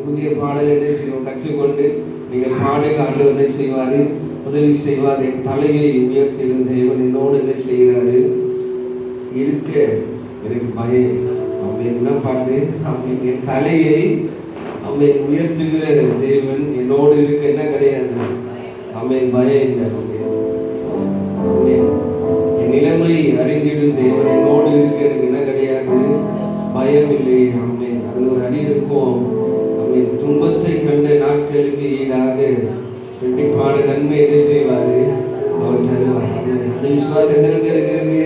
புதிய பாடல் என்ன செய்வோம் கற்றுக்கொண்டு நீங்கள் பாடுக. ஆண்டவர் என்ன செய்வார்? உதவி செய்வார். என் தலையை உயர்த்தின தேவன் என்னோடு என்ன செய்கிறாரு? இருக்க எனக்கு பயம். அவன் என்ன பாட்டு? அவன் என் தலையை அவன் உயர்த்துகிற தேவன் என்னோடு இருக்க என்ன கிடையாது? அவன் பயம் இல்லை. என் நிலைமை அறிந்திடும் தேவன் என்னோடு இருக்க எனக்கு என்ன கிடையாது? பயம் இல்லை. அவன் அதில் ஒரு அடி இருக்கும். அவன் துன்பத்தை கண்ட நாட்களுக்கு ஈடாக ரெட்டிப்பான நன்மை என்ன செய்வாரு? அவர் தருவார். அந்த விசுவாசம் இருக்கிறது.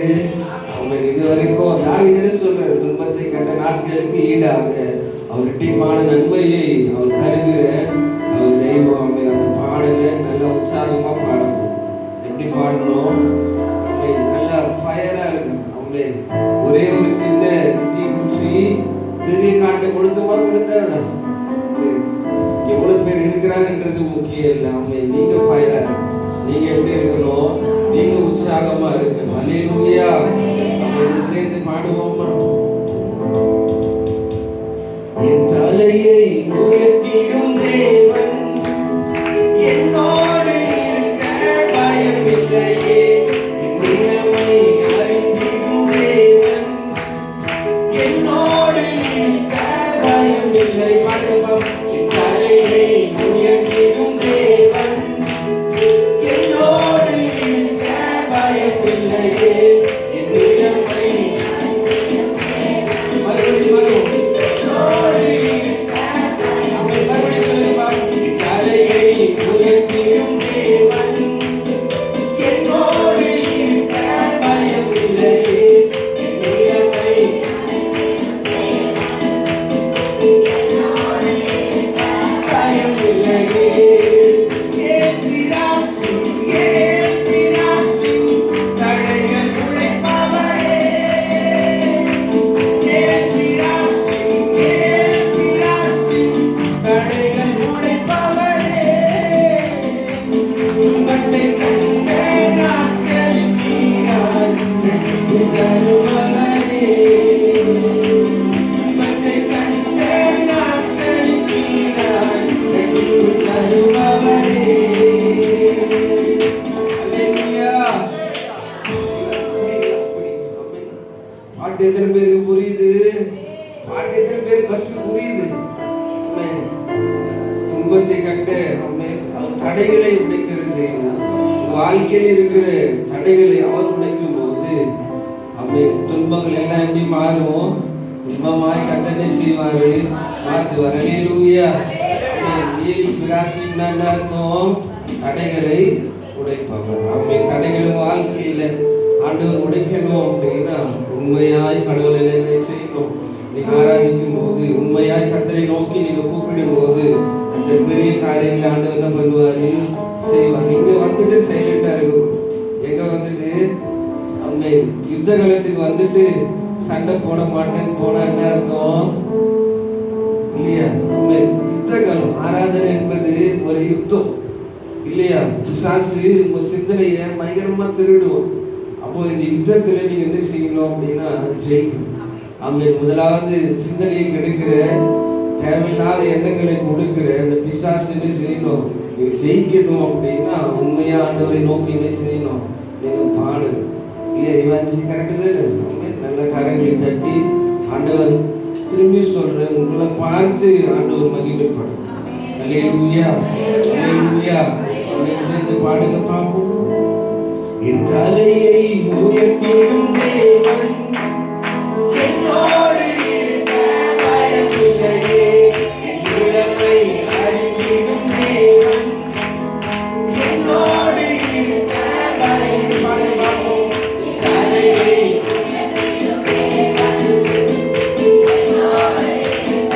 அவன் இதுவரைக்கும் தாவீது சொல்றாரு, துன்பத்தை கண்ட நாட்களுக்கு ஈடாக அவர் ரெட்டிப்பான நன்மையை அவர் தருகிற அவர் தெய்வம். அவன் அந்த பாடலை நல்லா உற்சாகமா பாடணும். எப்படி பாடணும்? நல்லா ஃபயரா இருக்கும். அவன் ஒரே ஒரு சின்ன தீக்குச்சி பெரிய காட்டை கொடுத்துமா கொடுத்தாங்க. எவ்வளவு பேர் இருக்கிறாங்கன்றது முக்கியம் இல்லை. அவன் நீங்க ஃபயரா இருக்கணும். நீங்க எப்படி இருக்கணும்? நீங்க உற்சாகமா இருக்கணும். அல்லேலூயா. நம்ம சேர்ந்து பாடுவோமா? என் தலையை உயர்த்திடும் தேவன் என்னோடு இருக்க பயமில்லையே. என் நிலைமை அறிந்திடும் தேவன் என்னோடு இருக்க பயமில்லை. பாடுவோம். என் தலையை உயர்த்திடும் தேவன் என்னோடு இருக்க பயமில்லையே. என் நிலைமை மறுபடியும் வரும். பாட்டு எத்தனை பேருக்கு புரியுது? பாட்டு எத்தனை பேருக்கு ஃபர்ஸ்ட் புரியுது? துன்பத்தை கண்டு அவர் தடைகளை உடைக்கிறது. வாழ்க்கையில் இருக்கிற தடைகளை அவர் உடைக்கும் போது துன்பங்கள் எல்லாம் எப்படி மாறும்? துன்பமாய் கத்தனை செய்வாரு, மாற்றுவார். அல்லேலூயா. அர்த்தம் தடைகளை உடைப்பவர். தடைகளும் வாழ்க்கையில ஆண்டவர் உடைக்கணும் அப்படின்னா உண்மையாய் கடவுளை என்ன செய்யணும்? நீங்க ஆராதிக்கும் போது, உண்மையாய் கர்த்தரை நோக்கி நீங்க கூப்பிடும் போது அந்த பெரிய காரியங்களை ஆண்டவர் என்ன பண்ணுவாரு? செய்வார். நீங்க வந்துட்டு சைலண்டா இருக்கும். எங்க வந்துட்டு அம்மே யுத்த காலத்துக்கு வந்துட்டு சண்டை போட மாட்டேன்னு போனா என்ன அர்த்தம்? இல்லையா? யுத்த காலம். ஆராதனை என்பது ஒரு யுத்தம் இல்லையா? பிசாசு உங்க சிந்தனையை பயங்கரமா திருடுவோம். அப்போ இந்த யுத்தத்துல நீங்க என்ன செய்யணும் அப்படின்னா ஜெயிக்கணும். ஆமென். முதலாவது சிந்தனையை கெடுக்கிற தேவையில்லாத எண்ணங்களை கொடுக்கிற அந்த பிசாசு என்ன செய்யணும்? நீ ஜெயிக்கணும் அப்படின்னா உண்மையா ஆண்டவரை நோக்கி என்ன செய்யணும்? நீங்க பாடு இல்லையா? இவன் கரெக்டு தானே? நல்ல கரங்களை தட்டி ஆண்டவர் திரும்பி சொல்றேன், உங்களை பார்த்து ஆண்டவர் மகிமைப்படும். அல்லேலூயா, அல்லேலூயா. சேர்ந்து பாடுங்க பார்ப்போம். என் தலையை உயர்த்திடும் தேவன் என்னோடு இருக்க பயமில்லையே. என் இழப்பை அறிந்திடும் தேவன் என்னோடு இருக்க பயமில்லையே. தலையை உயர்த்திடும் தேவன் என்னோடு இருக்க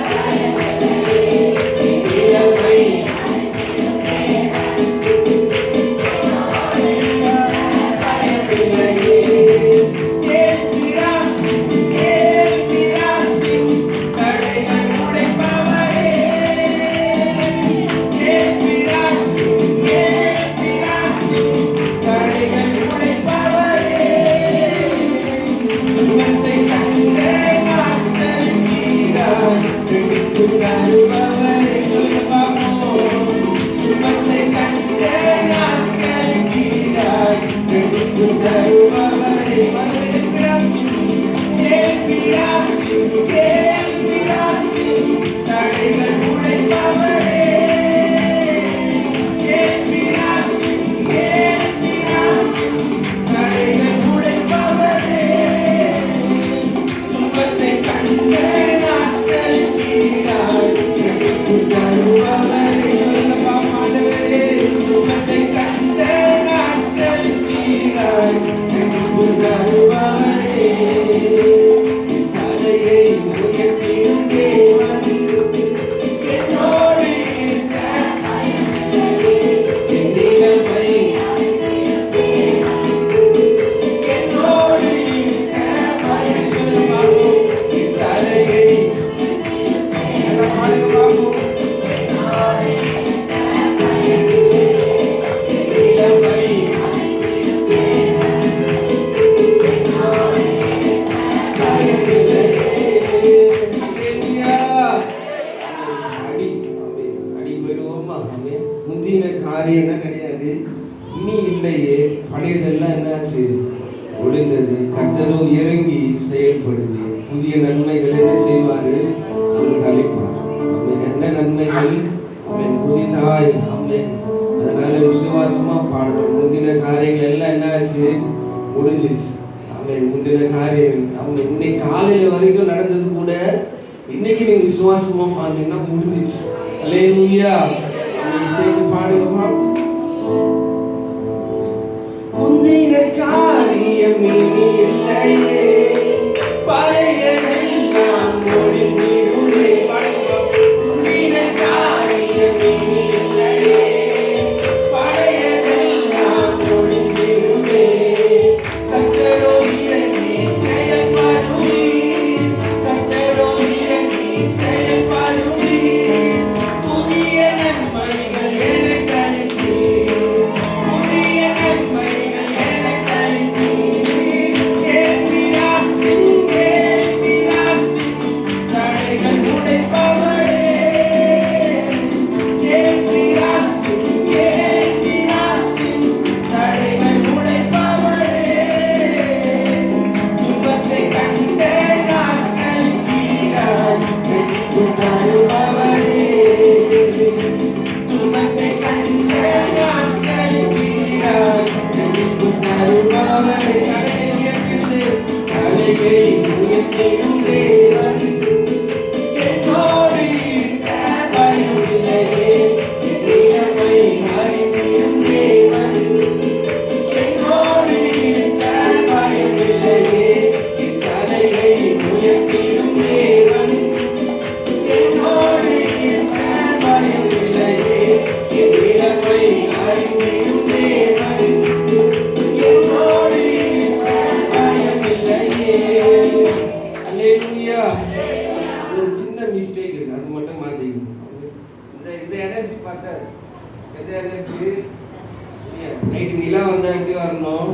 பயமில்லையே. என் இழப்பை அறிந்திடும் தேவன் முந்தின காரியம் கிடையாது, இனி இல்லையே, பழையதெல்லாம் என்னாச்சு? ஒளிந்தது. கர்த்தரோ இறங்கி செயல்படுது. புதிய நன்மைகளை என்ன செய்வாரு? உங்களுக்கு அளிப்பார். அவன் என்ன நன்மைகள்? அவன் புதிதாய். அவன் அதனால விசுவாசமா பாடுறோம். முந்தின காரியங்கள் எல்லாம் என்னாச்சு? முடிஞ்சிச்சு. அவன் முந்தின காரியங்கள் அவங்க இன்னைக்கு காலையில வரைக்கும் நடந்தது கூட இன்னைக்கு நீங்க விசுவாசமா பாடுங்கன்னா முடிஞ்சிச்சு. அல்லேலூயா. சேர்ந்து பாடுங்க பாப்போம். முந்தின காரியம் இனி இல்லையே, பழையதெல்லாம் முடிந்திடுமே. முந்தின காரியம் இனி இல்லையே, பழையதெல்லாம் முடிந்திடுமே. கர்த்தரோ இறங்கி செயல்படுமே, கர்த்தரோ இறங்கி செயல்படுமே. புதிய நன்மைகள் எனக்களித்தீர், புதிய நன்மைகள் எனக்களித்தீர். என் விலாசின் தடைகள் உடைப்பவரே, என் விலாசின் தடைகள் உடைப்பவரே. துன்பத்தை கண்ட நாட்கள் கீழாய் வெற்றி தருபவரே, துன்பத்தை கண்ட நாட்கள் கீழாய் வெற்றி தருபவரே. தலையை உயர்த்திடும் தேவன் என்னோடு இருக்க பயமில்லையே. என் இழப்பை அறிந்திடும் தேவன் என்னோடு இருக்க பயமில்லையே. என் தலையை உயர்த்திடும் தேவன் என்னோடு இருக்க பயமில்லையே. என் இழப்பை அறிந்திடும் தேவன் என்னோடு இருக்க பயமில்லையே. அல்லேலூயா. ஒரு சின்ன மிஸ்டேக் இருக்கு, அது மட்டும் மாத்திக்கணும். இந்த எனர்ஜி பார்த்தா எந்த எனர்ஜி? நைட்டு நிலா வந்தா எப்படி வரணும்?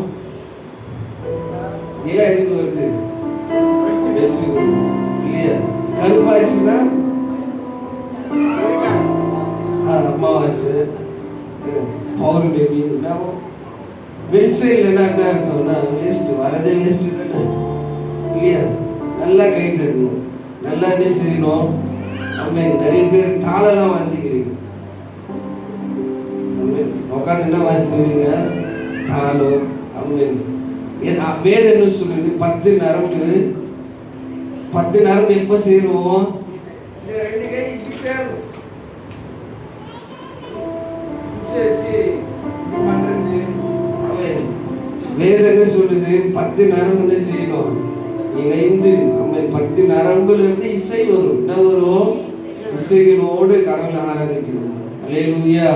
நிலா எதுக்கு வருது? வெளிச்சு இல்லையா? கருப்பாச்சுன்னா அமாவாசை பௌர்ணமி. வெளிச்சம் இல்லைன்னா என்ன அர்த்தம்னா வேஸ்ட், வரதே வேஸ்ட் தானே இல்லையா? நல்லா கை தரணும், நல்லா என்ன செய்யணும்? அம்மன் நிறைய பேர் தாளெல்லாம் வாசிக்கிறீங்க, உட்காந்து என்ன வாசிக்கிறீங்க? தாளம். அம்மன் வேறு என்ன சொல்லுது? 10 நரம்பு. 10 நரம்பு எப்போ சேருவோம்? இந்த 2 கை இப்படி சேரும். பண்றது வேற என்ன சொல்லுது? 10 நரம்பு என்ன செய்யணும்? இணைந்து. அம்மன் 10 நரம்புல இருந்து இசை வரும். என்ன வரும்? இசைகளோடு கடவுளை ஆராதிக்கணும். அல்லேலூயா.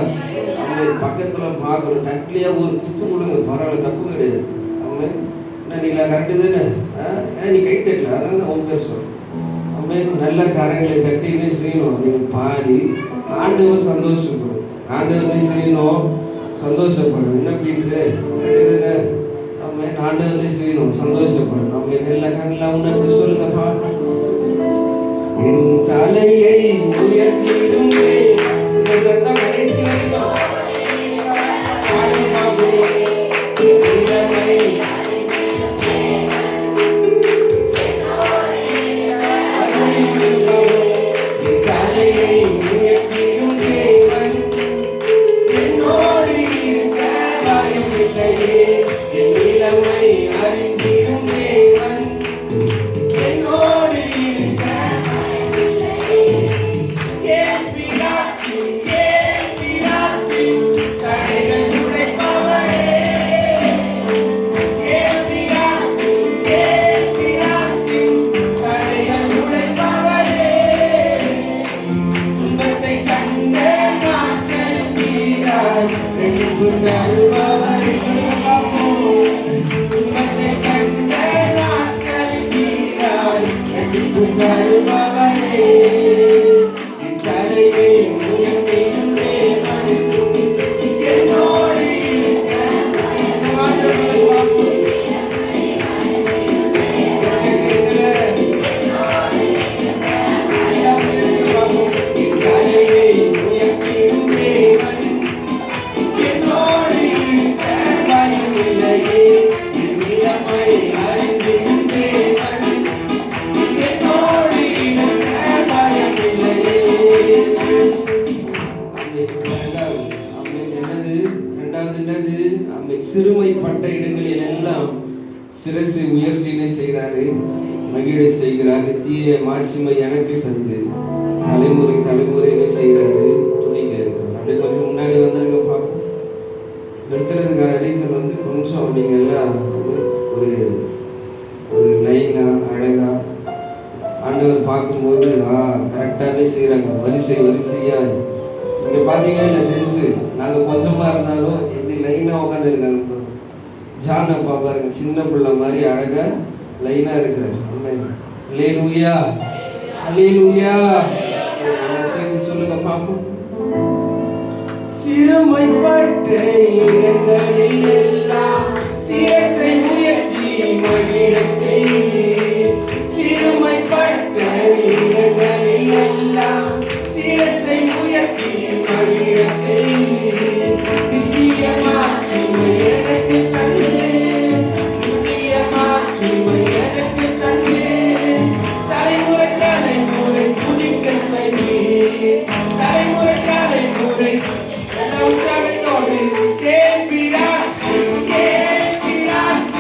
அம்மன் பக்கத்துல பார்க்கணும், தட்டிலையா ஒரு குத்து கொடுங்க, பரவாயில்ல, தப்பு கிடையாது. அம்மன் என்ன நீங்களா கரெக்டு தானே? நீ கை தட்டல, அதனால தான் உங்க சொல்றேன். அம்மன் நல்ல காரியங்களை தட்டி என்ன செய்யணும்? நீங்கள் பாடி ஆண்டவர் சந்தோஷப்படும். ஆண்டவர் என்ன செய்யணும்? சந்தோஷப்படும். என்ன அப்படின்ட்டு கரெக்டு தானே? அம்மன் ஆண்டவர் என்ன செய்யணும்? சந்தோஷப்படும். நம்ம எல்லா கண்ணில் உணர்ந்து சொல்லுங்கப்பா. என் தலையை உயர்த்திடுமே சத்தம் சிறுமைப்பட்ட இடங்களில் எல்லாம் சிரசை உயர்த்தினை செய்கிறாரு, மகிழ செய்கிறார். நித்திய மாட்சிமை எனக்கு தந்து தலைமுறை தலைமுறையினை செய்கிறாரு, துணிக்க இருக்கிறார். அப்படி கொஞ்சம் முன்னாடி வந்தாங்க பார்ப்போம். நிறுத்துறதுக்கான ரீசன் வந்து கொஞ்சம் நீங்கள் எல்லாம் ஒரு ஒரு லைனா அழகா ஆண்டவர் பார்க்கும்போது கரெக்டாகவே செய்கிறாங்க, வரிசையா. இங்கே பார்த்தீங்கன்னா இல்லை ஜென்ஸு நாங்கள் கொஞ்சமாக இருந்தாலும் எப்படி லைனாக உட்காந்துருக்காங்க. ஜான் அப்பா பாருங்க, சின்ன பிள்ளை மாதிரி அழகா லைனா இருக்கிறார். அல்லேலூயா, அல்லேலூயா. சேர்ந்து சொல்லுங்க பாப்போம். சிறுமைப்பட்ட இடங்களில் எல்லாம் சிரசை உயர்த்தி மகிழ செய்வீர். சிறுமைப்பட்ட இடங்களில் எல்லாம் சிரசை உயர்த்தி மகிழ செய்வீர். நித்திய மாட்சிமை எனக்கு தந்து, நித்திய மாட்சிமை எனக்கு தந்து, தலைமுறை தலைமுறை துதிக்க செய்வீர். தலைமுறை தலைமுறை உற்சாகத்தோடு கேட்பிராசி கேட்பிராசி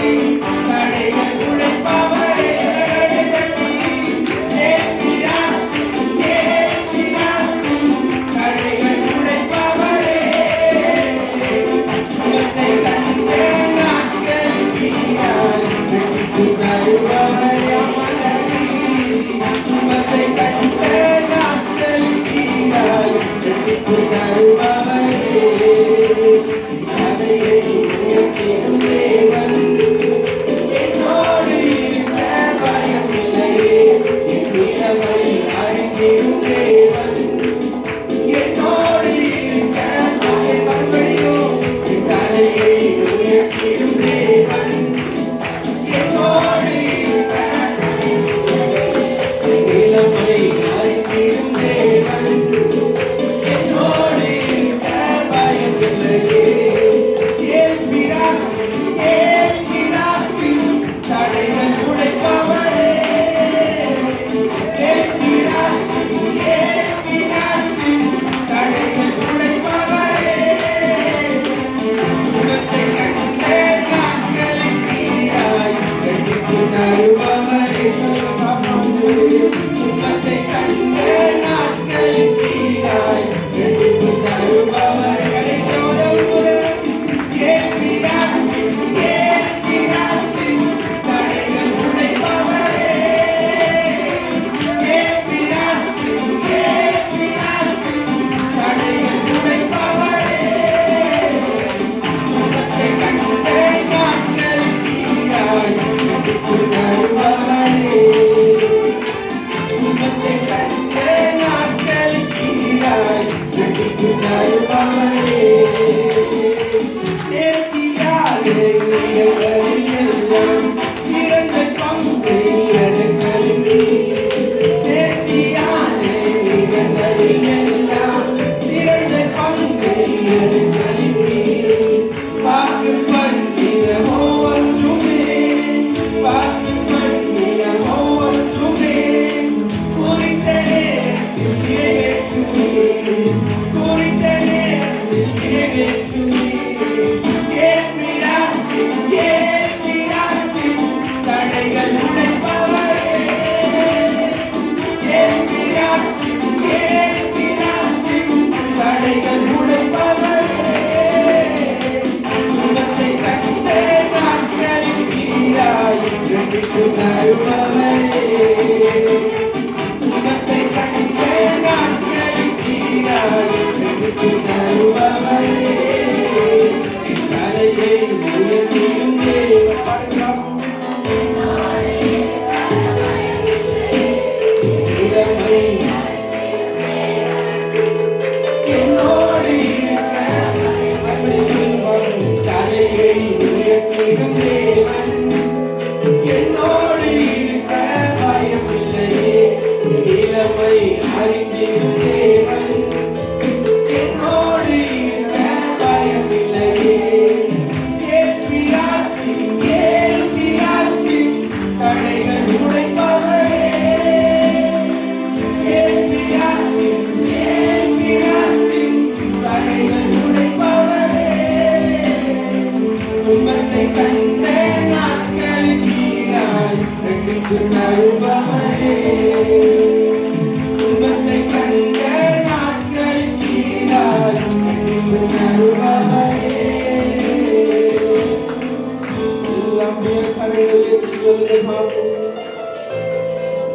சொல்லுங்க பாப்போம்.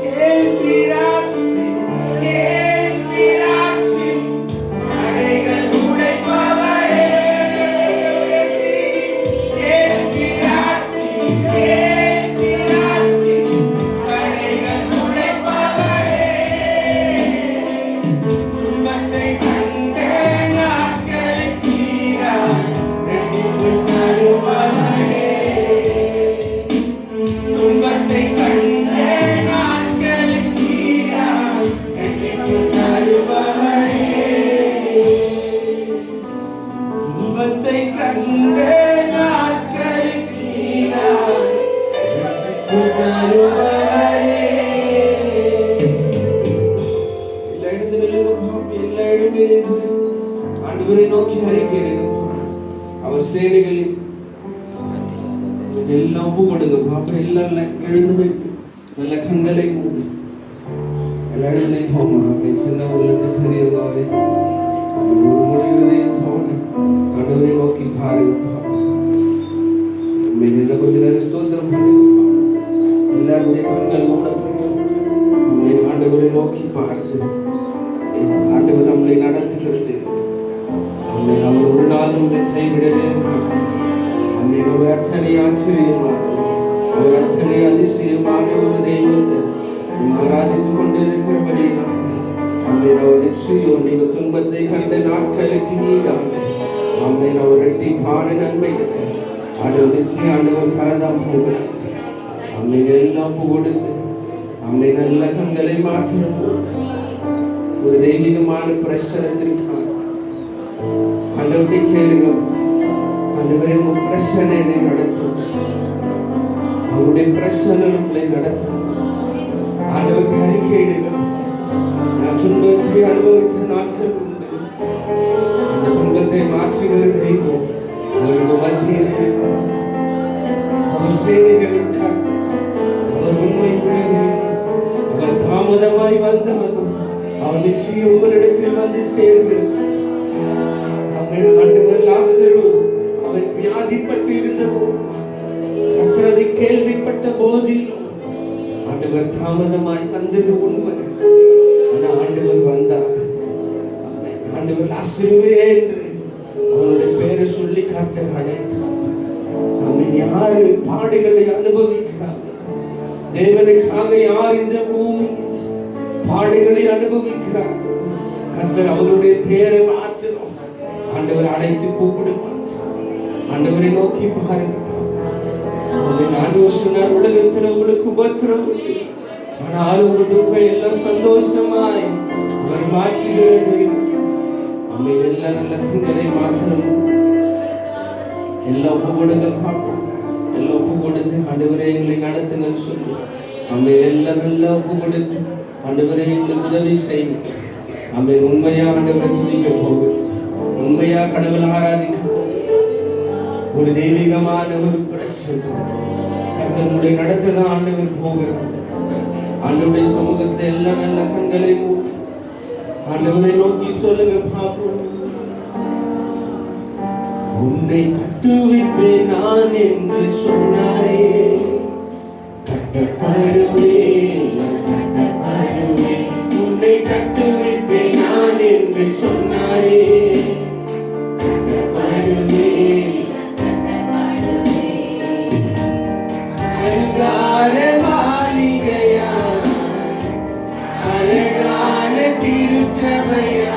கேள்விராசி கேள்விராசி தடைகள் உடைப்பவரே, கேள்விராசி கேள்விராசி தடைகள் உடைப்பவரே, துன்பத்தை கண்ட நாட்களுக்கு இரட்டிப்பு தருபவரே, துன்பத்தை கண்ட நாட்களுக்கு இரட்டிப்பு தருபவரே, துன்பத்தை கண்ட நாட்களுக்கு இரட்டிப்பு தருபவரே. எல்லா இடங்களிலும் எல்லா இடங்களிலும் ஆண்டவரை நோக்கி அறிக்கையிடுங்க. அவர் சேவைகளில் எல்லாம் ஒப்பு கொடுங்க பாப்பா. எல்லாம் எழுந்து நல்ல கண்களை மூடி எல்லா இடங்களையும் போமா. சின்னவர்களுக்கு பெரியவர்களே ஒரு முறை இதயத்தோடு ஆண்டவரை நோக்கி பாருங்க. எல்லாம் கொஞ்ச நேரம் ஸ்தோத்திரம் பண்ணுங்க. எல்லாருடைய கண்கள் மூடப்பட்டு நம்மளை ஆண்டவரை நோக்கி பார்த்து ஆண்டவர் நம்மளை நடத்துகிறது. நம்மை அவர் ஒரு நாள் நம்மளை கைவிடவே நம்மை ஒரு அத்தனை ஆச்சரியமாக ஒரு அத்தனை அதிசயமாக ஒரு தெய்வத்தை ஆராதித்துக் கொண்டிருக்கிறபடி நம்மை அவர் நிச்சயம் நீங்க துன்பத்தை கண்ட நாட்களுக்கு ஈடாக நம்மை அவர் இரட்டிப்பான நன்மைகளை ஆண்டவர் நிச்சயம் ஆண்டவர் தரதான் போகிறார். நம்மை எல்லாம் கொடுத்து நம்மை நல்ல கண்களை மாற்ற ஒரு தெய்வீகமான பிரசனத்திற்காக ஆண்டவரை கேளுங்க. ஆண்டவரே உங்க பிரசனை நடத்தும், அவருடைய பிரசனங்களை நடத்தும். ஆண்டவருக்கு அறிக்கையிடுங்க. நான் துன்பத்தை அனுபவித்த நாட்கள் உண்டு. அந்த துன்பத்தை மாற்றுகிற தெய்வம் அவருக்கு மத்தியில் இருக்கும். அவர் சேவைகளுக்காக அவர் உண்மை உள்ளது. அவர் தாமதமாய் வந்தவர் அவர் நிச்சயம் உங்களிடத்தில் வந்து சேர்கிறார். ஆண்டவர் லாசரு அவன் வியாதிப்பட்டு இருந்தபோது கர்த்தரை கேள்விப்பட்ட போதிலும் ஆண்டவர் தாமதமாய் வந்தது உண்மை. ஆனால் ஆண்டவர் வந்தார். ஆண்டவர் லாசருவே என்று அவனுடைய பேரை சொல்லி காட்ட அழைத்தார். நம்ம யாரு பாடுகளை அனுபவிக்கிறார்? தேவனுக்காக யார் இந்த பூமி பாடுகளை அனுபவிக்கிறார்? கர்த்தர் அவருடைய பேரை மாத்திரம் ஆண்டவர் அழைத்து கூப்பிடுவார். ஆண்டவரை நோக்கி பாருங்க. ஆண்டவர் சொன்னார், உலகத்தில் உங்களுக்கு உபத்திரம் ஆனால் உங்களுக்கு எல்லாம் சந்தோஷமாய் அவர் மாற்றுகிறது. நம்ம எல்லாம் நல்ல கண்களை மாத்திரம் எல்லாம் ஒப்பு கொடுங்க பார்ப்போம். எல்லாம் ஒப்பு கொடுத்து ஆண்டவரே எங்களை நடத்துங்க சொல்லி நம்ம எல்லாம் நல்லா ஒப்பு கொடுத்து ஆண்டவரே எங்களுக்கு உதவி செய்யும். நம்ம உண்மையா ஆண்டவரை துதிக்க போகும், உண்மையா கடவுளை ஆராதிக்க ஒரு தெய்வீகமான ஒரு பிரச்சனை கர்த்தருடைய நடத்ததான் ஆண்டவர் போகிறார். ஆண்டவருடைய சமூகத்தில் எல்லா நல்ல கண்களை ஆண்டவரை நோக்கி சொல்லுங்க பார்ப்போம். உன்னை கட்டுவிப்பேன் நான் என்று சொன்னாயே, கட்டப்படுவேன் கட்டப்படுவேன். உன்னை கட்டுவிப்பேன் நான் என்று சொன்னாயே, கட்டப்படுவேன் அலங்கார மாளிகையா, அழகான திருச்சபையா,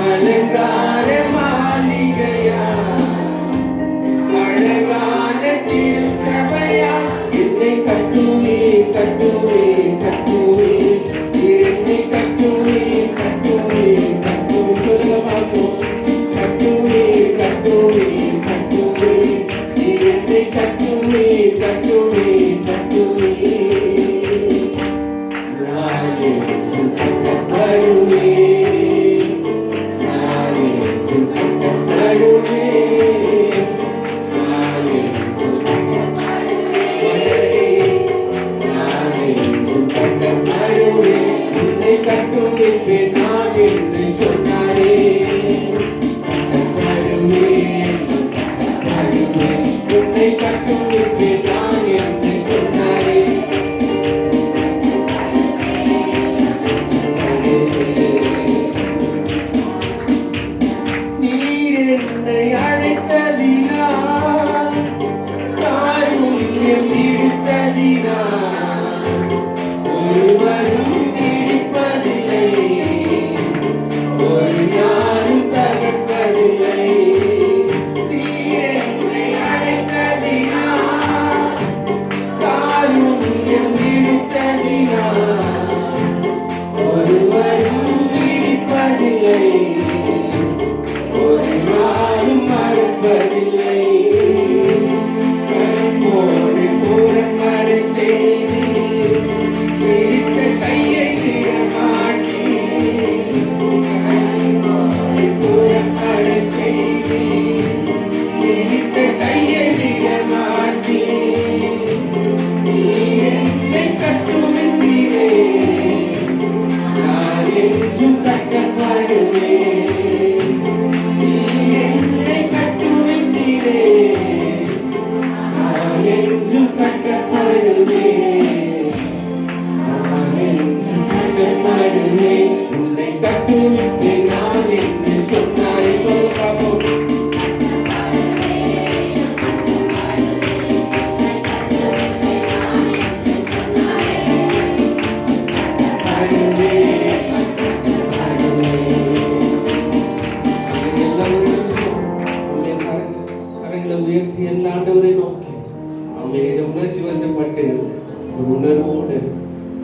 அலங்கார மாளிகையா, அழகான திருச்சபையா, என்னை கட்டுவே கட்டுவே கட்டுவே, என்னை கட்டுவே கட்டுவே கட்டுவே. சொல்லுங்க பார்ப்போம். கட்டுவே கட்டுவே கட்டுவே, என்னை கட்டுவே கட்டுவே கட்டுவே. நானே கட்டப்படுவே, நானே கட்டப்படுவே, நானே கட்டப்படுவே, நானே கட்டப்படுவே.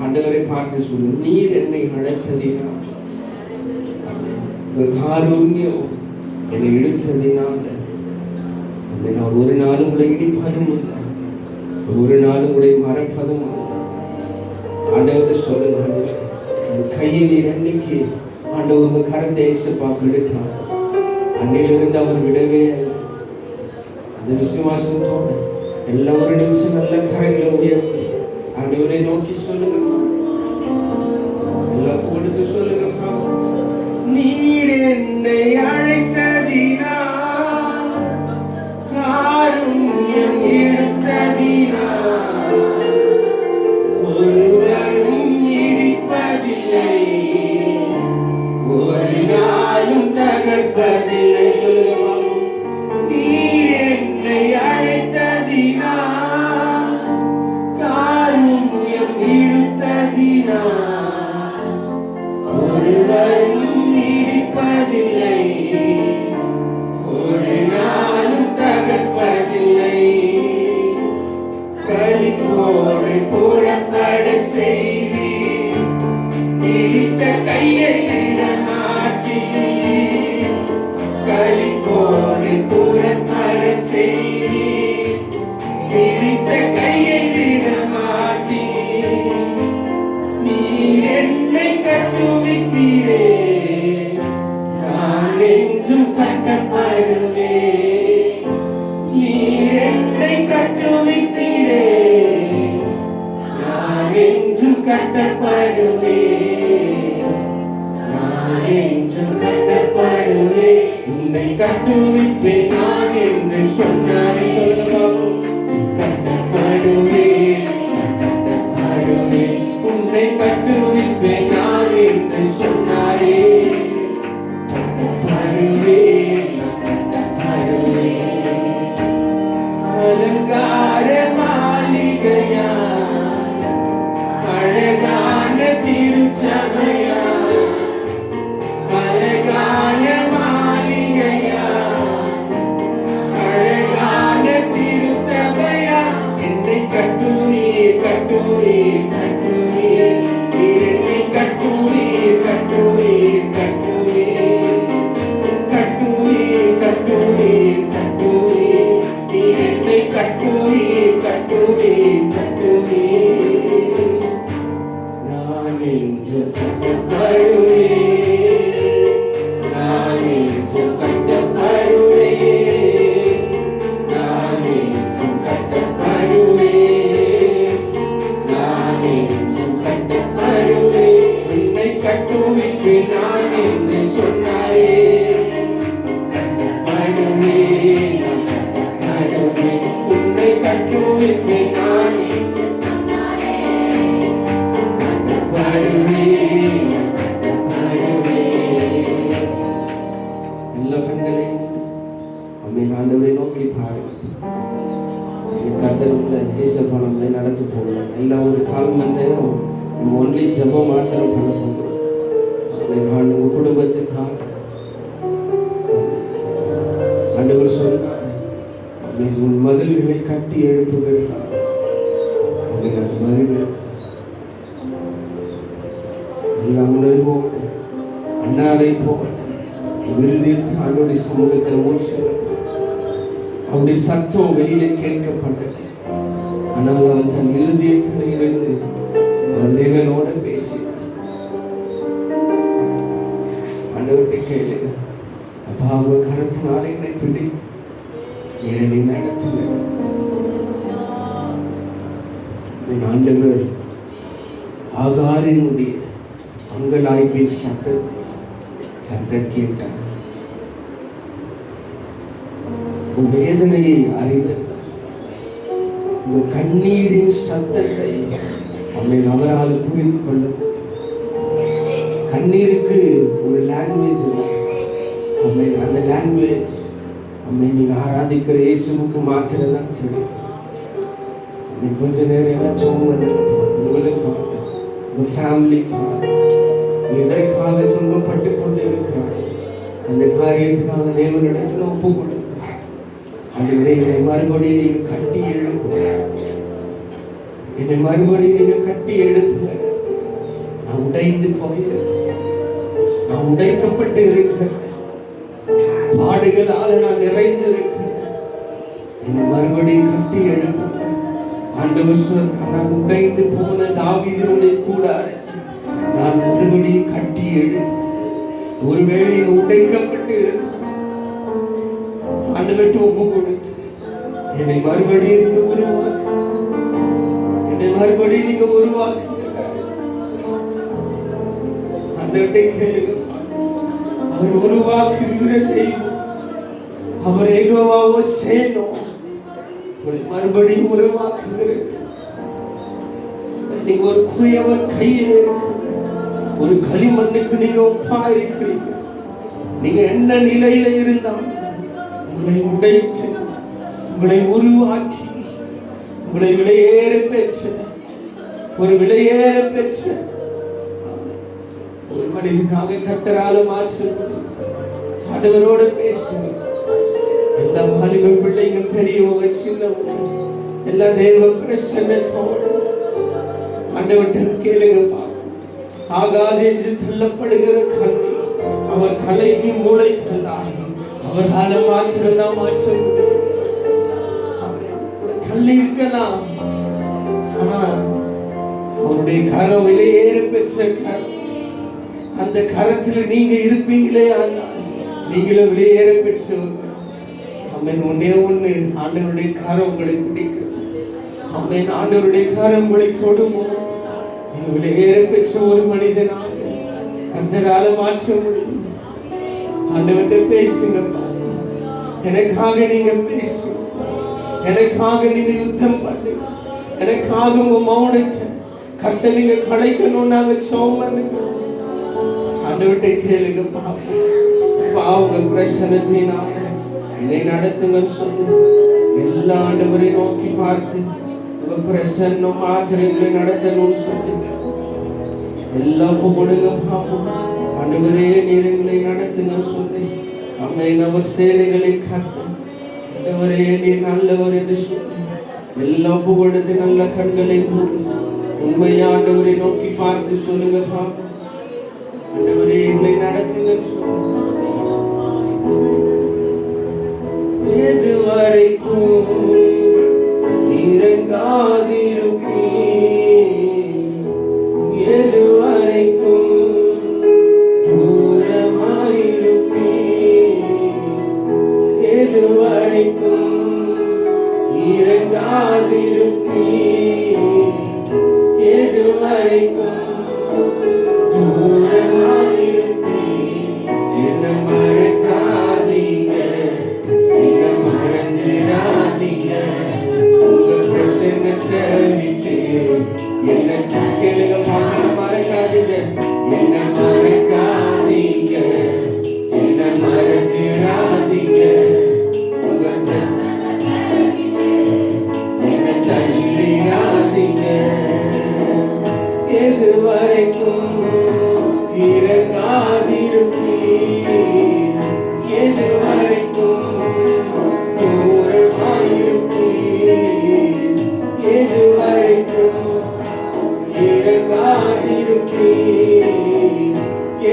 ஆண்டவரை பார்த்து சொல்லு, நீர் என்னை அழைத்ததினால், காருண்யம் என்னை இழுத்ததினால் நான் ஒரு நாளும் உங்களை இடிப்பதும் இல்லை, ஒரு நாளும் உங்களை மறப்பதும் இல்லை. ஆண்டவர் சொல்லுங்க, கையில் அன்னைக்கு ஆண்டவர் உங்க கரத்தை ஏசப்பா எடுத்தார். அன்னையிலிருந்து அவர் விடவே அந்த விசுவாசத்தோடு எல்லாம் ஒரு நிமிஷம் நல்ல கரைகளை உயர்த்தி ஆண்டவரை நோக்கி சொல்லுங்க, எல்லாம் கொடுத்து சொல்லுங்க, நீர் என்னை அழைத்ததினா, காருண்யம் எடுத்ததினா, ஒருவரும் இடிப்பதில்லை, ஒரு நாளும் தகர்ப்பதில்லை. சொல்லுங்க, நீர் என்னை அழைத்ததினா, காருண்யம் இழுத்ததினா, ஒருவரும் இடிப்பதில்லை, ஒரு நாளும் தகர்ப்பதில்லை. களிப்போடு புறப்பட செய்வீர், இடித்த கையை விட மாட்டீர். களிப்போடு புறப்பட செய்வீர், இடித்த கையை விட மாட்டீர். நீர் என்னை கட்டுவிப்பீரே, நான் என்றும் கட்டப்படுவேன். நீர் என்னை கட்டுவிப்பீரே, நான் என்றும் கட்டப்படுவேன், நான் என்றும் கட்டப்படுவேன். உன்னை கட்டுவிப்பேன் நான் என்று சொன்னாரே, கட்டப்படுவேன், கட்டப்படுவேன். உன்னை கட்டுவிப்பேன் நான் என்று சொன்னாரே, கட்டப்படுவேன், கட்டப்படுவேன். அலங்கார மாளிகையா, அழகான திருச்சபையா, அழகான மாளிகையா, அழகான திருச்சபையா, என்னை கட்டுவீர், கட்டுவீர், கட்டுவீர், என்னை கட்டுவீர், கட்டுவீர், கட்டுவீர், கட்டுவீர், கட்டுவீர், கட்டுவீர், என்னை கட்டுவீர், கட்டுவீர், கட்டுவீர். நான் என்று கட்டப்படுவேன், நான் என்று கட்டப்படுவேன், நான் என்று கட்டப்படுவேன், நான் என்று கட்டப்படுவேன். உன்னை கட்டுவிப்பேன் நான் என்று சொன்னாரே, கட்டப்படுவேன், கட்டப்படுவேன். உன்னை கட்டுவிப்பேன் நான் என்று சொன்னாரே, கட்டப்படுவேன், கட்டப்படுவேன். எல்லா கண்களையும் அம்மை ஆண்டவரை நோக்கி பாருங்கள். கர்த்தர் ஏசப்பா நம்மளை நடத்தி போகலாம். எல்லாம் ஒரு 1/4 மணி நேரம் நம்ம ஒன்லி ஜெபம் மாத்திரம் பண்ண போகிறோம். உங்கள் குடும்பத்துக்காக ஆண்டவர் சொல்றார், உன் மதில்களை கட்டி எழுப்புகிறார். எல்லாம் உணர்வோடு அண்ணாவை போல இறுதியத்தில் அவருடைய சமூகத்தில் மூச்சு, அவருடைய சத்தம் வெளியில கேட்கப்பட்டது. ஆனால் அவன் தன் இறுதியத்தில் இருந்து அவன் தேவனோட பேசி ஆண்டவர்கிட்ட கேளுங்க, அப்பா அவங்க கருத்தினால என்னை பிடித்து என்னை நடத்துங்க. ஆண்டவர் ஆகாரினுடைய அங்கலாய்ப்பின் சத்தத்தை கர்த்தர் கேட்டார். உன் வேதனையை அறிந்தார், உன் கண்ணீரின் சத்தத்தை அவரால் புரிந்து கொள்ள. கண்ணீருக்கு ஒரு லாங்குவேஜ் இல்லை, அந்த லாங்குவேஜ் நீங்க ஆராதிக்கிற இயேசுவுக்கு மாத்திரம் தான் தெரியும். கொஞ்ச நேரம் எல்லாம் சும்மா உங்களுக்காக, உங்க ஃபேமிலிக்காக, எதற்காக துன்பப்பட்டு கொண்டு இருக்கிறாய் அந்த காரியத்துக்காக தேவனிடத்தில் ஒப்பு கொடுத்து என்னை மறுபடியும் நீங்க கட்டி எழுப்புங்க, என்னை மறுபடியும் நீங்க கட்டி எழுப்புங்க. உடைந்து போயிருக்கிறேன், நான் உடைக்கப்பட்டு இருக்கிறேன், பாடுகளால் நான் நிறைந்து இருக்கிறேன், என்னை மறுபடியும் கட்டி எழுப்புங்க. ஆண்டவர் சொன்னார், நான் உடைந்து போன தாவீதினுடைய கூடாரத்தை நான் மறுபடியும் கட்டி எழுப்பேன். ஒருவேளை உடைக்கப்பட்டு இருக்க ஆண்டவர்கிட்ட ஒப்பு கொடுத்து என்னை மறுபடியும் நீங்க உருவாக்கு, என்னை மறுபடியும் நீங்க உருவாக்குங்க. ஆண்டவர்கிட்ட கேளுங்க. அவர் உருவாக்குகிற தெய்வம், அவர் யெகோவாவோ சேனோ, உங்களை மறுபடியும் உருவாக்குகிற. நீங்க ஒரு குயவர் கையில் இருக்கு, ஒரு களிமண்ணுக்கு நீங்க ஒப்பா இருக்கிறீங்க. நீங்க என்ன நிலையில இருந்தாலும் உங்களை உடைத்து, உங்களை உருவாக்கி, உங்களை விலையேற பெற்ற ஒரு விலையேற பெற்ற ஒரு மனிதனாக கர்த்தரால மாற்ற ஆண்டவரோடு பேசுங்க. எல்லா வாலிப பிள்ளைங்க, பெரியவங்க, சின்னவங்க, எல்லா தேவ பிரசன்னத்தோடு ஆண்டவர்கிட்ட கேளுங்கப்பா. ஆகாது என்று தள்ளப்படுகிற கல்வி அவர் தலைக்கு மூளை தள்ளார், அவரால் மாத்திரம்தான் மாற்ற முடியும். தள்ளி இருக்கலாம், ஆனா அவருடைய கரம் விலையேற பெற்ற கரம். அந்த கரத்துல நீங்க இருப்பீங்களே, ஆனால் நீங்களும் விலையேற பெற்றவங்க. அம்மன் ஒன்னே ஒண்ணு, ஆண்டவருடைய கரம் உங்களை பிடிக்கும். அம்மன் ஆண்டவருடைய கரம் உங்களை தொடுமோ, விலையேற பெற்ற ஒரு மனிதனாக கர்த்தரால மாற்ற முடியும். ஆண்டவர்கிட்ட பேசுங்கப்பா. எனக்காக நீங்க பேசுங்க, எனக்காக நீங்க யுத்தம் பண்ணுங்க, எனக்காக உங்க மௌனத்தை கர்த்தர் நீங்க கலைக்கணும். நாங்க சோம் பண்ணுங்க. ஆண்டவர்கிட்ட கேளுங்கப்பா. உங்க பிரசனத்தினால என்னை நடத்துங்கன்னு சொல்லி எல்லா ஆண்டவரை நோக்கி பார்த்து உங்க பிரசன்னம் ஆச்சரியங்களை நடத்தணும்னு சொல்லி எல்லாம் கொடுங்க பாப்போம். ஆண்டவரே நீர் எங்களை நடத்துங்கன்னு சொல்லி அம்மையின் அவர் சேனைகளின் கர்த்தர், ஆண்டவரே நீர் நல்லவர் என்று சொல்லி எல்லாம் கொடுத்து நல்ல கண்களை மூடி உண்மையாண்டவரை நோக்கி பார்த்து சொல்லுங்க பாப்போம். ஆண்டவரே எங்களை நடத்துங்கன்னு சொல்லி எதுவரைக்கும் இறங்காதிருப்பீ, எதுவரைக்கும் தூரமாயிருப்பீ, எதுவரைக்கும் இறங்காதிருப்பீ, எதுவரைக்கும் தூரமாயிருப்பீ. என்ன மறக்காதீங்க, என்ன மறந்துடாதீங்க, உங்க பிரசன்னத்தை விட்டு என்ன கேளுங்க பாப்பா. மறக்காதீங்க, என்ன மறக்காதீங்க, என்ன மறந்துடாதீங்க, உங்க பிரசன்னத்தை விட்டு என்ன தள்ளிடாதீங்க. எது வரைக்கும் இறங்காதிருப்பீ, எது வரைக்கும் தூரமாயிருப்பீ, எது வரைக்கும் இறங்காதிருப்பீ,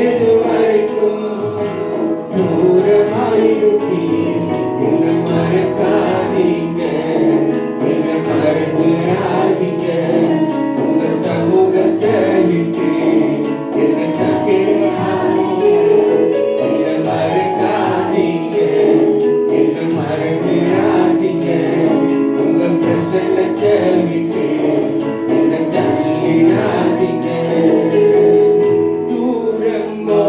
எது வரைக்கும் தூரமாயிருப்பீ. என்ன மறக்காதீங்க, என்ன மறந்துடாதீங்க, உங்க சமூகத்தை விட்டு என்ன தக்கிடாதீங்க. என்ன மறக்காதீங்க, என்ன மறந்துடாதீங்க, உங்க பிரசன்னத்தை விட்டு என்ன தள்ளிடாதீங்க. தூரமோ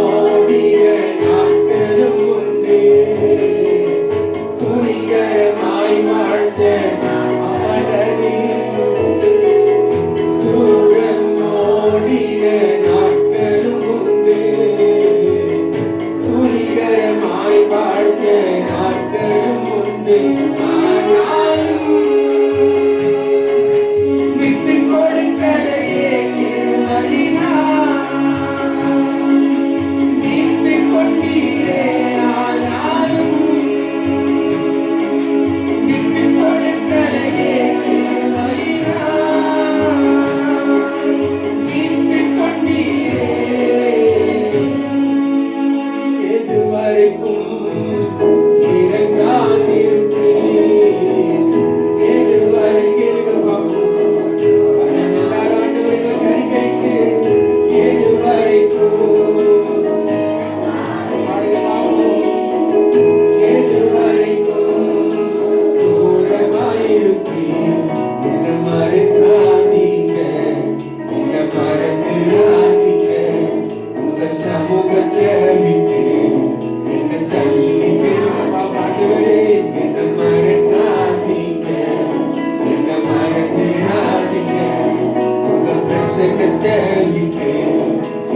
சமூகத்தை விட்டு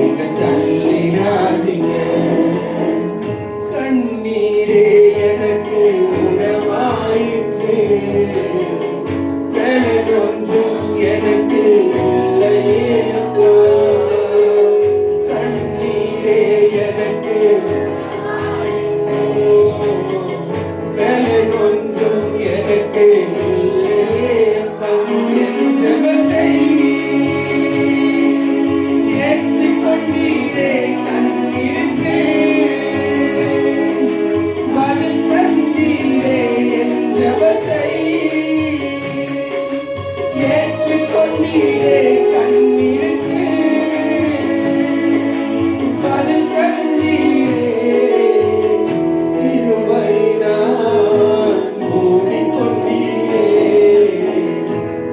என்ன தள்ளிடாதீங்க. கண்ணீரே எனக்கு உணவாயிற்று, கொஞ்சம் எனக்கு இல்லையே அப்பா. கண்ணீரே எனக்கு கொஞ்சம் எனக்கு இல்லையே அப்பா. என் ஜெபத்தை ஏற்றுக்கொண்டீரே கண்ணீருக்கு பதில் தந்தீரே. என் ஜெபத்தை ஏற்றுக்கொண்டீரே கண்ணீருக்கு பதில் தந்தீரே. இருமை நான் மூடிக்கொண்டீரே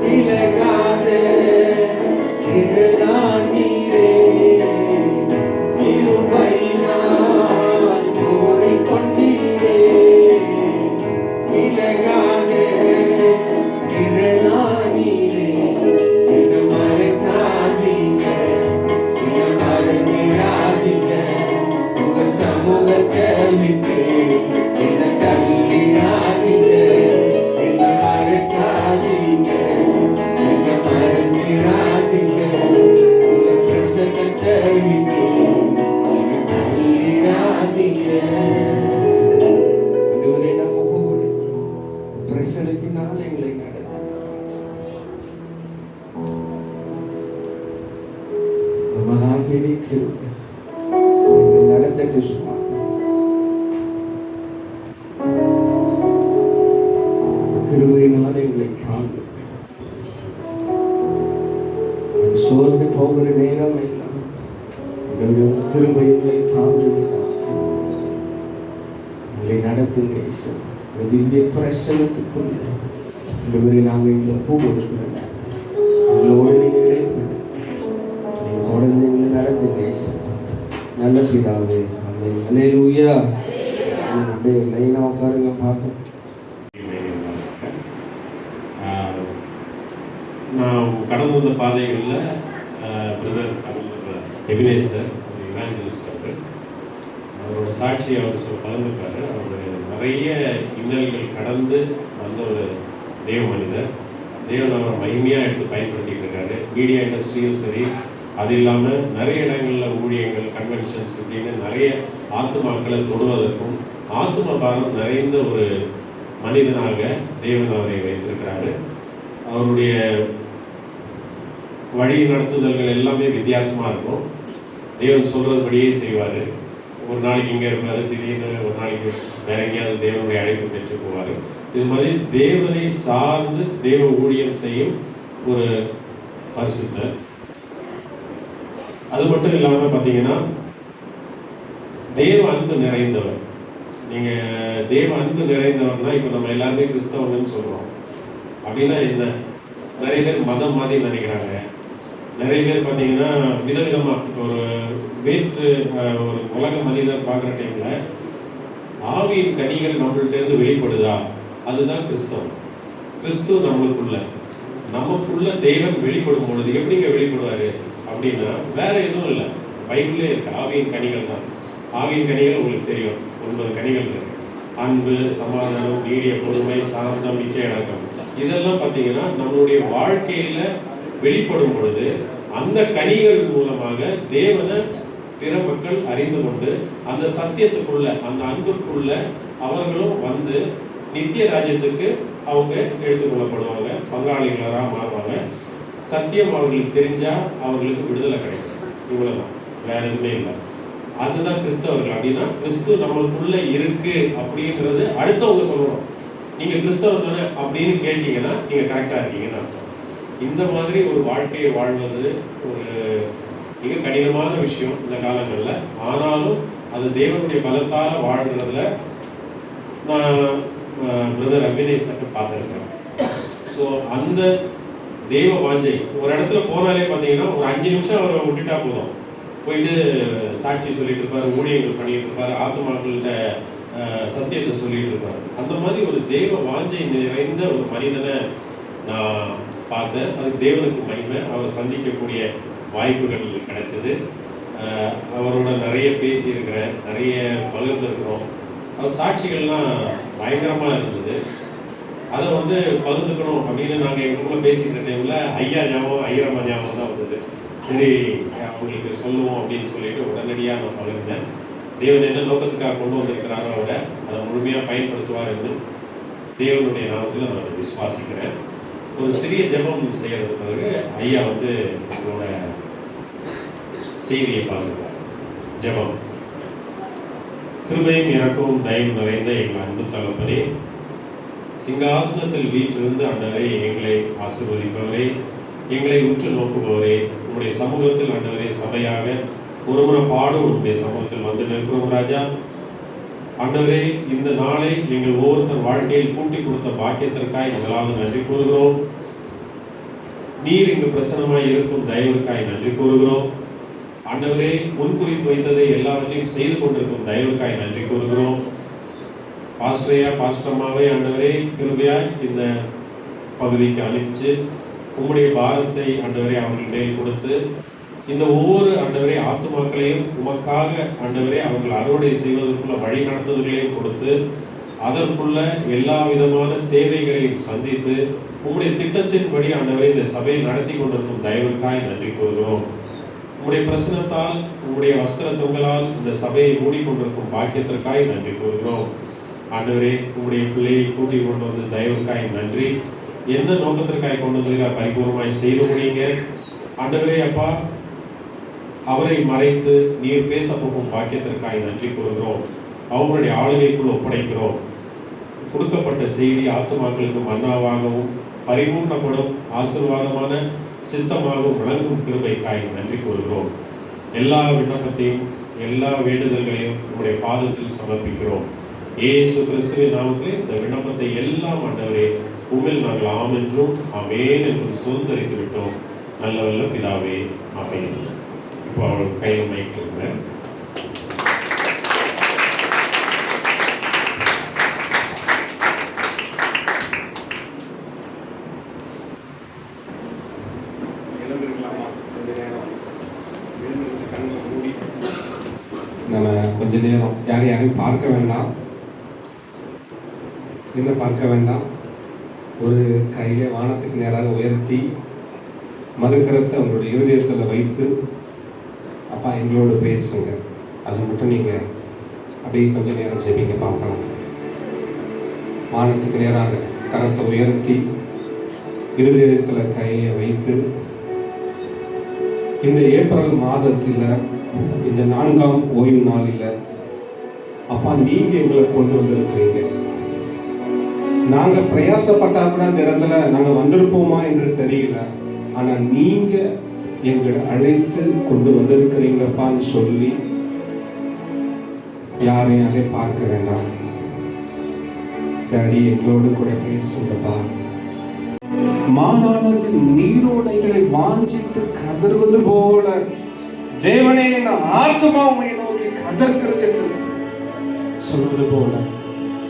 விலகாத இருளான் நீரே. இருமை நான் மூடிக்கொண்டீரே விலகாத இருளான் நீரே. என்ன மறக்காதீங்க, என்ன மறந்திடாதீங்க. உங்க சமூகத்தை விட்டு என்ன தள்ளிடாதீங்க. என்ன மறக்காதீங்க, என்ன மறந்திடாதீங்க. உங்க பிரசன்னத்தை விட்டு என்ன தள்ளிடாதீங்க. ஆண்டவரே, நாம் ஒப்புக்கொடுக்கிறோம். பிரசன்னத்தினால் எங்களை நடத்தும். மகாபெரிய கிருபை எங்களை நடத்தட்டு சுவாமி. கிருபையினால் எங்களை தாங்கு. சோர்ந்து போகிற நேரம் எல்லாம் கிருபை எங்களை தாங்குவதாக எங்களை நடத்துங்க. திவ்ய பிரசனத்துக்குள்ள நாங்கள் இந்த பூ கொடுக்கிறோம். உங்களோடு நீங்கள் இணைப்பது நீங்கள் தொடர்ந்து எங்களை நடத்துங்க. நல்ல பிதாவே, அல்லேலூயா. அப்படியே லைனா உட்காருங்க பார்ப்போம். நான் கடந்து வந்த பாதைகளில் பிரதர் எபினேசர் இவாஞ்சலிஸ்ட் அவரோட சாட்சி அவர் கலந்துருக்காரு. அவர் நிறைய இன்னல்கள் கடந்து வந்த ஒரு தேவ மனிதர். தேவன் அவரை மகிமையாக எடுத்து பயன்படுத்திட்டு இருக்காரு. மீடியா இண்டஸ்ட்ரியும் சரி, அது இல்லாமல் நிறைய இடங்களில் ஊழியங்கள், கன்வென்ஷன்ஸ் இப்படின்னு நிறைய ஆத்துமாக்களை தொடுவதற்கும் ஆத்தும பாரம் நிறைந்த ஒரு மனிதனாக தேவன் அவரை வைத்திருக்கிறாரு. அவருடைய வழி நடத்துதல்கள் எல்லாமே வித்தியாசமாக இருக்கும். தேவன் சொல்கிறதுபடியே செய்வார். ஒரு நாளைக்கு இங்கே இருப்பார், திடீர்னு ஒரு நாளைக்கு வேற எங்கேயாவது தேவனுடைய அழைப்பு பெற்று போவார். இது மாதிரி தேவனை சார்ந்து தேவ ஊழியம் செய்யும் ஒரு பரிசுத்தர். அது மட்டும் இல்லாமல் பார்த்தீங்கன்னா தேவ அன்பு நிறைந்தவர். நீங்கள் தேவ அன்பு நிறைந்தவர்னா இப்போ நம்ம எல்லாருமே கிறிஸ்தவங்கன்னு சொல்கிறோம். அப்படின்னா என்ன? நிறைய பேர் மதம் மாதிரி நினைக்கிறாங்க. நிறைய பேர் பார்த்தீங்கன்னா விதவிதமாக ஒரு வேற்று ஒரு உலக மனிதர் பார்க்குற டைமில் ஆவியின் கனிகள் நம்மள்கிட்டேருந்து வெளிப்படுதா, அதுதான் கிறிஸ்தவம். கிறிஸ்து நமக்குள்ள தேவன் வெளிப்படும் பொழுது எப்படிங்க வெளிப்படுவார் அப்படின்னா வேற எதுவும் இல்லை, பைபிளே இருக்கு. ஆவியின் கனிகள் தான். ஆவியின் கனிகள் உங்களுக்கு தெரியும், 9 கனிகள் இருக்கு. அன்பு, சமாதானம், நீடிய பொறுமை, சாந்தம், இச்சையடக்கம். இதெல்லாம் பார்த்தீங்கன்னா நம்மளுடைய வாழ்க்கையில வெளிப்படும் பொழுது அந்த கனிகள் மூலமாக தேவனை பிற மக்கள் அறிந்து கொண்டு அந்த சத்தியத்துக்குள்ள, அந்த அன்புக்குள்ள அவர்களும் வந்து நித்திய ராஜ்யத்துக்கு அவங்க எடுத்துக்கொள்ளப்படுவாங்க, பங்காளிகளாக மாறுவாங்க. சத்தியம் அவர்களுக்கு தெரிஞ்சா அவர்களுக்கு விடுதலை கிடைக்கும். இவ்வளவுதான், வேற எதுவுமே இல்லை. அதுதான் கிறிஸ்தவர்கள். அப்படின்னா கிறிஸ்து நம்மளுக்குள்ள இருக்கு அப்படின்றது அடுத்தவங்க சொல்லணும். நீங்க கிறிஸ்தவர் தானே அப்படின்னு கேட்டீங்கன்னா நீங்க கரெக்டா இருக்கீங்கன்னு அர்த்தம். இந்த மாதிரி ஒரு வாழ்க்கையை வாழ்வது ஒரு மிக கடினமான விஷயம் இந்த காலங்களில். ஆனாலும் அது தேவனுடைய பலத்தால் வாழ்கிறதுல நான் பிரதர் அபினேசத்தை பார்த்துருக்கேன். ஸோ அந்த தெய்வ வாஞ்சை ஒரு இடத்துல போனாலே பார்த்தீங்கன்னா ஒரு 5 நிமிஷம் அவரை விட்டுட்டா போதும், போயிட்டு சாட்சி சொல்லிட்டு இருப்பார், ஊழியர்கள் பண்ணிட்டு இருப்பார், ஆத்துமாக்கள்கிட்ட சத்தியத்தை சொல்லிட்டு இருப்பார். அந்த மாதிரி ஒரு தெய்வ வாஞ்சை நிறைந்த ஒரு மனிதனை நான் பார்த்தேன். அது தேவனுக்கு மகிமை. அவர் சந்திக்கக்கூடிய வாய்ப்புகள் கிடைச்சது. அவரோட நிறைய பேசியிருக்கிறேன், நிறைய பகிர்ந்துருக்கிறோம். அவர் சாட்சிகள்லாம் பயங்கரமாக இருந்தது. அதை பகிர்ந்துக்கணும் அப்படின்னு நாங்கள் எங்களுக்குள்ள பேசிக்கிற டைமில் ஐயா ஞாபகம், ஐயரம்மா ஞாபகம் தான் வந்தது. சரி, அவங்களுக்கு சொல்லுவோம் அப்படின்னு சொல்லிட்டு உடனடியாக நான் பகிர்ந்தேன். தேவன் என்ன நோக்கத்துக்காக கொண்டு வந்திருக்கிறாரோ அவரை அதை முழுமையாக பயன்படுத்துவார் என்று தேவனுடைய நாமத்தில் நான் விசுவாசிக்கிறேன். ஒரு சிறிய ஜெபம் செய்யறது பிறகு ஐயா உங்களோட செய்தியை பார்க்கிறார். ஜெபம். கிருபையும் இறக்கவும் தயவு நிறைந்த எங்கள் அன்பு தகப்பனே, சிங்காசனத்தில் வீற்றிருந்து ஆண்டவரே எங்களை ஆசீர்வதிப்பவரே, எங்களை உற்று நோக்குபவரே, உங்களுடைய சமூகத்தில் ஆண்டவரே சபையாக ஒரு முறை பாடும் உங்களுடைய சமூகத்தில் நிற்கிறோம் ராஜா. ஆண்டவரே, இந்த நாளை எங்கள் ஒவ்வொருத்தர் வாழ்க்கையில் கூட்டி கொடுத்த பாக்கியத்திற்காய் முதலாவது நன்றி கூறுகிறோம். நீர் இங்கு பிரசன்னமாய் இருக்கும் தயவுக்காய் நன்றி கூறுகிறோம். ஆண்டவரே, முன்குறித்து வைத்ததை எல்லாவற்றையும் செய்து கொண்டிருக்கும் தயவுக்காய் நன்றி கூறுகிறோம். பாஸ்டரையா பாஸ்டர்மாவே ஆண்டவரே கிருபையாய் இந்த பகுதிக்கு அனுப்பிச்சு உம்முடைய பாரத்தை ஆண்டவரே அவர்களிடையே கொடுத்து இந்த ஒவ்வொரு ஆண்டவரே ஆத்துமாக்களையும் உமக்காக ஆண்டவரே அவர்கள் அறுவடை செய்வதற்குள்ள வழி நடத்துதல்களையும் கொடுத்து அதற்குள்ள எல்லா விதமான தேவைகளையும் சந்தித்து உம்முடைய திட்டத்தின்படி ஆண்டவரே இந்த சபையை நடத்தி கொண்டிருக்கும் தயவுக்காய் நன்றி கூறுகிறோம். உம்முடைய பிரசனத்தால் உம்முடைய வஸ்திர தொங்கலால் இந்த சபையை மூடிக்கொண்டிருக்கும் பாக்கியத்திற்காய் நன்றி கூறுகிறோம். ஆண்டவரே, உம்முடைய பிள்ளையை கூட்டி கொண்டு வந்து தயவுக்காய் நன்றி. என்ன நோக்கத்திற்காய் கொண்டு வந்து பரிபூர்ணமாய் செய்து முடியுங்க ஆண்டவரே. அப்பா, அவரை மறைத்து நீர் பேச போகும் பாக்கியத்திற்காய் நன்றி கூறுகிறோம். அவங்களுடைய ஆளுகைக்குள் ஒப்படைக்கிறோம். கொடுக்கப்பட்ட செய்தி ஆத்துமாக்களுக்கு மன்னாவாகவும் பரிபூர்ணப்படும் ஆசீர்வாதமான சித்தமாகவும் விளங்கும் கிருபைக்காய் நன்றி கூறுகிறோம். எல்லா விண்ணப்பத்தையும் எல்லா வேண்டுதல்களையும் உங்களுடைய பாதத்தில் சமர்ப்பிக்கிறோம். இயேசு கிறிஸ்துவின் நாமத்திலே இந்த விண்ணப்பத்தை எல்லாம் ஆண்டவரே உம்மில் நாங்கள் ஆம் என்றும் ஆமென் என்றும் சுதந்திரித்து விட்டோம். நல்ல வல்ல பிதாவே, ஆமென். இப்போ அவளுக்கு கையில் மைக் கொடுங்க. நம்ம கொஞ்ச நேரம் யாரையும் பார்க்க வேண்டாம், என்ன பார்க்க வேண்டாம். ஒரு கையை வானத்துக்கு நேராக உயர்த்தி மறுக்கரத்தை அவங்களுடைய இருதயத்தில் வைத்து அப்பா எங்களோடு பேசுங்க. அது மட்டும் நீங்கள் அப்படியே கொஞ்ச நேரம் ஜெபிங்க பார்க்கலாம். வானத்துக்கு நேராக கரத்தை உயர்த்தி இருதயத்தில் கையை வைத்து இந்த ஏப்ரல் மாதத்தில் இந்த 4ஆம் ஓய்வு நாளில் அப்பா நீங்க எங்களை கொண்டு வந்திருக்கிறீங்க. நாங்க பிரயாசப்பட்டா கூட அந்த இடத்துல நாங்க வந்திருப்போமா என்று தெரியல. ஆனா நீங்க எங்களை அழைத்து கொண்டு வந்திருக்கிறீங்கப்பான்னு சொல்லி யாரையும் அதை பார்க்க வேண்டாம். டாடி எங்களோடு கூட பேசுங்கப்பா. மானானது நீரோடைகளை வாஞ்சித்து கதறுவது போல தேவனே என் ஆத்துமா உம்மை நோக்கி கதறுகிறது என்று சொல்வது போல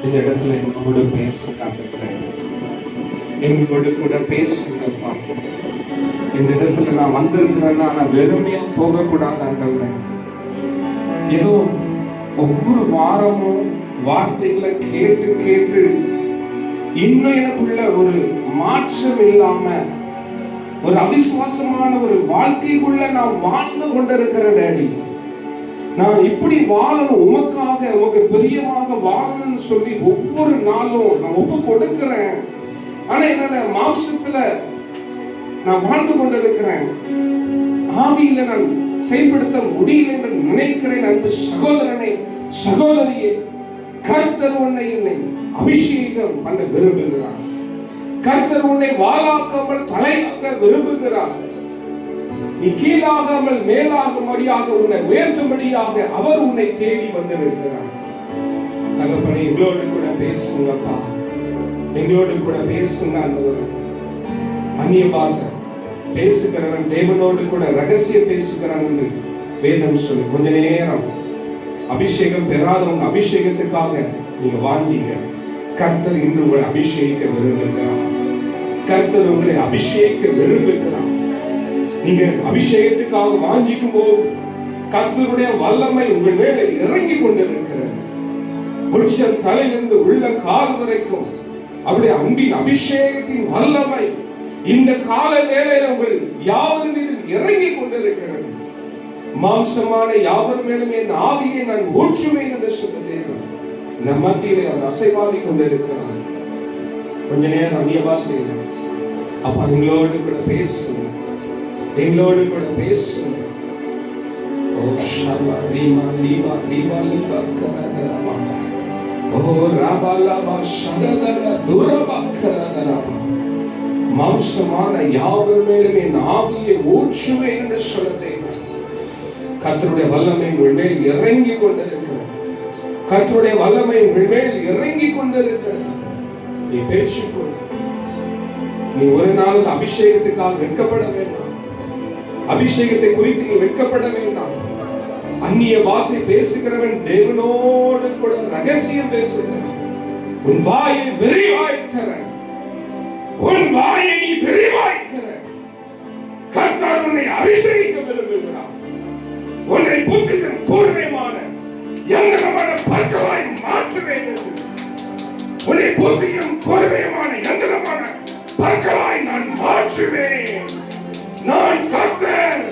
இந்த இடத்துல எங்களோடு பேசுங்க. எங்களோடு கூட பேசுங்கப்பா. இந்த இடத்துல நான் வந்திருக்கிறேன்னா நான் வெறுமையா போகக்கூடாது ஆண்டவரே. ஏதோ ஒவ்வொரு வாரமும் வார்த்தைகளை கேட்டு கேட்டு இன்னும் எனக்குள்ள ஒரு மாற்றம் இல்லாம ஒரு அவிசுவாசமான ஒரு வாழ்க்கைக்குள்ள நான் வாழ்ந்து கொண்டிருக்கிற டாடி. நான் இப்படி வாழணும், உமக்காக உமக்கு பிரியமாக வாழணும்னு சொல்லி ஒவ்வொரு நாளும் நான் ஒப்பு கொடுக்கிறேன். ஆனா என்னால மாம்சத்துல நான் வாழ்ந்து கொண்டிருக்கிறேன். ஆவியில நான் செயல்படுத்த முடியல என்று நினைக்கிறேன். அன்பு சகோதரனை சகோதரியே, கர்த்தர் உன்னை என்னை அபிஷேகம் பண்ண விரும்புகிறார். கர்த்தர் உன்னை வாளாக்காமல் தலையாக்க விரும்புகிறார். நீ கீழாகாமல் மேலாகும்படியாக உன்னை உயர்த்தும்படியாக அவர் உன்னை தேடி வந்திருக்கிறார். தகப்பனே, எங்களோடு கூட பேசுங்கப்பா. எங்களோடு கூட பேசுங்க. அந்நிய பாஷை பேசுகிறவன் தேவனோடு கூட ரகசியம் பேசுகிறான் என்று வேதம் சொல்லி கொஞ்ச நேரம் அபிஷேகம் பெறாதவங்க அபிஷேகத்துக்காக நீங்க வாஞ்சிங்க. கர்த்தர் இன்று உங்களை அபிஷேகிக்க விரும்புகிறார். கர்த்தர் உங்களை அபிஷேகிக்க விரும்புகிறார். நீங்க அபிஷேகத்துக்காக வாஞ்சிக்கும் போது கர்த்தருடைய வல்லமை உங்கள் மேலே இறங்கி கொண்டிருக்கிறது. புருஷன் தலையிலிருந்து உள்ள கால் வரைக்கும் அவருடைய அன்பின் அபிஷேகத்தின் வல்லமை இந்த கால வேளையில் உங்கள் யாவர் மீதும் இறங்கி கொண்டிருக்கிறது. மாம்சமான யாவர் மேலும் என் ஆவியை நான் ஊற்றுவேன் என்று சொல்லுகிறேன். நம் மத்தியிலே அவர் அசைவாடி கொண்டிருக்கிறார். கொஞ்ச நேரம் அந்நியபாசையில அப்பா எங்களோடு கூட பேசுங்க, எங்களோடு கூட பேசுங்க. ஓ ஷாபா ரீமா லீபா லீபா லீபா கரதரமா ஓ ராபா லாபா ஷததர துரபா கரதரமா. மாம்சமான யாவர் மேலும் என் ஆவியை ஊற்றுவேன் என்று சொல்லுகிறேன். கர்த்தருடைய வல்லமை உங்கள் மேல் இறங்கி கொண்டிருக்கிறது. கர்த்தருடைய வல்லமை உங்கள் மேல் இறங்கி கொண்டிருக்கிறது. நீ பேசிக்கொள். நீ ஒரு நாள் அபிஷேகத்துக்காக வெட்கப்பட வேண்டாம். அபிஷேகத்தை குறித்து நீ வெட்கப்பட வேண்டாம். அந்நிய பாஷை பேசுகிறவன் தேவனோடு கூட ரகசியம் பேசுகிறான். உன் வாயை விரிவாய்க்கிற, உன் வாயை நீ விரிவாய்க்கிற. கர்த்தர் உன்னை அபிஷேகிக்க விரும்புகிறார். உன்னை புத்தியும் கூர்மையான எந்திரமான பற்களாய் மாற்றுவேன் என்று, உன்னை புத்தியும் கூர்மையான எந்திரமான பற்களாய் நான் மாற்றுவேன். நான் கர்த்தர்,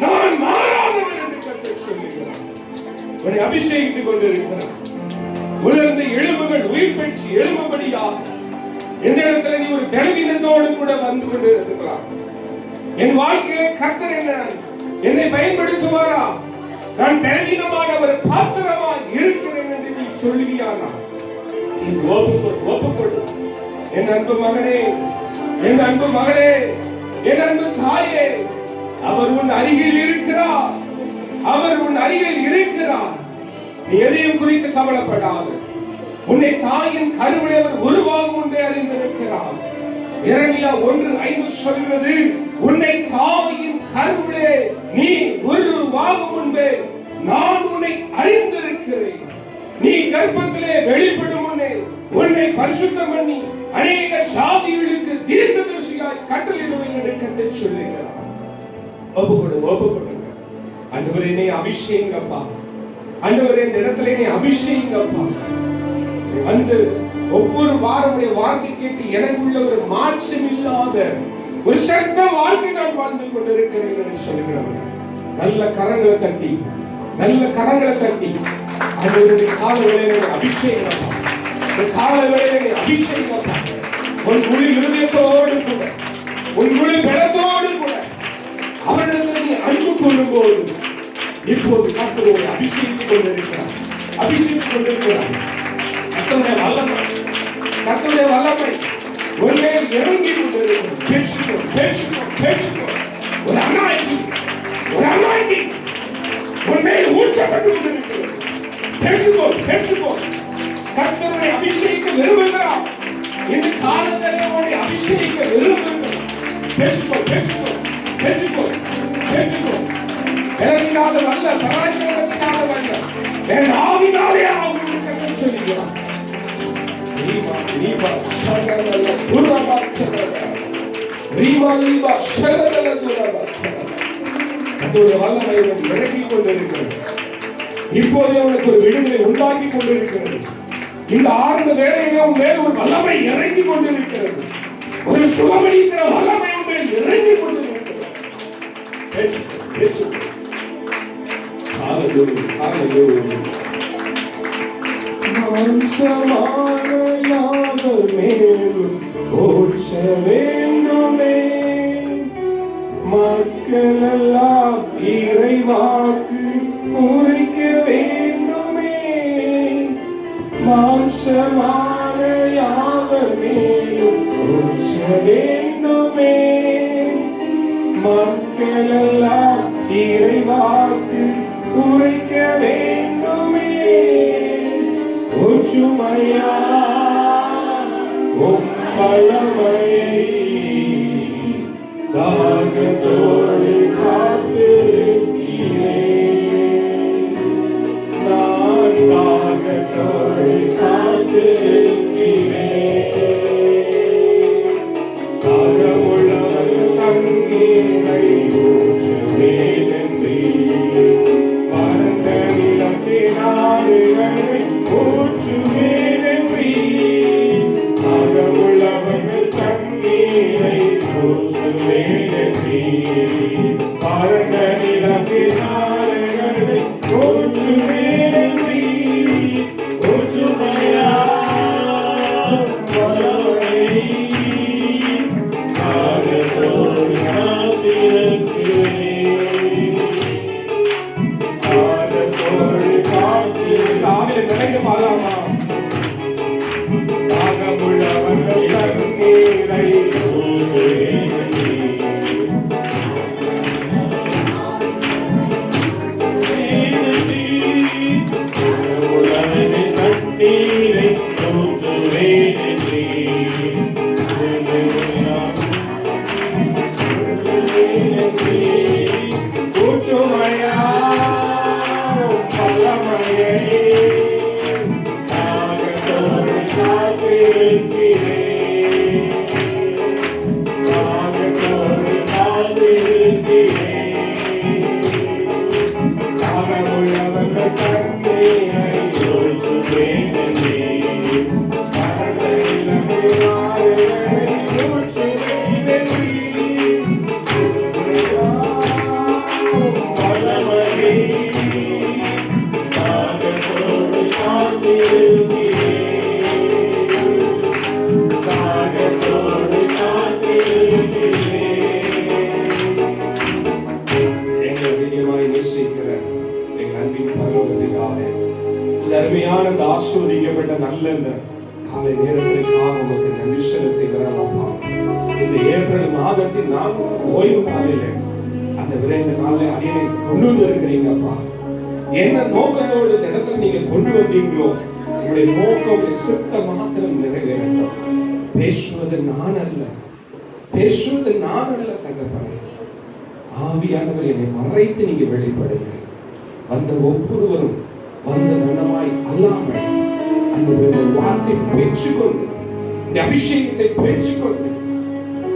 நான் மாறாதவன் என்று கர்த்தர் சொல்லுகிறார். உன்னை அபிஷேகித்துக் கொண்டிருக்கிறார். உலர்ந்த எலும்புகள் உயிர் பெற்று எழும்படியாக எந்த இடத்துல நீ ஒரு பலவீனத்தோடு கூட வந்து கொண்டு இருக்கலாம். என் வாழ்க்கையிலே கர்த்தர் என்னை பயன்படுத்துவாரா? நான் பலவீனமான ஒரு பாத்திரமா இருக்கிறேன் என்று நீ சொல்லுவியானா? நீ ஒப்புக்கொடு. என் அன்பு மகனே, என் அன்பு மகளே, என் அன்பு தாயே, அவர் உன் அருகில் இருக்கிறார். அவர் உன் அருகில் இருக்கிறார். நீ எதையும் குறித்து கவலைப்படாது. உன்னை தாயின் கருவிலே அவர் உருவாகும் முன்பே அறிந்திருக்கிறார். எரேமியா 1:5 சொல்கிறது, உன்னை தாயின் கருவிலே நீ உருவாகும் முன்பே நான் உன்னை அறிந்திருக்கிறேன். நீ கர்ப்பத்திலே வெளிப்படும் முன்னே உன்னை பரிசுத்தம் பண்ணி அநேக ஜாதிகளுக்கு தீர்க்கதரிசியாய் கட்டளையிடுவேன் என்று கர்த்தர் சொல்லுகிறார். ஒப்புக்கொடுங்க. ஆண்டவரே நீ அபிஷேகங்கப்பா. ஆண்டவரே இந்த இடத்துல நீ அபிஷேகங்கப்பா. வந்து ஒவ்வொரு வாரமுடைய வார்த்தை கேட்டு எனக்குள்ள ஒரு மாற்றம் இல்லாத ஒரு சத்த வாழ்க்கை நான் வாழ்ந்து கொண்டிருக்கிறேன் என்று சொல்லுகிறேன். நல்ல கரங்களை தட்டி ஆண்டவருடைய கால வேளையிலே அபிஷேகங்கப்பா. கால வேளையிலே அபிஷேகங்கப்பா. உன் முழு இருதயத்தோடு கூட, உன் முழு பலத்தோடு கூட அவரிடத்தில் நீ அன்பு கொள்ளும்போது இப்போது கர்த்தரை அபிஷேகித்துக் கொண்டிருக்கிறார். கர்த்தருடைய வல்லமை ஒரே இறங்கி கொண்டிருக்கிறது. பேசுகிறோம். ஒரு அனாயிட்டிங் உன்மேல் ஊற்றப்பட்டு கொண்டிருக்கிறது. பேசுவோம். கர்த்தருடைய அபிஷேகிக்க விரும்புகிறார். இந்த காலத்திலே உன்னை அபிஷேகிக்க விரும்புகிறார். பேசுவோம். எதற்காக அல்ல, பராஜயத்திற்காக அல்ல, என் ஆவினாலே ஆகும் சொல்லுகிறார். இறக்கிக் கொண்டிருக்கிறது. இப்போது அவனுக்கு ஒரு விடுதலை உண்டாக்கி கொண்டிருக்கிறது. இந்த ஆழ்ந்த வேலையிலே உன் மேல் ஒரு வல்லமை இறங்கி கொண்டிருக்கிறது. ஒரு சுகமளிக்கிற வல்லமை உன் மேல் இறங்கி கொண்டிருக்கிறது. பேசு. மாம்சமான யாவர் மேலும் ஓட்ச வேண்டுமே. மக்களெல்லாம் இறைவாக்கு உரைக்க வேண்டுமே. மாம்சமான யாவர் மேலும் ஓட்ச வேண்டுமே. மக்களெல்லாம் இறைவாக்கு உரைக்க வேண்டுமே. ஒற்றுமையா ஒப்பளமையை தாகத்தோடு காத்திருக்கிறேன். நான் தாகத்தோடு காத்திருக்கிறேன். தாகமுள்ள தண்ணீரை ஆசீர்வதிக்கப்பட்ட நல்ல இந்த காலை நேரத்திற்காக நமக்கு நன்றி செலுத்துகிறோம். இந்த ஏப்ரல் மாதத்தின் ஓய்வு நாளில் அந்த விரைந்த நாளை அடியை கொண்டு வந்திருக்கிறீங்கப்பா. என்ன நோக்கத்தோடு இந்த இடத்துல நீங்க கொண்டு வந்தீங்களோ உங்களுடைய நோக்கம் சித்த மாத்திரம் நிறைவேறட்டும். பேசுவது நான் அல்ல, பேசுவது நான் அல்ல தகப்பனே. ஆவியானவர் என்னை மறைத்து நீங்க வெளிப்படுங்க. வந்த ஒவ்வொருவரும் வந்த வண்ணமாய் அல்லாமல் அந்த வார்த்தை பெற்றுக்கொண்டு இந்த அபிஷேகத்தை பெற்றுக்கொண்டு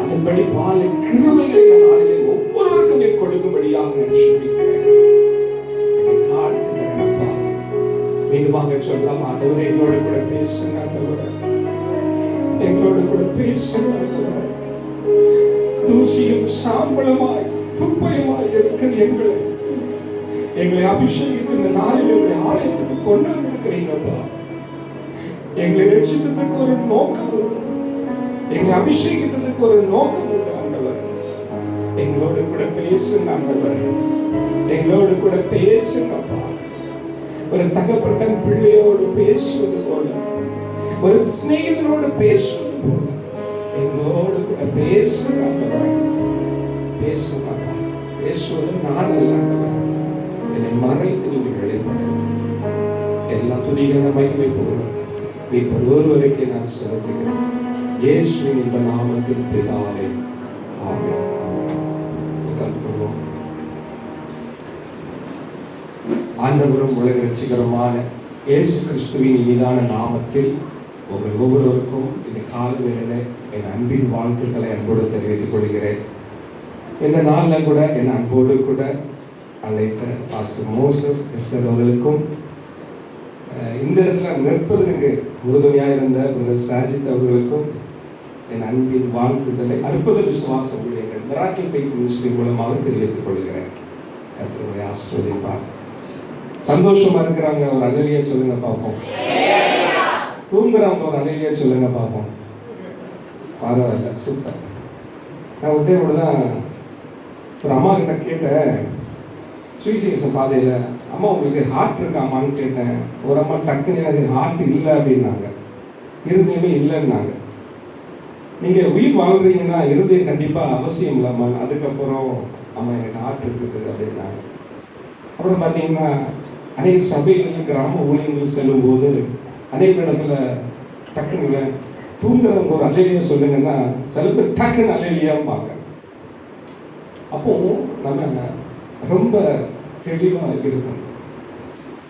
அதன்படி வாழ கிருபைகளை நாளிலே ஒவ்வொருவருக்கும் நீ கொடுக்கும்படியாக நான் ஜெபிக்கிறேன். என்னை தாழ்த்துகிறேன் அப்பா. மீண்டுமாக சொல்லலாம், ஆண்டவரே எங்களோடு கூட பேசுங்க. ஆண்டவரே எங்களோடு கூட பேசுங்க. ஆண்டவரே தூசியும் சாம்பலுமாய் குப்பையுமாய் இருக்கிற எங்களை அபிஷேகித்து இந்த நாளில் உங்களுடைய ஆலயத்துக்கு கொண்டு வந்திருக்கிறீங்கப்பா. எங்களை ரட்சித்ததுக்கு ஒரு நோக்கம் உண்டு, எங்களை அபிஷேகித்ததுக்கு ஒரு நோக்கம் உண்டு. ஆண்டவர் எங்களோடு கூட பேசுங்க. ஆண்டவர் எங்களோடு கூட பேசுங்கப்பா. ஒரு தகப்பன் பிள்ளையோடு பேசுவது போல, ஒரு சிநேகிதனோடு பேசுவது போல எங்களோடு கூட பேசுங்க. ஆண்டவர் பேசுங்க. பேசுவது நான் அல்ல ஆண்டவர், என்னை மறைத்து நீங்கள் வெளிப்படுங்க. எல்லா துதிகளை மகிமை போகணும் நீ ஒருவருக்கே நான் செலுத்துகிறேன். இயேசுவின் இந்த நாமத்தின் பிதாவே, ஆமென். கற்றுக்கொள்வோம். ஆண்டவரும் உலக ரட்சிகரமான இயேசு கிறிஸ்துவின் இனிதான நாமத்தில் உங்கள் ஒவ்வொருவருக்கும் இந்த காலவேளையில என் அன்பின் வாழ்த்துக்களை அன்போடு தெரிவித்துக் கொள்கிறேன். இந்த நாளில் கூட என் அன்போடு கூட அழைத்த பாஸ்டர் மோசஸ் எஸ்தர் அவர்களுக்கும், இந்த இடத்துல நிற்பதற்கு உறுதுணையாக இருந்த பிரதர் சாஜித் அவர்களுக்கும் என் அன்பின் வாழ்த்துக்களை அற்புத விசுவாசம் எங்கள் மிராக்கிள் ஃபெய்த் மினிஸ்ட்ரி மூலமாக தெரிவித்துக் கொள்கிறேன். கர்த்தருடைய ஆசீர்வதிப்பார். சந்தோஷமா இருக்கிறாங்க ஒரு அல்லேலூயா சொல்லுங்க பார்ப்போம். தூங்குறவங்க ஒரு அல்லேலூயா சொல்லுங்க பார்ப்போம். பரவாயில்ல, சூப்பர். நான் ஒட்டே கூட தான் ஒரு அம்மா கிட்ட கேட்டேன், சுவிசேஷ பாதையில், அம்மா உங்களுக்கு ஹார்ட் இருக்காமான்னு கேட்டேன். ஒரு அம்மா டக்குன்னு எனக்கு ஹார்ட் இல்லை அப்படின்னாங்க. இருதயமே இல்லைன்னாங்க. நீங்கள் உயிர் வாழ்கிறீங்கன்னா இருதயம் கண்டிப்பாக அவசியம் இல்லாமா? அதுக்கப்புறம் அம்மா எனக்கு ஹார்ட் இருக்குது அப்படின்னாங்க. அப்புறம் பார்த்தீங்கன்னா அநேக சபைகள் கிராம ஊழியர்கள் செல்லும்போது அநேக இடத்துல டக்குன்னு தூங்குறவங்க ஒரு அல்லேலூயா சொல்லுங்கன்னா சில பேர் டக்குன்னு அல்லேலூயாம்பாங்க. அப்போ நம்ம ரொம்ப தெளிவாக இருக்கணும்.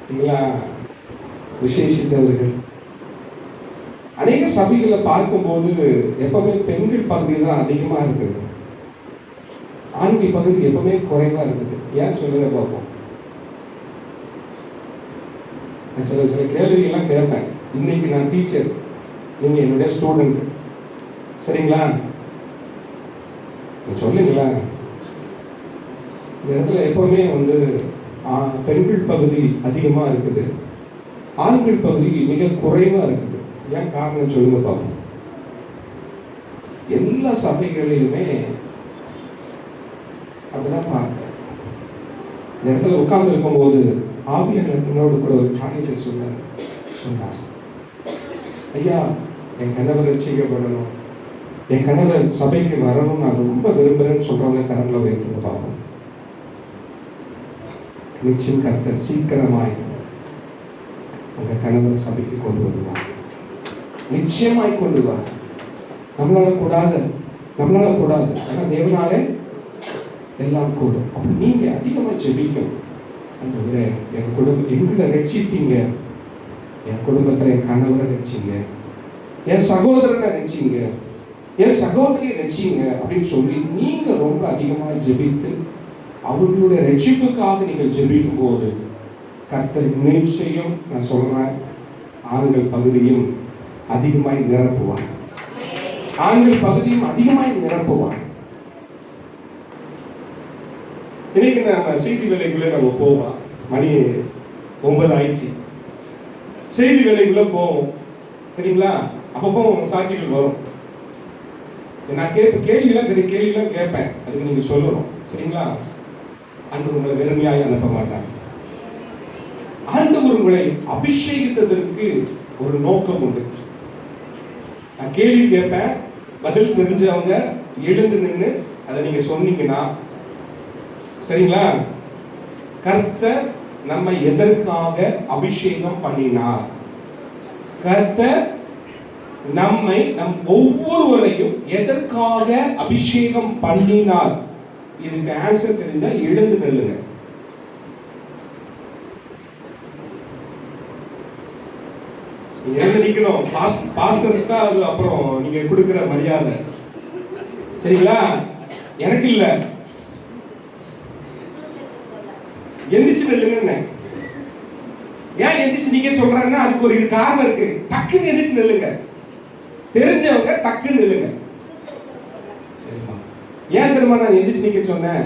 இல்லைங்களா? விசேஷித்தவர்கள் அநேக சபைகளை பார்க்கும்போது எப்பவுமே பெண்கள் பகுதி தான் அதிகமாக இருக்குது, ஆண்கள் பகுதி எப்பவுமே குறைவாக இருக்குது. ஏன் சொல்லுங்க பார்ப்போம். நான் சில கேள்விகள்லாம் கேட்பேன். இன்னைக்கு நான் டீச்சர், நீங்கள் என்னுடைய ஸ்டூடெண்ட், சரிங்களா? சொல்லுங்களா? இந்த இடத்துல எப்பவுமே வந்து பெண்கள் பகுதி அதிகமாக இருக்குது, ஆண்கள் பகுதி மிக குறைவாக இருக்குது. ஏன் காரணம் சொல்லுங்க பார்ப்போம். எல்லா சபைகளிலுமே அதெல்லாம் பார்க்க இந்த இடத்துல உட்கார்ந்து இருக்கும்போது ஆவியானவரோடு கூட ஒரு காரியத்தை சொன்னார். ஐயா, என் கணவர் ரட்சிக்கப்படணும், என் கணவர் சபைக்கு வரணும், நான் ரொம்ப விரும்புகிறேன்னு சொல்றவங்க கரங்களை உயர்த்துங்க பார்ப்போம். நிச்சயம் கர்த்தர் சீக்கிரமாய் உங்க கணவர் சபைக்கு கொண்டு வருவார், நிச்சயமாய் கொண்டு வருவார். நம்மளால கூடாது, ஏன்னா தேவனாலே எல்லாம் கூடும். அப்ப நீங்க அதிகமா ஜெபிக்கணும். அந்த என் குடும்பம் எங்களை ரட்சித்தீங்க, என் குடும்பத்துல என் கணவரை ரட்சிங்க, என் சகோதரனை ரட்சிங்க, என் சகோதரியை ரட்சிங்க அப்படின்னு சொல்லி நீங்க ரொம்ப அதிகமாக ஜெபித்து அவர்களுடைய ரட்சிப்புக்காக நீங்கள் ஜெபிக்கும் போது கர்த்தர் நிச்சயம், நான் சொல்றேன், ஆண்கள் பகுதியும் அதிகமாய் நிரப்புவார். ஆண்கள் பகுதியும் அதிகமாய் நிரப்புவார். இன்னைக்கு நம்ம செய்தி வேலைக்குள்ளே நம்ம போவோம். மணி 9 ஆயிடுச்சு. செய்தி வேலைக்குள்ள போவோம், சரிங்களா? அப்பப்போ சாட்சிகள் வரும். நான் கேள்வியெல்லாம் கேட்பேன், அதுக்கு நீங்க சொல்லணும், சரிங்களா? ஆண்டவர் உங்களை வெறுமையாக அனுப்ப மாட்டாங்க. ஆண்டவர் உங்களை அபிஷேகித்ததற்கு ஒரு நோக்கம் உண்டு. நான் கேள்வி கேட்பேன், பதில் தெரிஞ்சவங்க எழுந்து நின்று அதை நீங்க சொன்னீங்கன்னா, சரிங்களா? கர்த்தர் நம்ம எதற்காக அபிஷேகம் பண்ணினார்? கர்த்தர் நம்மை நம் ஒவ்வொருவரையும் எதற்காக அபிஷேகம் பண்ணினார்? இதுக்கு ஆன்சர் தெரிஞ்சா எழுந்து நில்லுங்க. எழுந்து நிக்கணும். பாஸ்டருக்கு தான் அது அப்புறம் நீங்க கொடுக்கிற மரியாதை, சரிங்களா? எனக்கு இல்ல. எந்திரிச்சு நில்லுங்க. ஏன் எந்திரிச்சு நீங்க சொல்றாங்கன்னா அதுக்கு ஒரு காரணம் இருக்கு. டக்குன்னு எந்திரிச்சு நில்லுங்க. தெரிஞ்சவங்க டக்குன்னு நில்லுங்க. சரிம்மா, ஏன் தெரியுமா நான் எந்திரிச்சு நிக்க சொன்னேன்?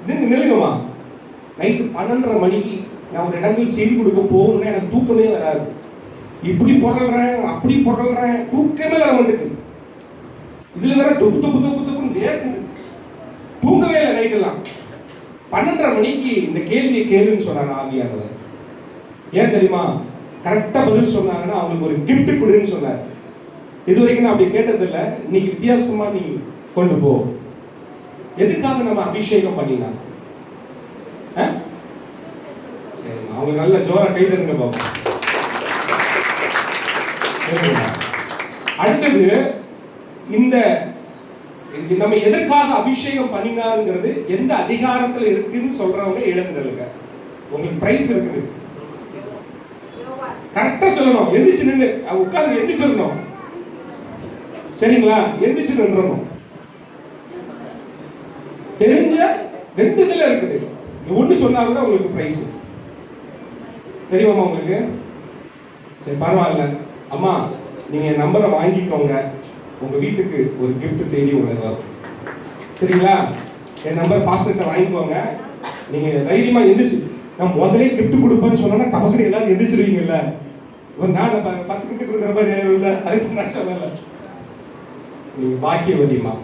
நில்லுங்கம்மா. நைட்டு 12:30 மணிக்கு நான் ஒரு இடங்கள் செய்தி கொடுக்க போகணும்னா எனக்கு தூக்கமே வராது. இப்படி புறல்றேன், அப்படி புறல்றேன், தூக்கமே வர மாட்டேங்குது. இதுல வேற துப்புன்னு வேர்க்குது. தூங்கவே இல்லை நைட்டெல்லாம். 12:30 மணிக்கு இந்த கேள்வியை கேளுன்னு சொன்னாங்க ஆவியானவர். ஏன் தெரியுமா? கரெக்டா பதில் சொன்னாங்கன்னா அவங்களுக்கு ஒரு கிஃப்ட் கொடுன்னு சொன்னார். இது வரைக்கும் நான் அப்படி கேட்டதில்லை. இன்னைக்கு வித்தியாசமா நீ கொண்டு போ. எதுக்காக நம்ம அபிஷேகம் பண்ணினா? சரிம்மா, அவங்க நல்ல ஜோரா கை தருங்க பாப்போம். அடுத்தது, இந்த நம்ம எதற்காக அபிஷேகம் பண்ணினாருங்கிறது எந்த அதிகாரத்துல இருக்குன்னு சொல்றவங்க எழுந்துருங்க. உங்களுக்கு பிரைஸ் இருக்குது. கரெக்டா சொல்லணும். எந்திரிச்சு நின்று உட்கார்ந்து எந்திரிச்சிடணும், சரிங்களா? எந்திரிச்சு நின்றணும். தெரிஞ்ச 2 இதுல இருக்குது. ஒண்ணு சொன்னா கூட உங்களுக்கு பிரைஸ். தெரியுமா உங்களுக்கு? சரி, பரவாயில்ல. அம்மா, நீங்க நம்பரை வாங்கிக்கோங்க. உங்க வீட்டுக்கு ஒரு கிஃப்ட் தேடி உங்களுக்கு வரும், சரிங்களா? என் நம்பர் பாஸ்டர்கிட்ட வாங்கிக்கோங்க. நீங்க தைரியமா எந்திரிச்சு, நான் முதலே கிஃப்ட் கொடுப்பேன்னு சொன்னா தமக்கு எல்லாரும் எந்திரிச்சிருவீங்கல்ல. ஒரு நாள் 10 கிஃப்ட் கொடுக்குற மாதிரி இல்லை, அதுக்கு நான் சொல்லல. நீங்க பாக்கியவதிமா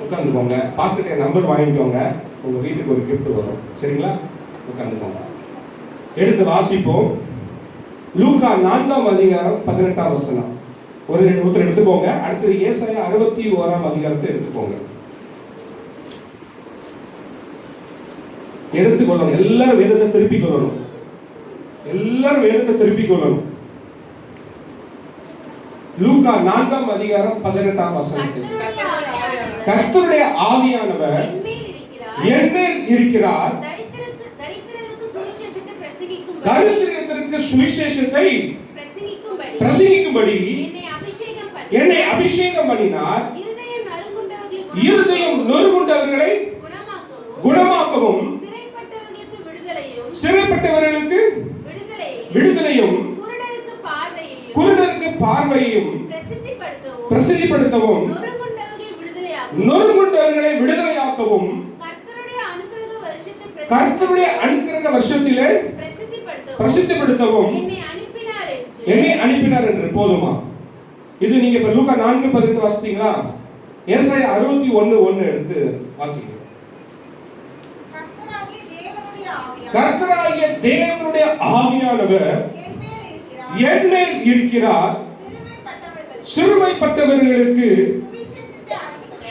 உட்காந்துக்கோங்க. பாஸ்டர்கிட்ட நம்பர் வாங்கிக்கோங்க. உங்க வீட்டுக்கு ஒரு கிஃப்ட் வரும், சரிங்களா? உட்காந்துக்கோங்க. எடுத்து வாசிப்போம். லூக்கா 4ஆம் அதிகாரம் 18ஆம் வசனம். ஒருத்தர் எடுத்துக்கோங்க. அடுத்தது ஏசாயா 61ஆம் அதிகாரத்தை எடுத்துக்கோங்க. எடுத்துக்கொள்ளணும். எல்லாரும் வேதத்தை திருப்பிக் கொள்ளணும். எல்லாரும் வேதத்தை திருப்பிக் கொள்ளணும். லூக்கா 4ஆம் அதிகாரம் 18ஆம் வசனத்தில், கர்த்தருடைய ஆவியானவர் என்மேல் இருக்கிறார், தரித்திரருக்கு சுவிசேஷத்தை பிரசங்கிக்கும்படி என்னை அபிஷேகம் பண்ணினார், இருதயம் நொறுங்குண்டவர்களை குணமாக்கவும் சிறைப்பட்டவர்களுக்கு விடுதலையும் குருடருக்கு பார்வையையும் பிரசித்திப்படுத்தவும் நொறுங்குண்டவர்களை விடுதலையாக்கவும் கர்த்தருடைய அனுக்கிரக வருஷத்திலே பிரசித்திப்படுத்தவும் என்னை அனுப்பினார் என்று. போதுமா? இது நீங்க இப்ப லூக்கா 4:18 வாசித்தீங்களா? ஏசாயா 61:1 எடுத்து வாசிங்க. கர்த்தராகிய தேவனுடைய ஆவியானவர் என் மேல் இருக்கிறார், சிறுமைப்பட்டவர்களுக்கு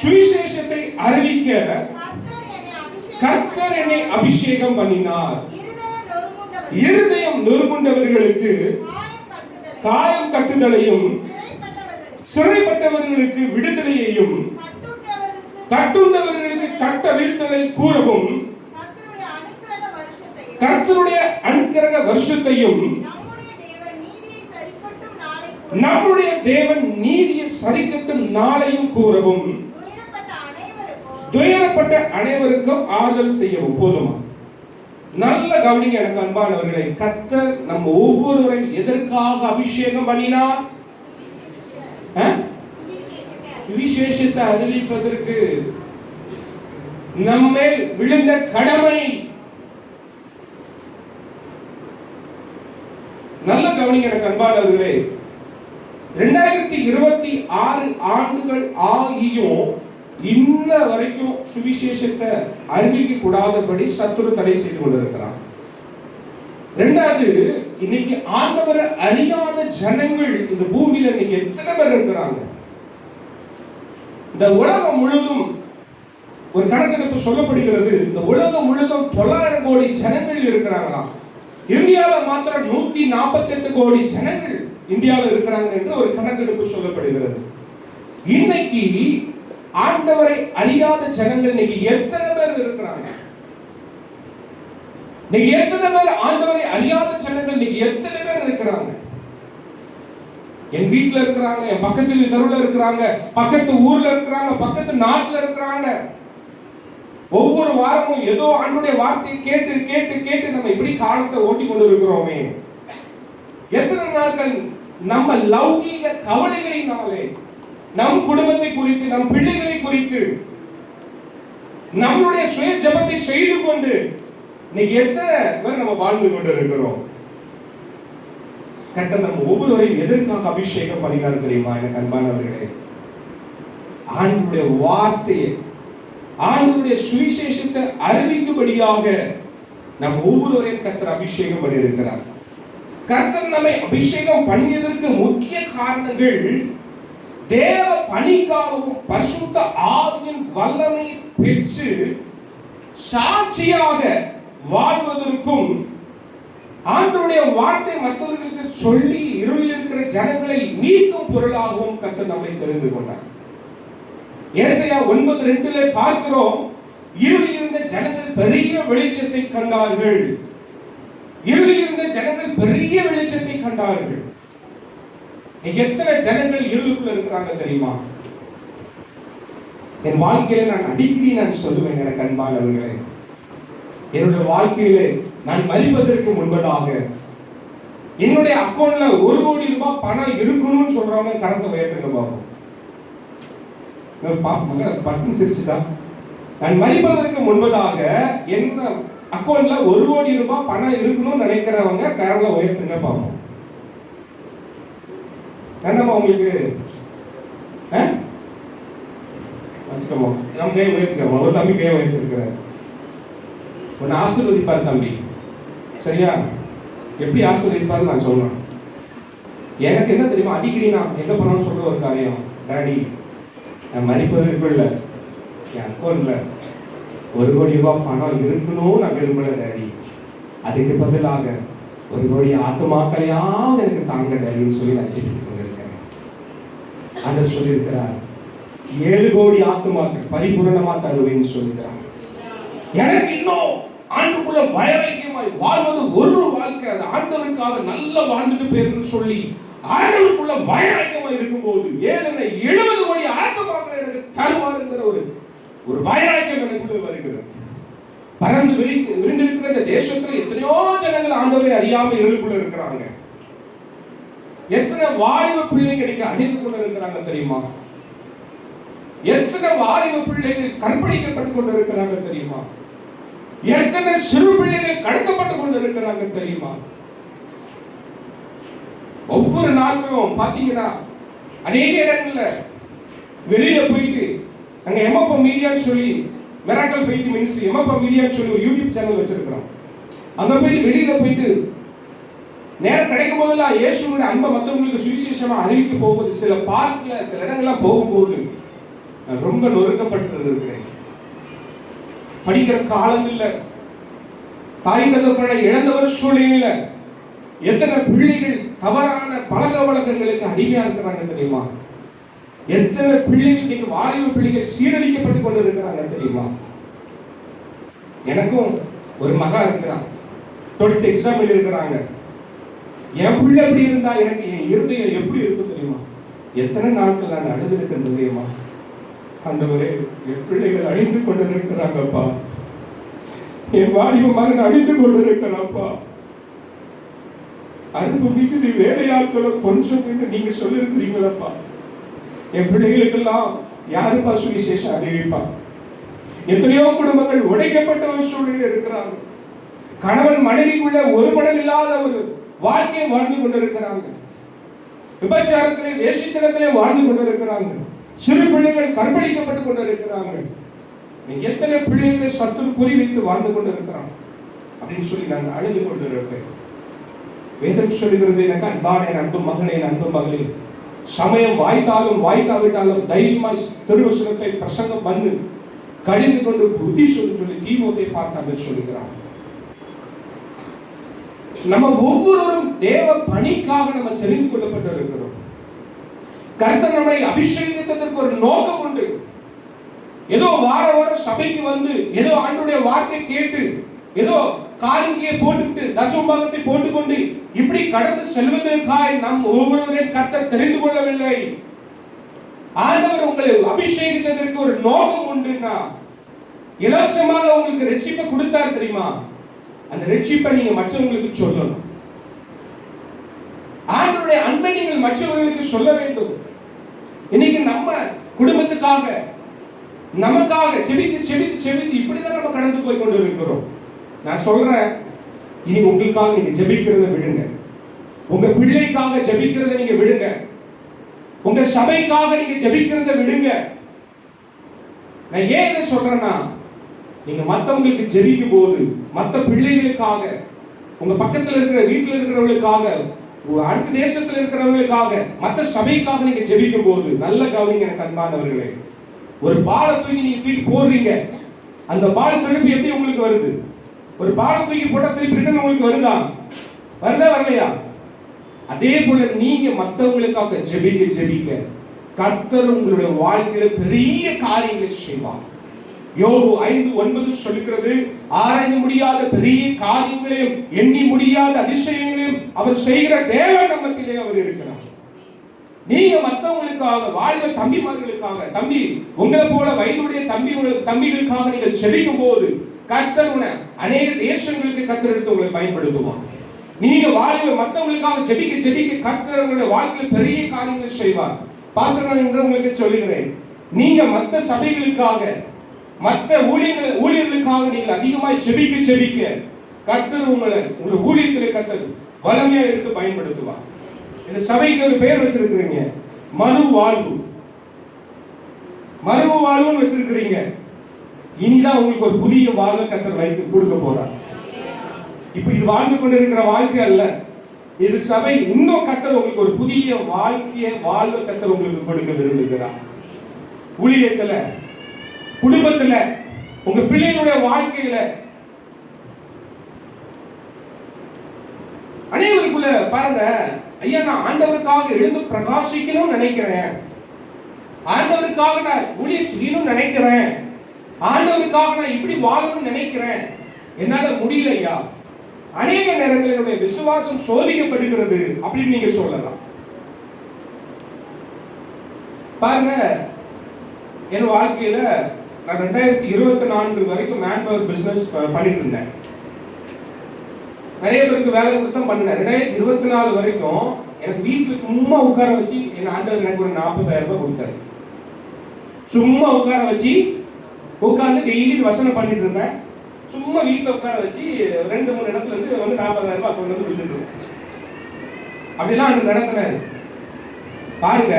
சுவிசேஷத்தை அறிவிக்க கர்த்தர் என்னை அபிஷேகம் பண்ணினார், இருதயம் நொறுங்குண்டவர்களுக்கு காயம் கட்டுதலையும், சிறைப்பட்டவர்களுக்கு விடுதலையையும், கட்டுண்டவர்களுக்கு கட்டவிழ்த்தலை கூறவும், கர்த்தருடைய அனுக்கிரக வருஷத்தையும், நம்முடைய தேவன் நீதியை சரிக்கட்டும் நாளையும் கூறவும், துயரப்பட்ட அனைவருக்கும் ஆறுதல் செய்யவும். போதுமா? நல்ல கவனிங்க எனக்கு அன்பானவர்களே. கர்த்தர் நம்ம ஒவ்வொருவரையும் எதற்காக அபிஷேகம் பண்ணினார்? சுவிசேஷத்தை அறிவிப்பதற்கு நம்மேல் விழுந்த கடமை. நல்ல கவனிங்க எனக்கு அன்பானவர்களே. 2026 ஆண்டுகள் ஆகியும் இன்ன வரைக்கும் சுவிசேஷத்தை அறிவிக்க கூடாதபடி சத்துரு தடை செய்து கொண்டிருக்கிறான். இரண்டாவது, இன்னைக்கு ஆண்டவரை அறியாத ஜனங்கள் இந்த பூமியில இன்னைக்கு எத்தனை பேர் இருக்கிறாங்க? இந்த உலகம் முழுதும் ஒரு கணக்கெடுப்பு சொல்லப்படுகிறது, இந்த உலகம் முழுதும் 900 கோடி ஜனங்கள் இருக்கிறாங்களா? இந்தியாவில் மாத்திரம் 148 கோடி ஜனங்கள் இந்தியாவில் இருக்கிறாங்க என்று ஒரு கணக்கெடுப்பு சொல்லப்படுகிறது. இன்னைக்கு ஆண்டவரை அறியாத ஜனங்கள் இன்னைக்கு எத்தனை பேர் இருக்கிறாங்க? இன்னைக்கு எத்தனை பேர் ஆண்டவரை அறியாத ஜனங்கள் இன்னைக்கு எத்தனை பேர் இருக்கிறாங்க? என் வீட்டுல இருக்கிறாங்க, என் பக்கத்து தெருவில் இருக்கிறாங்க, பக்கத்து ஊர்ல இருக்கிறாங்க, பக்கத்து நாட்டுல இருக்கிறாங்க. ஒவ்வொரு வாரமும் ஏதோ ஆண்டவருடைய வார்த்தையை கேட்டு கேட்டு கேட்டு நம்ம இப்படி காலத்தை ஓட்டி கொண்டு இருக்கிறோமே. எத்தனை நாட்கள் நம்ம லௌகீக கவலைகளினாலே நம் குடும்பத்தை குறித்து, நம் பிள்ளைகளை குறித்து, நம்மளுடைய சுய ஜெபத்தை செய்து கொண்டு இன்னைக்கு எத்தனை பேர் நம்ம வாழ்ந்து கொண்டு இருக்கிறோம்? கர்த்தர் நம்ம ஒவ்வொருவரையும் எதற்காக அபிஷேகம் பண்ணினார் தெரியுமா எனக்கு அன்பானவர்களே? ஆண்டவருடைய வார்த்தையை, ஆண்டவருடைய சுவிசேஷத்தை அறிவிக்கும்படியாக நம்ம ஒவ்வொருவரையும் கர்த்தர் அபிஷேகம் பண்ணியிருக்கிறார். கர்த்தர் நம்மை அபிஷேகம் பண்ணியதற்கு முக்கிய காரணங்கள் தேவ பணிக்காகவும் பரிசுத்த ஆவியின் வல்லமை பெற்று சாட்சியாக வாழ்வதற்கும், ஆண்டவருடைய வார்த்தை மற்றவர்களுக்கு சொல்லி இருளில் இருக்கிற ஜனங்களை நீக்கும் பொருளாகவும் கர்த்தர் நம்மை தெரிந்து கொண்டார். ஏசாயா 9:2 பார்க்கிறோம், இருளில் இருந்த ஜனங்கள் பெரிய வெளிச்சத்தை கண்டார்கள். இருளில் இருந்த ஜனங்கள் பெரிய வெளிச்சத்தை கண்டார்கள். எத்தனை ஜனங்கள் இருளுக்குள்ள இருக்கிறாங்க தெரியுமா? என் வாழ்க்கையில நான் அடிக்கடி சொல்லுவேன் எனக்கு அன்பானவர்களே, என்னுடைய வாழ்க்கையிலே நான் மரிப்பதற்கு முன்பதாக என்னுடைய அக்கௌண்ட்ல 1 கோடி ரூபாய் பணம் இருக்கணும்னு சொல்றவங்க கரத்தை உயர்த்துங்க பாப்போம். பட்டு சிரிச்சுட்டா. நான் மரிப்பதற்கு முன்பதாக என்ன அக்கௌண்ட்ல 1 கோடி ரூபாய் பணம் இருக்கணும்னு நினைக்கிறவங்க கரங்களை உயர்த்துங்க பாப்போம். என்னமா உங்களுக்கு வச்சுக்கோமா, நம்ம கையை உயர்த்திக்கோமா. ஒரு தம்பி கையை உயர்த்திருக்கிறார். ஒன்னு ஆசீர்வதிப்பார் தம்பி, சரியா? எப்படி ஆசீர்வதிப்பார் நான் சொல்றேன். எனக்கு என்ன தெரியுமா, அடிக்கடி நான் எங்க போனாலும் சொல்ற ஒரு காரியம், டாடி நான் மரிப்பதற்குள்ள என் அக்கௌண்ட்ல 1 கோடி ரூபாய் பணம் இருக்கணும் நான் விரும்பல டாடி. அதுக்கு பதிலாக 1 கோடி ஆத்துமாக்களையாவது எனக்கு தாங்க டாடின்னு சொல்லி நான் ஜெபித்துக் கொண்டிருக்கிறேன். அதை சொல்லியிருக்கிறார், 7 கோடி ஆத்துமாக்கள் பரிபூரணமா தருவேன்னு சொல்லியிருக்கிறார். எனக்கு இன்னும் ஆண்டுக்குள்ள வைராக்கியமாய் வாழ்வது ஒரு வாழ்க்கை, அது ஆண்டவருக்காக நல்லா வாழ்ந்துட்டு போயிருன்னு சொல்லி ஆண்டவருக்குள்ள வைராக்கியமா இருக்கும்போது 70 கோடி ஆத்துமாக்கள் எனக்கு தருவாருங்கிற ஒரு வைராக்கியம் எனக்குள்ள வருகிறது. பறந்து விரிந்திருக்கிற இந்த தேசத்துல எத்தனையோ ஜனங்கள் ஆண்டவரை அறியாம இருளுக்குள்ள இருக்கிறாங்க. எத்தனை வாலிப பிள்ளைங்க இன்னைக்கு அடைந்து கொண்டு இருக்கிறாங்க தெரியுமா? எத்தனை வாலிப பிள்ளைகள் கற்பழிக்கப்பட்டு கொண்டு இருக்கிறாங்க தெரியுமா? எத்தனை சிறு பிள்ளைகள் கடத்தப்பட்டு கொண்டிருக்கிறாங்க தெரியுமா? ஒவ்வொரு நாட்களும் பாத்தீங்கன்னா அநேக இடங்கள்ல வெளியில போயிட்டு அங்க எம்எஃப்எம் மீடியான்னு சொல்லி மிராக்கிள் ஃபெய்த் மினிஸ்ட்ரி எம்எஃப்எம் மீடியான்னு சொல்லி ஒரு யூடியூப் சேனல் வச்சிருக்கிறோம். அங்க போயிட்டு வெளியில போயிட்டு நேரம் கிடைக்கும் போதெல்லாம் இயேசுவோட அன்பை மற்றவங்களுக்கு சுவிசேஷமா அறிவிக்க போகும்போது சில பார்க்ல சில இடங்கள்லாம் போகும்போது நான் ரொம்ப நொறுக்கப்பட்டு இருக்கிறேன். படிக்கிற காலம் இல்ல, தாய் தகப்பனை இழந்தவர் சூழ்நிலையில எத்தனை பிள்ளைகள் தவறான பழக்க வழக்கங்களுக்கு அடிமையா இருக்கிறாங்க தெரியுமா? எத்தனை பிள்ளைகள் இன்னைக்கு வாலிப பிள்ளைகள் சீரழிக்கப்பட்டு கொண்டு இருக்கிறாங்க தெரியுமா? எனக்கும் ஒரு மகா இருக்கிறான், 12th எக்ஸாம் எழுதிருக்கிறாங்க. என் பிள்ளை எப்படி இருந்தா எனக்கு என் இருதயம் எப்படி இருக்கும் தெரியுமா? எத்தனை நாட்கள் நான் அழுது இருக்கிறேன் தெரியுமா? ஆண்டவரே, என் பிள்ளைகள் அழிந்து கொண்டு இருக்கிறாங்கப்பா, என் வாலிப மகன் அழிந்து கொண்டு இருக்கிறாப்பா. அன்பு மிகுதி வேலையாட்களும் கொஞ்சம் என்று நீங்க சொல்லிருக்கிறீங்களப்பா. என் பிள்ளைகளுக்கெல்லாம் யாருப்பா சுவிசேஷம் அறிவிப்பா? எத்தனையோ குடும்பங்கள் உடைக்கப்பட்ட ஒரு சூழலில் இருக்கிறாங்க. கணவன் மனைவிக்குள்ள ஒரு மனம் இல்லாத ஒரு வாழ்க்கையை வாழ்ந்து கொண்டிருக்கிறாங்க. விபச்சாரத்திலே வேசித்தனத்திலே வாழ்ந்து கொண்டிருக்கிறாங்க. சிறு பிள்ளைகள் கற்பழிக்கப்பட்டு கொண்டிருக்கிறாங்க. எத்தனை பிள்ளைகளை சத்துரு குறிவைத்து வாழ்ந்து கொண்டிருக்கிறாங்க அப்படின்னு சொல்லி நாங்கள் அழுது கொண்டிருக்கிறேன். வேதம் சொல்லுகிறது, எனக்கு அன்பான என் அன்பு மகனே, என் அன்பு மகளே, சமயம் வாய்த்தாலும் வாய்க்காவிட்டாலும் தைரியமாய் திருவசனத்தை பிரசங்கம் பண்ணு, கழிந்து கொண்டு புத்தி சொல்லி தீமோத்தை பார்த்து சொல்லுகிறார். நம்ம ஒவ்வொருவரும் தேவ பணிக்காக நம்ம தெரிந்து கொள்ளப்பட்டு இருக்கிறோம். கர்த்தர் நம்மை அபிஷேகித்ததற்கு ஒரு நோக்கம் உண்டு. ஏதோ வார வாரம் சபைக்கு வந்து ஏதோ ஆண்டவருடைய வார்த்தை கேட்டு ஏதோ காணிக்கையை போட்டுட்டு தசமபாகத்தை போட்டுக்கொண்டு இப்படி கடந்து செல்வதற்காக நம் ஒவ்வொருவரையும் கர்த்தர் தெரிந்து கொள்ளவில்லை. ஆண்டவர் உங்களை அபிஷேகித்ததற்கு ஒரு நோக்கம் உண்டுன்னா, இலவசமாக உங்களுக்கு ரட்சிப்பை கொடுத்தார் தெரியுமா? அந்த ரட்சிப்பை நீங்க மற்றவங்களுக்கு சொல்லணும். ஆண்டவருடைய அன்பை நீங்கள் மற்றவர்களுக்கு சொல்ல வேண்டும். இன்னைக்கு நம்ம குடும்பத்துக்காக நமக்காக செபித்து செபித்து செபித்து இப்படிதான் நம்ம கடந்து போய் கொண்டு இருக்கிறோம். நான் சொல்றேன், இனி உங்களுக்காக நீங்க ஜெபிக்கிறத விடுங்க. உங்க பிள்ளைக்காக ஜெபிக்கிறத நீங்க விடுங்க. உங்க சபைக்காக நீங்க ஜெபிக்கிறத விடுங்க. நான் ஏன் இதை சொல்றேன்னா, நீங்க மத்தவங்களுக்கு ஜெபிக்கும் போது, மத்த பிள்ளைகளுக்காக, உங்க பக்கத்துல இருக்கிற வீட்டுல இருக்கிறவங்களுக்காக, அடுத்த தேசத்துல இருக்கிறவங்களுக்காக, மத்த சபைக்காக நீங்க ஜெபிக்கும் போது நல்ல கவனிங்க எனக்கு அன்பானவர்களே. ஒரு பாலை தூக்கி நீங்க தூக்கி போடுறீங்க, அந்த பால் திருப்பி எப்படி உங்களுக்கு வருது? ஒரு பாலை தூக்கி போட்டா திருப்பி ரிட்டர்ன் உங்களுக்கு வருதா? வருதா வரலையா? அதே போல நீங்க மற்றவங்களுக்காக ஜெபிக்க ஜெபிக்க கர்த்தர் உங்களுடைய வாழ்க்கையில பெரிய காரியங்களை செய்வார். யோபு 5:9 சொல்லுகிறது, ஆராய்ந்து முடியாத பெரிய காரியங்களையும் எண்ணி முடியாத அதிசயங்களையும் அவர் செய்கிற தேவன் நம்மத்திலே அவர் இருக்கிறார். நீங்க மற்றவங்களுக்காக, வாலிப தம்பிமார்களுக்காக, தம்பி உங்களை போல வயதுடைய தம்பிகளுக்காக நீங்கள் ஜெபிக்கும் போது கர்த்தர் அநேக தேசங்களுக்கு கர்த்தர் எடுத்து உங்களை பயன்படுத்துவார். நீங்க வாலிப மற்றவங்களுக்காக ஜெபிக்க ஜெபிக்க கர்த்தர் உங்களுடைய வாழ்க்கையில் பெரிய காரியங்களை செய்வார். பாஸ்டர், நான் என்று உங்களுக்கு சொல்லுகிறேன், நீங்க மற்ற சபைகளுக்காக, மற்ற ஊழியர்களுக்காக நீங்கள் அதிகமாய் ஜெபிக்க ஜெபிக்க கர்த்தர் உங்களை உங்களுடைய ஊழியத்திலே கர்த்தர் வல்லமையா எடுத்து பயன்படுத்துவார். இந்த சபைக்கு ஒரு பெயர் வச்சிருக்கிறீங்க, மறுவாழ்வு. மறுவாழ்வுன்னு வச்சிருக்கிறீங்க. இனிதான் உங்களுக்கு ஒரு புதிய வாழ்வை கர்த்தர் வைத்து கொடுக்க போறார். இப்ப இது வாழ்ந்து கொண்டிருக்கிற வாழ்க்கை அல்ல, இது சபை. இன்னும் கர்த்தர் உங்களுக்கு ஒரு புதிய வாழ்க்கையை வாழ்வை கர்த்தர் உங்களுக்கு கொடுக்க விரும்புகிறார். ஊழியத்துல, குடும்பத்துல, உங்க பிள்ளைகளுடைய வாழ்க்கையில, அனைவருக்குள்ள பாருங்க, ஐயா நான் ஆண்டவருக்காக எழுந்து பிரகாசிக்கணும்னு நினைக்கிறேன், ஆண்டவருக்காக நான் ஊழியம் செய்யணும்னு நினைக்கிறேன், ஆண்டவருக்காக நான் இப்படி வாழணும்னு நினைக்கிறேன், என்னால முடியல ஐயா. அநேக நேரங்களில் என்னுடைய விசுவாசம் சோதிக்கப்படுகிறது அப்படின்னு நீங்க சொல்லலாம். பாருங்க, என் வாழ்க்கையில நான் 2024 வரைக்கும் மேன்பவர் பிசினஸ் பண்ணிட்டு இருந்தேன். நிறைய பேருக்கு வேலை கொடுத்தா பண்ணினேன். 2024 வரைக்கும் எனக்கு வீட்டுல சும்மா உட்கார வச்சு என் ஆண்டவர் எனக்கு ஒரு 40,000 ரூபாய் கொடுத்தாரு. சும்மா உட்கார வச்சு உட்கார்ந்து டெய்லி வசனம் பண்ணிட்டு இருப்பேன். சும்மா வீட்டில் உட்கார வச்சு 2-3 இடத்துல இருந்து வந்து 40,000 ரூபாய் கொண்டு வந்து விழுந்துட்டு அப்படிலாம் அந்த நடத்தினாரு பாருங்க.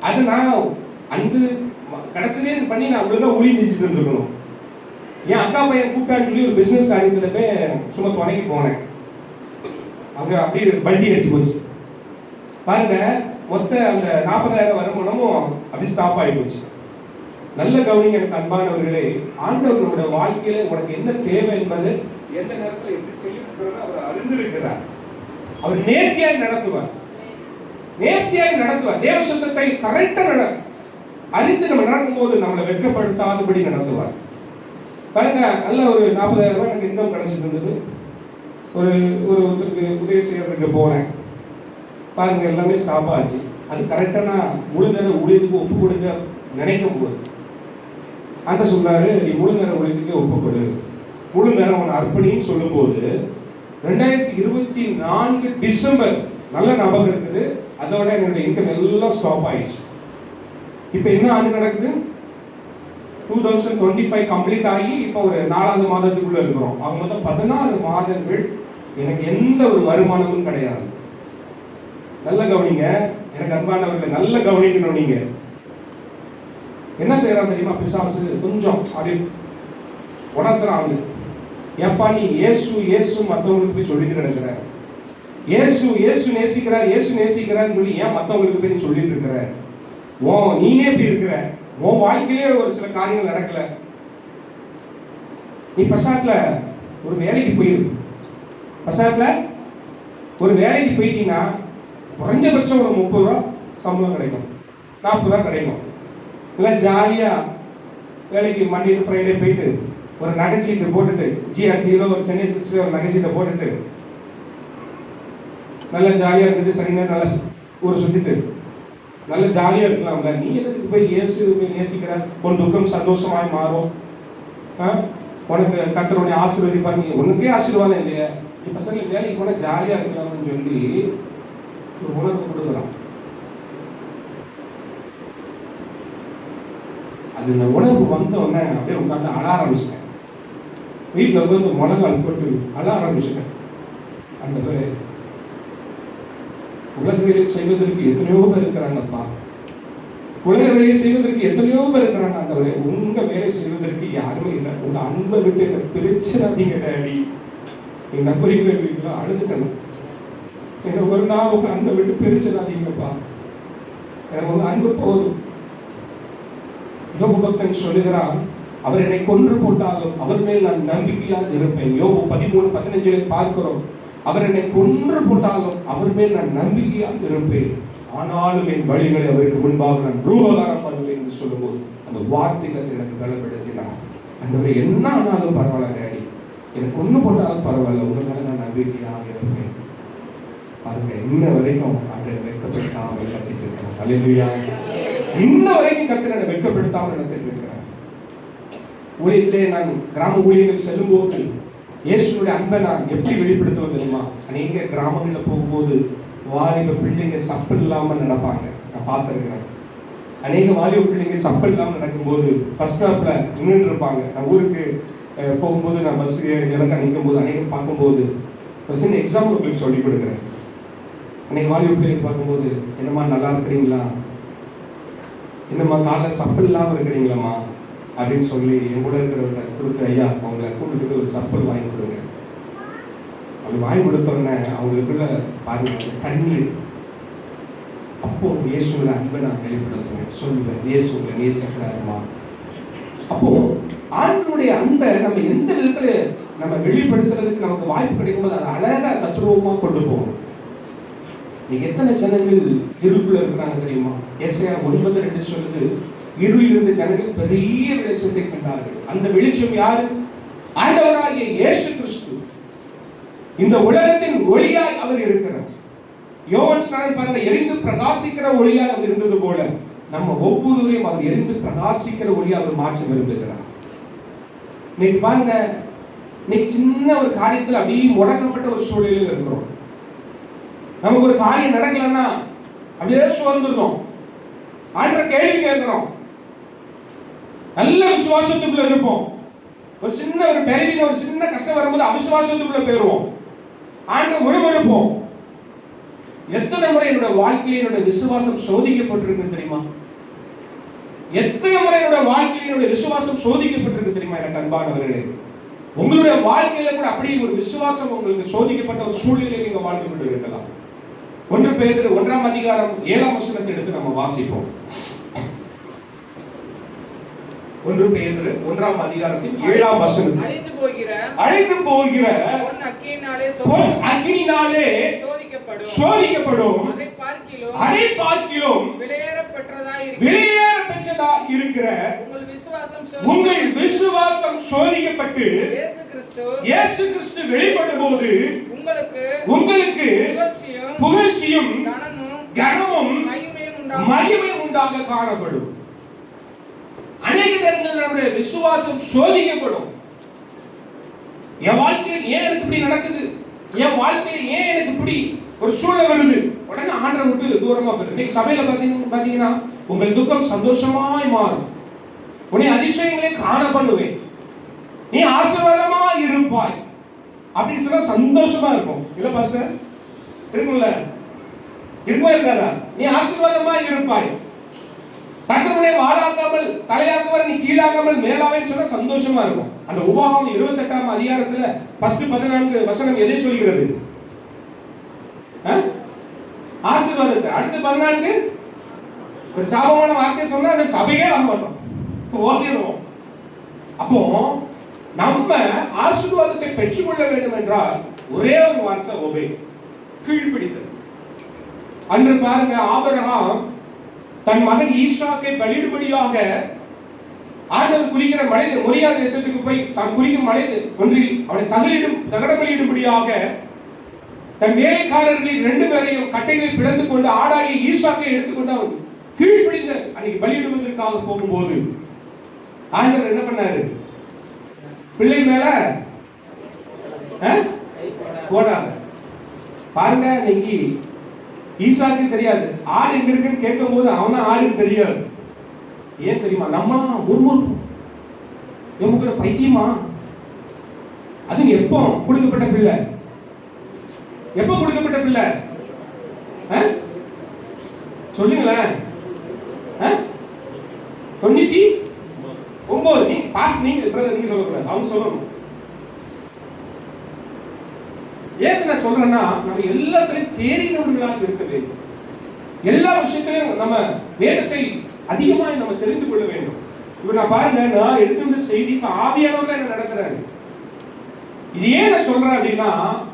அது நான் அந்த கிடைச்சதே பண்ணி நான் அவ்வளோதான் ஊழி செஞ்சுட்டு இருந்திருக்கணும். என் அக்கா பையன் கூப்பிட்டான்னு சொல்லி ஒரு பிசினஸ் காரியத்துல போய் சும்மா துணைக்கு போனேன். அங்க அப்படியே பல்டி அடிச்சு போச்சு பாருங்க. மொத்த அந்த 40,000 வருமானமும் அப்படி ஸ்டாப் ஆகி போச்சு. நல்ல கவனிங்க எனக்கு அன்பானவர்களே, ஆண்டவர்களோட வாழ்க்கையில உனக்கு என்ன தேவை என்பது எந்த நேரத்தில் எப்படி செய்யப்படுறது அவர் அறிந்திருக்கிறார். அவர் நேர்த்தியாய் நடத்துவார், நேர்த்தியாய் நடத்துவார். தேவ சுத்தத்தை கரெக்டா அறிந்து நம்ம நடக்கும் போது நம்மளை வெட்கப்படுத்தாதபடி நடத்துவார். பாருங்க, நல்ல ஒரு 40,000 ரூபாய் எனக்கு இன்கம் கிடைச்சிட்டு இருந்தது. ஒருத்தருக்கு உதவி செய்யறதுக்கு போனேன் பாருங்க, எல்லாமே ஸ்டாப் ஆச்சு. அது கரெக்டா நான் முழு நேரம் ஊழியத்துக்கு ஒப்பு கொடுக்க நினைக்கும் போது அந்த சொன்னாரு, நீ முழு நேரம் ஊழியத்துக்கு ஒப்பு கொடு, முழு நேரம் உன்னை அர்ப்பணின்னு சொல்லும் போது 2024 டிசம்பர் நல்ல ஞாபகம் இருக்குது. அதோட என்னுடைய இன்கம் எல்லாம் ஸ்டாப் ஆயிடுச்சு. இப்போ என்ன ஆண்டு நடக்குது? 2025 கம்ப்ளீட் ஆகி இப்போ ஒரு 4வது மாதத்துக்குள்ள இருக்கிறோம். அவங்க மொத்தம் 16 மாதங்கள் எனக்கு எந்த ஒரு வருமானமும் கிடையாது. நல்ல கவனிங்க எனக்கு அன்பானவர்கள், நல்ல கவனிக்கணும். நீங்க என்ன செய்யறான் தெரியுமா? பிசாசு கொஞ்சம் அப்படி உணர்த்துறாங்க. ஏப்பா நீ இயேசு இயேசு மற்றவங்களுக்கு போய் சொல்லிட்டு கிடக்குற, இயேசு இயேசு நேசிக்கிறார் இயேசு நேசிக்கிறான்னு சொல்லி ஏன் மற்றவங்களுக்கு போய் நீ சொல்லிட்டு இருக்கிற? நீனே எப்படி இருக்கிற? உன் வாழ்க்கையிலே ஒரு சில காரியங்கள் நடக்கல. நீ பசாட்ல ஒரு வேலைக்கு போயிரு, பசாட்ல ஒரு வேலைக்கு போயிட்டீங்கன்னா குறைஞ்சபட்சம் ஒரு 30 ரூபா சம்பளம் கிடைக்கும், 40 ரூபா கிடைக்கும். இல்லை ஜாலியா வேலைக்கு மண்டே டு ஃப்ரைடே போயிட்டு ஒரு நகைச்சீட்டை போட்டுட்டு ஜிஆர்டியில் ஒரு சென்னை சிக்ஸில் ஒரு நகைச்சீட்டை போட்டுட்டு நல்லா ஜாலியாக இருக்குது. சனி நேரம் நல்லா ஊரை சுற்றிட்டு நல்ல ஜாலியாக இருக்கலாம்ல. நீ எதுக்கு போய் இயேசு நேசிக்கிற? உன் துக்கம் சந்தோஷமாய் மாறும். உனக்கு கர்த்தருடைய ஆசீர்வதிப்பார். நீ உனக்கே ஆசீர்வாதம் இல்லையா? நீ பசங்க வேலைக்கு போனால் ஜாலியாக இருக்கலாம்னு சொல்லி ஒரு உணர்வு கொடுக்குறான். அது இந்த உணர்வு வந்த உடனே அப்படியே உட்காந்து அழ ஆரம்பிச்சிட்டேன். வீட்டில் உட்காந்து முழங்கால் போட்டு அழ ஆரம்பிச்சிட்டேன். அந்த உலக வேலை செய்வதற்கு எத்தனையோ பேர் இருக்கிறாங்கப்பா, உலக வேலையை செய்வதற்கு எத்தனையோ பேர் இருக்கிறாங்க. அந்த உங்க வேலை செய்வதற்கு யாருமே இல்லை. உங்க அன்பை விட்டு என்ன பிரிச்சிடாதீங்க டாடி. நீங்க நம்புறீங்களே வீட்டில் அழுதுக்கணும். என்ன ஒரு நாள் உங்க அன்பை விட்டு பிரிச்சிடாதீங்கப்பா, எனக்கு உங்க அன்பு போதும். யோபு பக்தன் சொல்லுகிறான், அவர் என்னை கொன்று போட்டாலும் அவர் மேல் நான் நம்பிக்கையாக இருப்பேன். யோபு 13:15 பார்க்கிறோம். அவர் என்னை கொன்று போட்டாலும் அவர் மேல் நான் நம்பிக்கையாக இருப்பேன், ஆனாலும் என் வழிகளை அவருக்கு முன்பாக நான் ரூபகாரம் பண்ணுவேன் என்று சொல்லும்போது அந்த வார்த்தைகள் எனக்கு பலப்படுத்தினார். அந்த என்ன ஆனாலும் பரவாயில்ல டாடி, எனக்கு கொன்று போட்டாலும் பரவாயில்ல, உங்க மேல நான் நம்பிக்கையாக இருப்பேன். பாருங்க, இன்ன வரைக்கும் அதை வெட்கப்படுத்தாமல் கத்திட்டு இருக்கிறேன். அல்லேலூயா. இன்ன வரைக்கும் கர்த்தரை வெட்கப்படுத்தாமல் நடத்திட்டு இருக்கிறேன். ஊழியத்திலே நான் கிராம ஊழியர்கள் செல்லும் போது இயேசுடைய அன்பை நான் எப்படி வெளிப்படுத்துவது தெரியுமா? அநேக கிராமங்களில் போகும்போது வாலிப பிள்ளைங்க சப்பல் இல்லாமல் நடப்பாங்க, நான் பார்த்துருக்கிறேன். அநேக வாலிப பிள்ளைங்க சப்பல் இல்லாமல் நடக்கும்போது பஸ் ஸ்டாப்ல நின்றுட்டு இருப்பாங்க. நான் ஊருக்கு போகும்போது நான் பஸ் இறக்க நிற்கும் போது அநேகம் பார்க்கும்போது பஸ்ஸின் எக்ஸாம்பிள் உங்களுக்கு சொல்லிக் கொடுக்குறேன். அநேக வாலிப பிள்ளைங்க பார்க்கும்போது, என்னம்மா நல்லா இருக்கிறீங்களா, என்னம்மா காலைல சப்பல் இல்லாமல் இருக்கிறீங்களாம்மா அப்படின்னு சொல்லி என் கூட இருக்கிறவங்க கொடுத்து, ஐயா அவங்கள கூப்பிட்டு ஒரு சப்பல் வாங்கி கொடுங்க. அப்படி வாங்கி கொடுத்தோன்னே அவங்களுக்குள்ள பாருங்க தண்ணீர். அப்போ இயேசுவோட அன்பை நான் வெளிப்படுத்துவேன், சொல்லுவேன், இயேசுவை நேசிக்கிறாருமா. அப்போ ஆண்டவருடைய அன்பை நம்ம எந்த விதத்துல நம்ம வெளிப்படுத்துறதுக்கு நமக்கு வாய்ப்பு கிடைக்கும் போது அதை அழகா தத்ரூபமா கொண்டு போகணும். நீங்க எத்தனை ஜனங்கள் இருளுக்குள்ள இருக்கிறாங்க தெரியுமா? ஏசாயா 9:2 சொல்லுது, இருளில் இருந்த ஜனங்கள் பெரிய வெளிச்சத்தை கண்டார்கள். அந்த வெளிச்சம் யாரு? ஆண்டவராகிய இயேசு கிறிஸ்து. இந்த உலகத்தின் ஒளியாய் அவர் இருக்கிறார். யோவான் ஸ்நானன் பார்த்த எரிந்து பிரகாசிக்கிற ஒளியாய் அவர் இருந்தது போல நம்ம ஒவ்வொருவரையும் அவர் எரிந்து பிரகாசிக்கிற ஒளியாய் அவர் மாற்ற விரும்புகிறார். இன்னைக்கு பாருங்க, இன்னைக்கு சின்ன ஒரு காரியத்தில் அப்படியே முடக்கப்பட்ட ஒரு சூழலில் இருக்கிறோம். நமக்கு ஒரு காரியம் நடக்கலன்னா அப்படியே சோர்ந்துடும். ஆண்டவரை கேள்வி கேட்கிறோம். நல்ல விசுவாசத்துக்குள்ள இருப்போம், ஒரு சின்ன ஒரு பலவீனம், ஒரு சின்ன கஷ்டம் வரும்போது அவிசுவாசத்துக்குள்ள போயிருவோம், ஆண்டவரை முறுமுறுப்போம். எத்தனை முறை என்னோட வாழ்க்கையில் என்னோட விசுவாசம் சோதிக்கப்பட்டிருக்கு தெரியுமா? எத்தனை முறை என்னோட வாழ்க்கையில் என்னோட விசுவாசம் சோதிக்கப்பட்டிருக்கு தெரியுமா? எனக்கு அன்பானவர்களே, உங்களுடைய வாழ்க்கையில கூட அப்படி ஒரு விசுவாசம் உங்களுக்கு சோதிக்கப்பட்ட ஒரு சூழ்நிலையில் நீங்க வாழ்ந்து கொண்டு இருக்கலாம். 1 பேதுரு 1ஆம் அதிகாரம் 7ஆம் வசனத்தை எடுத்து நம்ம வாசிப்போம். 1 பேதுரு 1ஆம் அதிகாரத்தின் 7ஆம் வசனம். அழிந்து போகிற பொன் அக்கினியினாலே சோதிக்கப்படும் அதை பார்க்கிலும் விலையேறப்பெற்றதா இருக்கிற உங்கள் விசுவாசம் சோதிக்கப்பட்டு இயேசு கிறிஸ்து வெளிப்படும் போது உங்களுக்கு புகழ்ச்சியும் கனமும் மகிமையும் உண்டாக காணப்படும். அநேக நேரங்களில் நம்முடைய விசுவாசம் சோதிக்கப்படும். என் வாழ்க்கையில் ஏன் எனக்கு இப்படி நடக்குது, என் வாழ்க்கையில் ஏன் எனக்கு இப்படி ஒரு சூழ்நிலை வருது, உடனே ஆண்டரை விட்டு தூரமா போயிரு. இன்னைக்கு சபையில பாத்தீங்கன்னா உங்கள் துக்கம் சந்தோஷமாய் மாறும். உன்னை அதிசயங்களே காண பண்ணுவேன், நீ ஆசீர்வாதமா இருப்பாய் அப்படின்னு சொன்னா சந்தோஷமா இருக்கும். இல்ல பாஸ்டர், இருக்கும்ல, இருக்குமா இருக்காதா? நீ ஆசீர்வாதமா இருப்பாய், கர்த்தருடைய வாராக்காமல் தலையாக்குவர், நீ கீழாகாமல் மேலாவேன்னு சொன்னா சந்தோஷமா இருக்கும். அந்த உபாகமம் 28ஆம் அதிகாரத்துல 14 வசனம் எதை சொல்கிறது? ஆசீர்வாதத்தை. அடுத்து 14 ஒரு சாபமான வார்த்தை சொன்னா அந்த சபையே வர மாட்டோம், ஓதிடுவோம். அப்போ நம்ம ஆசீர்வாதத்தை பெற்றுக்கொள்ள வேண்டும் என்றால் ஒரே ஒரு வார்த்தை, ஒபே, கீழ்ப்பிடித்தல். அன்று பாருங்க, ஆபிரகாம் தன் மகன் ஈசாக்கை பலியிடும்படியாக ஆண்டவர் குறிக்கிற மலை மொரியா தேசத்துக்கு போய் தான் குறிக்கும் மலை ஒன்றில் அவனை தகடபலியிடும்படியாக தன் வேலைக்காரர்களில் 2 பேரையும் கட்டைகளை பிளந்து கொண்டு ஆடாகி ஈசாக்கை எடுத்துக்கொண்டு அவன் கீழ்ப்பிடிந்த அன்னைக்கு பலியிடுவதற்காக போகும்போது ஆண்டவர் என்ன பண்ணாரு? பிள்ளை மேல போடாத. பாருங்க, இன்னைக்கு ஈசாக்கு தெரியாது ஆடு எங்க இருக்குன்னு கேட்கும் போது அவனா ஆடுன்னு தெரியாது. ஏன் தெரியுமா? நம்ம முறுமுறுப்பு, நமக்கு பைத்தியமா? அது எப்போ கொடுக்கப்பட்ட பிள்ளை? எப்போ கொடுக்கப்பட்ட பிள்ளை? சொல்லுங்களேன். 99. நீ பாஸ், நீங்க நீங்க சொல்லக்கூடாது, அவங்க சொல்லணும். ஏன் நான் சொல்றேன்னா, நம்ம எல்லாத்திலையும் தேறினவர்களாக இருக்க வேண்டும். எல்லா விஷயத்திலையும் நம்ம வேதத்தை அதிகமாக நம்ம தெரிந்து கொள்ள வேண்டும். இப்ப நான் பாருங்க, நான் எடுத்துள்ள செய்தி இப்ப ஆவியானவர்கள் என்ன நடத்துறாரு. இது ஏன் நான் சொல்றேன் அப்படின்னா,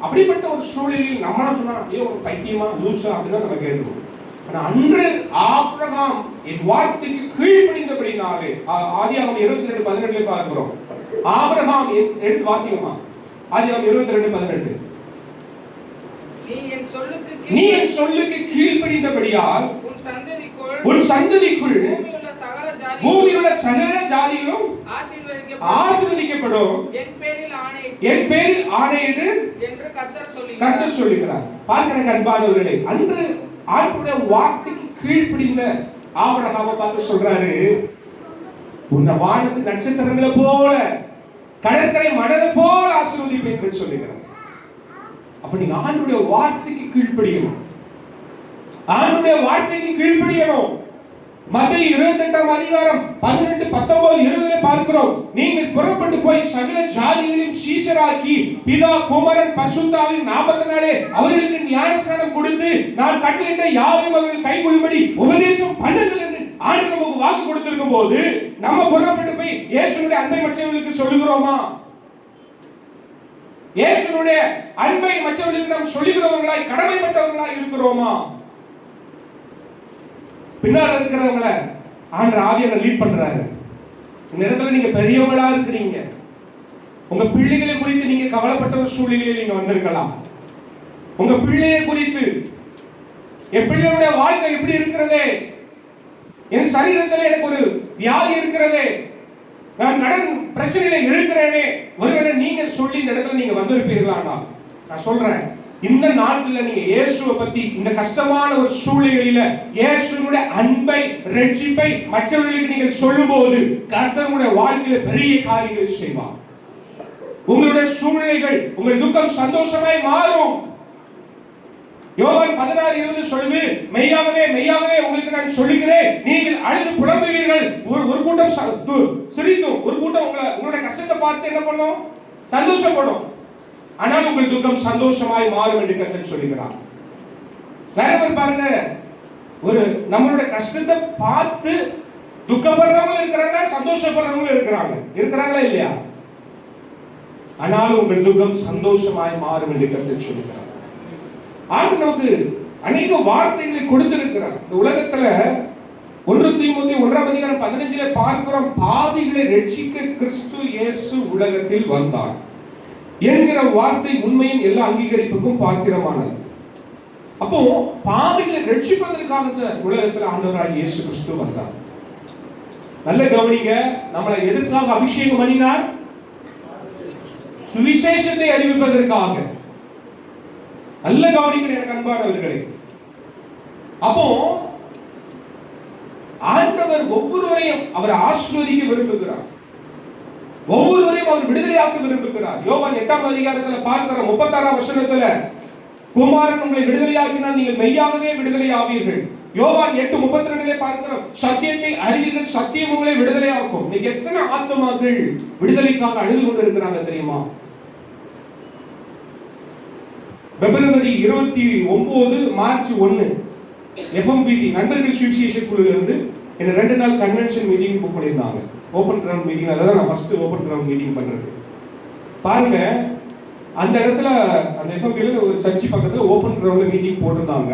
அப்படிப்பட்ட ஒரு சூழலில் நம்மளா சொன்னா ஏன் ஒரு பைத்தியமா லூசா அப்படிதான் நம்ம கேட்கணும். ஆனா அன்று ஆபிரகாம் என் வார்த்தைக்கு கீழ்ப்படிந்தபடினாலே, ஆதியாகமம் 22:18 பார்க்கிறோம். ஆபிரகாம் எடுத்து வாசிங்கம்மா, ஆதியாகமம் 22:18. நீ என் சொல்லுக்கு கீழ்ப்படிந்தபடியால் உன் சந்ததிக்குள் பூமியில் உள்ள சகல ஜாதிகளும் ஆசீர்வதிக்கப்படும் என் பேரில் ஆணையிடு என்று கர்த்தர் சொல்லுகிறார். பார்க்கிற அன்பானவர்களே, அன்று ஆண்டவருடைய வார்த்தைக்கு கீழ்ப்படிந்த ஆபிரகாமை பார்த்து சொல்றாரு, உன்னை வானத்து நட்சத்திரங்களை போல கடற்கரை மணலை போல ஆசீர்வதிப்பேன் என்று சொல்லுகிறார். அப்ப நீங்க ஆண்டவருடைய வார்த்தைக்கு கீழ்ப்படியணும், ஆண்டவருடைய வார்த்தைக்கு கீழ்ப்படியணும். மத்தேயு 28ஆம் அதிகாரம் 18, 19, 20 பார்க்கிறோம். நீங்கள் புறப்பட்டு போய் சகல ஜாதிகளையும் சீஷராக்கி பிதா குமாரன் பரிசுத்தாவின் நாமத்தினாலே அவர்களுக்கு ஞானஸ்நானம் கொடுத்து நான் கட்டளையிட்ட யாவையும் அவர்கள் கைக்கொள்ளும்படி உபதேசம் பண்ணுங்கள் என்று ஆண்டவர் நமக்கு வாக்கு கொடுத்திருக்கும் போது நம்ம புறப்பட்டு போய் இயேசுவினுடைய அன்பை மற்றவர்களுக்கு சொல்லுகிறோமா? இயேசுவினுடைய அன்பை மற்றவர்களுக்கு நாம் சொல்லுகிறவர்களாய் கடமைப்பட்டவர்களாய் இருக்கிறோமா? பின்னால் இருக்கிறவங்கள ஆண்டவர் ஆவியானவர் லீட் பண்றாரு. இந்த இடத்துல நீங்க பெரியவங்களா இருக்கிறீங்க, உங்க பிள்ளைகளை குறித்து நீங்க கவலைப்பட்ட ஒரு சூழ்நிலையில் நீங்க வந்திருக்கலாம். உங்க பிள்ளையை குறித்து, என் பிள்ளையுடைய வாழ்க்கை எப்படி இருக்கிறதே, என் சரீரத்தில் எனக்கு ஒரு வியாதி இருக்கிறதே, நான் கடன் பிரச்சனையில இருக்கிறேனே, ஒருவேளை நீங்க சொல்லி இந்த இடத்துல நீங்க வந்திருப்பீர்களா? நான் சொல்றேன், இந்த நாட்களில் நீங்க இயேசுவை பத்தி இந்த கஷ்டமான ஒரு சூழ்நிலையில இயேசுவினுடைய அன்பை, ரட்சிப்பை மற்றவர்களுக்கு நீங்கள் சொல்லும்போது கர்த்தருடைய வாழ்க்கையில பெரிய காரியங்களை செய்வார். உங்களுடைய சூழ்நிலைகள், உங்கள் துக்கம் சந்தோஷமாய் மாறும். யோவான் 16:20 சொல்லுது, மெய்யாகவே மெய்யாகவே உங்களுக்கு நான் சொல்லுகிறேன், நீங்கள் அழுது புலம்புவீர்கள். ஒரு கூட்டம் சிரிக்கும், ஒரு கூட்டம் உங்களுடைய கஷ்டத்தை பார்த்து என்ன பண்ணும்? சந்தோஷப்படும். ஆனால் உங்கள் துக்கம் சந்தோஷமாய் மாறும் என்று கர்த்தர் சொல்கிறார். நிறைய பேர் பாருங்க, ஒரு நம்மளுடைய கஷ்டத்தை பார்த்து துக்கப்படுறவங்களும் இருக்கிறாங்க, சந்தோஷப்படுறவங்களும் இருக்கிறாங்களா இல்லையா? ஆனால் உங்கள் துக்கம் சந்தோஷமாய் மாறும் என்று கர்த்தர் சொல்கிறார். ஆண்டவர் நமக்கு அநேக வார்த்தைகளை கொடுத்திருக்கிறார். இந்த உலகத்துல 1 தீமோத்தேயு 1:15 பார்க்கிறோம், பாவிகளை ரட்சிக்க கிறிஸ்து இயேசு உலகத்தில் வந்தார் என்கிற வார்த்தை உண்மையின் எல்லா அங்கீகரிப்புக்கும் பாத்திரமானது. அப்போ பாவிகளை ரட்சிப்பதற்காக உலகத்தில் ஆண்டவராகிய இயேசு கிறிஸ்து வந்தார். நல்ல கவனிங்க, நம்மளை எதற்காக அபிஷேகம் பண்ணினார்? சுவிசேஷத்தை அறிவிப்பதற்காக. நல்ல கவனிக்கிற எனக்கு அன்பானவர்களே. அப்போ ஆண்டவர் ஒவ்வொருவரையும் அவர் ஆசீர்வதிக்க விரும்புகிறார், ஒவ்வொருவரையும் அவர் விடுதலையாக்க விரும்புகிறார். யோவான் 8:அதிகாரத்துல பார்க்கிற 36 வசனத்துல, குமாரன் உங்களை விடுதலையாக்கினால் நீங்கள் மெய்யாகவே விடுதலை ஆவீர்கள். யோவான் 8:32 பார்க்கிறோம், சத்தியத்தை அறிவீர்கள், சத்தியம் உங்களை விடுதலையாக்கும். இன்னைக்கு எத்தனை ஆத்துமாக்கள் விடுதலைக்காக அழுது கொண்டு இருக்கிறாங்க தெரியுமா? பிப்ரவரி 29 மார்ச் 1 FMBT நண்பர்கள் சுவிசேஷ குழுல இருந்து என்ன 2 நாள் கன்வென்ஷன் மீட்டிங் புக் பண்ணியிருந்தாங்க. ஓபன் கிரவுண்ட் மீட்டிங், அதான் நான் ஃபர்ஸ்ட் ஓபன் கிரவுண்ட் மீட்டிங் பண்றது. பாருங்க, அந்த இடத்துல அந்த FMBTல ஒரு சர்ச் பக்கத்துல ஓபன் கிரவுண்ட்ல மீட்டிங் போட்டிருந்தாங்க.